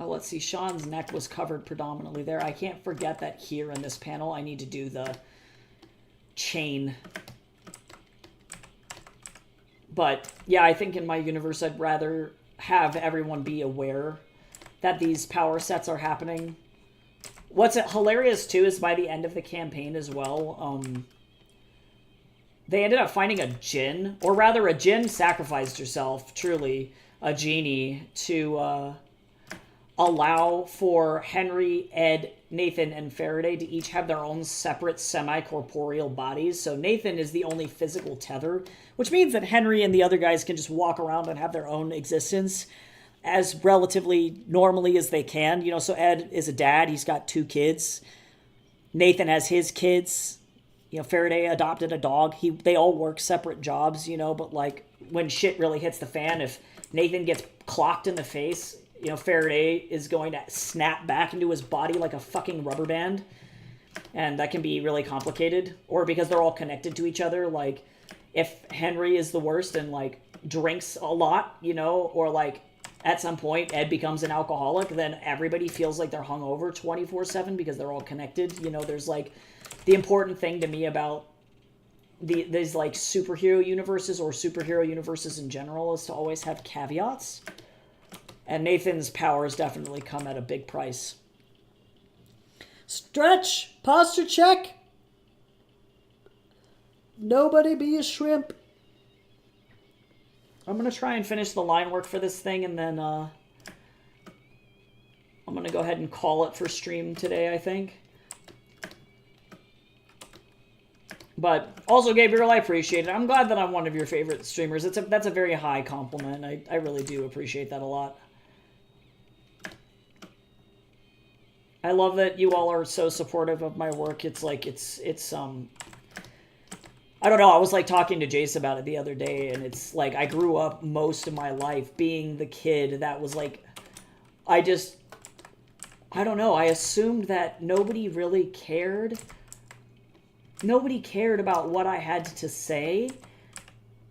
let's see. Sean's neck was covered predominantly there. I can't forget that here in this panel, I need to do the chain. But, yeah, I think in my universe, I'd rather have everyone be aware that these power sets are happening. What's hilarious, too, is by the end of the campaign as well, they ended up finding a djinn, or rather a djinn sacrificed herself, truly, a genie, to allow for Henry, Ed, Nathan, and Faraday to each have their own separate semi-corporeal bodies. So Nathan is the only physical tether, which means that Henry and the other guys can just walk around and have their own existence as relatively normally as they can. You know, so Ed is a dad. He's got 2 kids. Nathan has his kids. You know, Faraday adopted a dog. They all work separate jobs, you know, but like when shit really hits the fan, if Nathan gets clocked in the face, you know, Faraday is going to snap back into his body like a fucking rubber band. And that can be really complicated. Or because they're all connected to each other. Like, if Henry is the worst and, like, drinks a lot, you know, or, like, at some point Ed becomes an alcoholic, then everybody feels like they're hungover 24/7 because they're all connected. You know, there's, like, the important thing to me about these, like, superhero universes or superhero universes in general is to always have caveats. And Nathan's powers definitely come at a big price. Stretch! Posture check! Nobody be a shrimp. I'm going to try and finish the line work for this thing, and then I'm going to go ahead and call it for stream today, I think. But also, Gabriel, I appreciate it. I'm glad that I'm one of your favorite streamers. That's a very high compliment. I really do appreciate that a lot. I love that you all are so supportive of my work. It's like, it's I don't know, I was like talking to Jace about it the other day, and it's like, I grew up most of my life being the kid that was like, I don't know, I assumed that nobody really cared. Nobody cared about what I had to say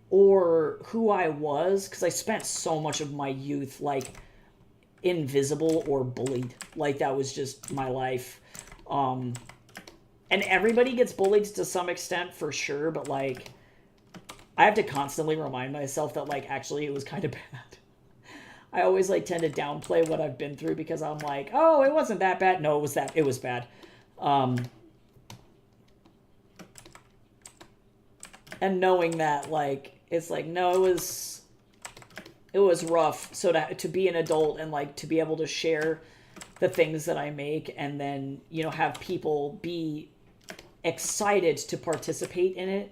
or who I was, because I spent so much of my youth, like, invisible or bullied. Like, that was just my life. And everybody gets bullied to some extent, for sure, but, like, I have to constantly remind myself that, like, actually it was kind of bad. I always, like, tend to downplay what I've been through because I'm like, oh, it wasn't that bad. No, it was bad. And knowing that, like, it's like, no, it was rough. So to be an adult and, like, to be able to share the things that I make and then, you know, have people be excited to participate in it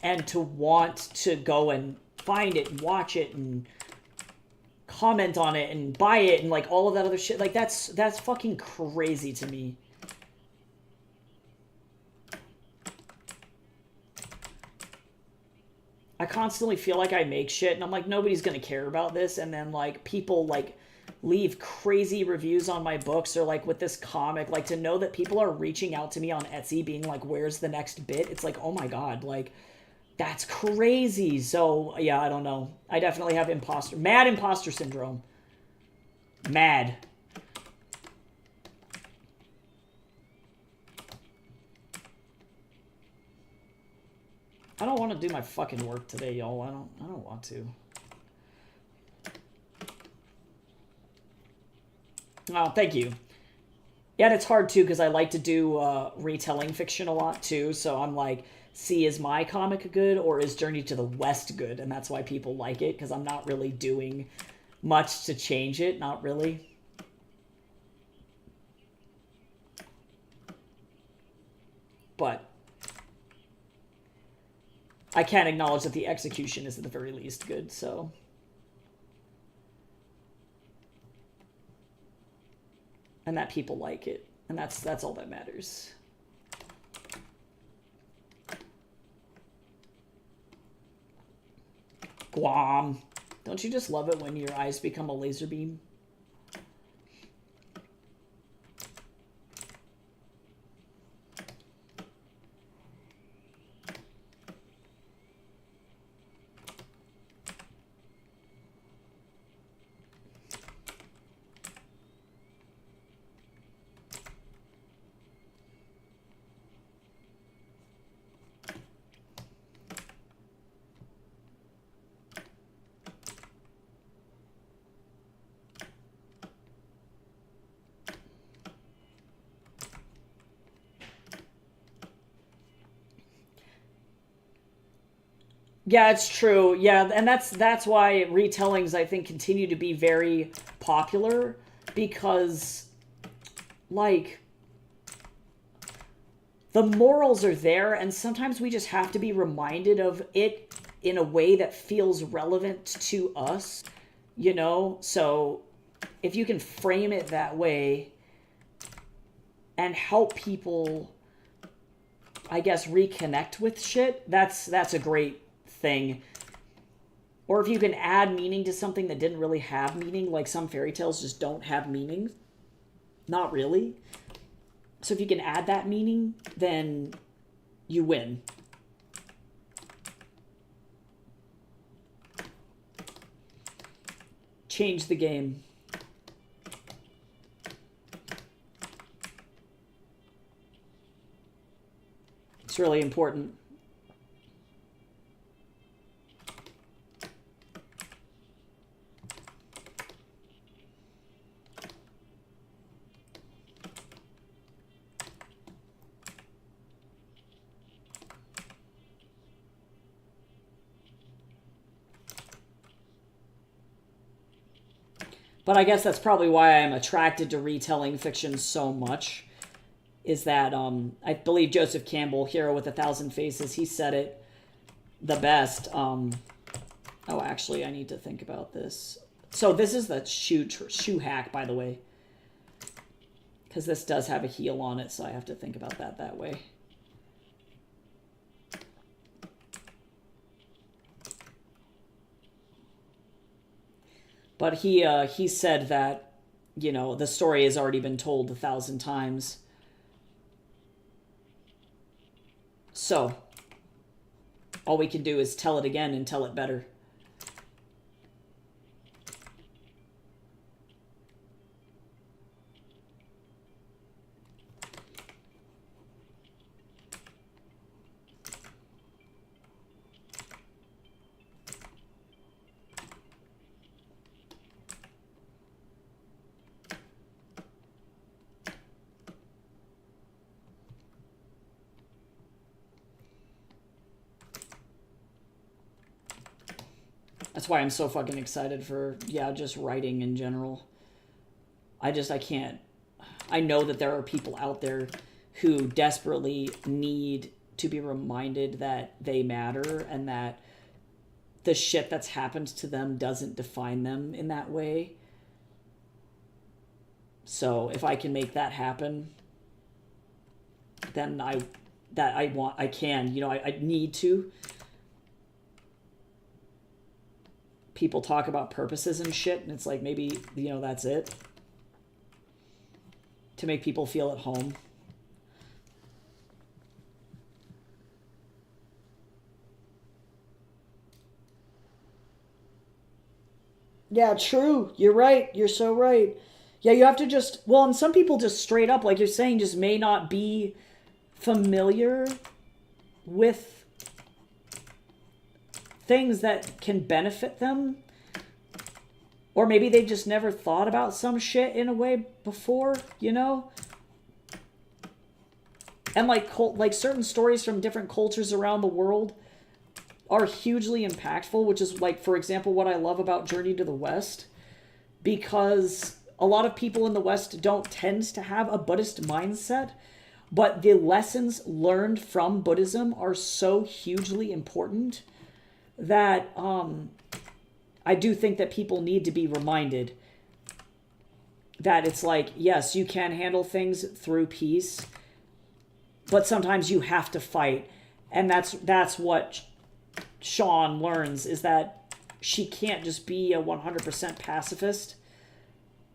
and to want to go and find it and watch it and comment on it and buy it and, like, all of that other shit. Like, that's fucking crazy to me. I constantly feel like I make shit and I'm like, nobody's gonna care about this, and then, like, people, like, leave crazy reviews on my books or, like, with this comic, like, to know that people are reaching out to me on Etsy being like, where's the next bit? It's like, oh my god, like, that's crazy. So yeah, I don't know, I definitely have mad imposter syndrome. Mad. I don't want to do my fucking work today, y'all. I don't want to. Oh, thank you. Yeah, and it's hard too because I like to do retelling fiction a lot too. So I'm like, see, is my comic good or is Journey to the West good? And that's why people like it, because I'm not really doing much to change it. Not really. But I can't acknowledge that the execution is at the very least good, so... And that people like it. And that's all that matters. Guam. Don't you just love it when your eyes become a laser beam? Yeah, it's true. Yeah, and that's why retellings, I think, continue to be very popular, because, like, the morals are there, and sometimes we just have to be reminded of it in a way that feels relevant to us, you know? So if you can frame it that way and help people, I guess, reconnect with shit, that's a great thing. Or if you can add meaning to something that didn't really have meaning, like some fairy tales just don't have meaning. Not really. So if you can add that meaning, then you win. Change the game. It's really important. But I guess that's probably why I'm attracted to retelling fiction so much, is that I believe Joseph Campbell, Hero with a Thousand Faces, he said it the best. Oh, actually, I need to think about this. So this is the shoe hack, by the way, because this does have a heel on it, so I have to think about that way. But he said that, you know, the story has already been told 1,000 times. So, all we can do is tell it again and tell it better. That's why I'm so fucking excited for, yeah, just writing in general. I can't. I know that there are people out there who desperately need to be reminded that they matter and that the shit that's happened to them doesn't define them in that way. So if I can make that happen, then I can, you know, I need to. People talk about purposes and shit, and it's like, maybe, you know, that's it. To make people feel at home. Yeah, true. You're right. You're so right. Yeah, you have to just, well, and some people just straight up, like you're saying, just may not be familiar with things that can benefit them, or maybe they just never thought about some shit in a way before, you know? And like certain stories from different cultures around the world are hugely impactful, which is like, for example, what I love about Journey to the West, because a lot of people in the West don't tend to have a Buddhist mindset. But the lessons learned from Buddhism are so hugely important that I do think that people need to be reminded that it's like, yes, you can handle things through peace, but sometimes you have to fight. And that's what Sean learns, is that she can't just be a 100% pacifist.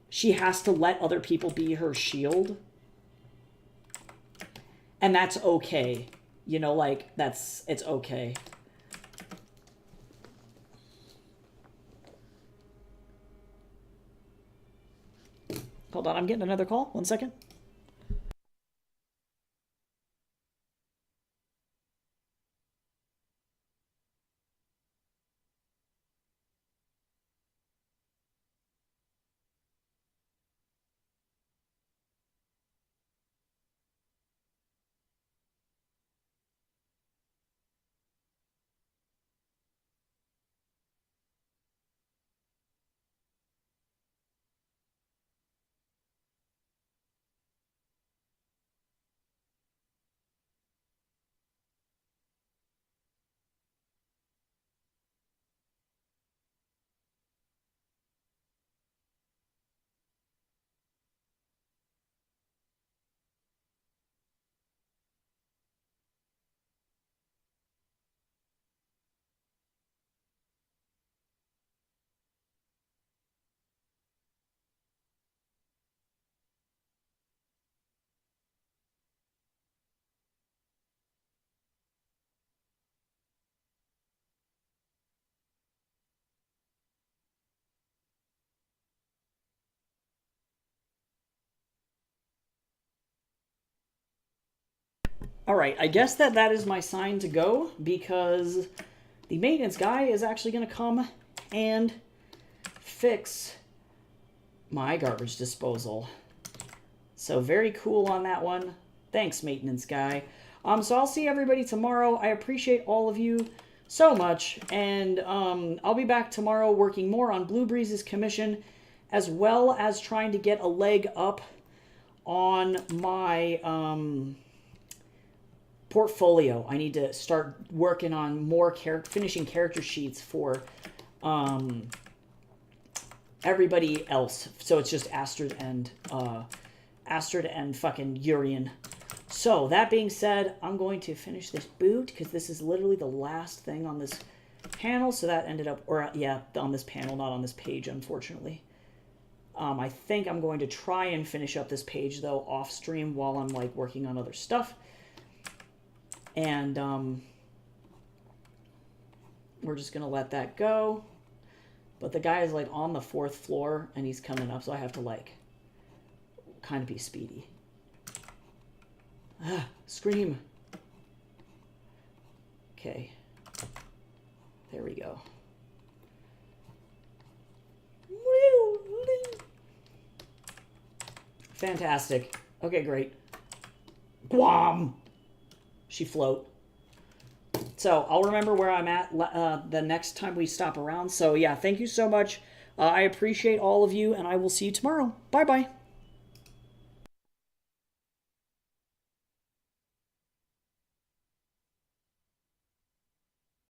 She has to let other people be her shield. And that's okay. You know, like, it's okay. Hold on, I'm getting another call. 1 second. All right, I guess that is my sign to go, because the maintenance guy is actually going to come and fix my garbage disposal. So very cool on that one. Thanks, maintenance guy. So I'll see everybody tomorrow. I appreciate all of you so much, and I'll be back tomorrow working more on Blue Breeze's commission, as well as trying to get a leg up on my portfolio. I need to start working on more finishing character sheets for everybody else. So it's just Astrid and fucking Urian. So that being said, I'm going to finish this boot, because this is literally the last thing on this panel. So that ended up, or yeah, on this panel, not on this page, unfortunately. I think I'm going to try and finish up this page though off stream while I'm like working on other stuff. And we're just gonna let that go. But the guy is like on the 4th floor and he's coming up, so I have to like kind of be speedy. Scream. Okay. There we go. Fantastic. Okay, great. Guam! She float. So I'll remember where I'm at the next time we stop around. So yeah, thank you so much. I appreciate all of you, and I will see you tomorrow. Bye-bye.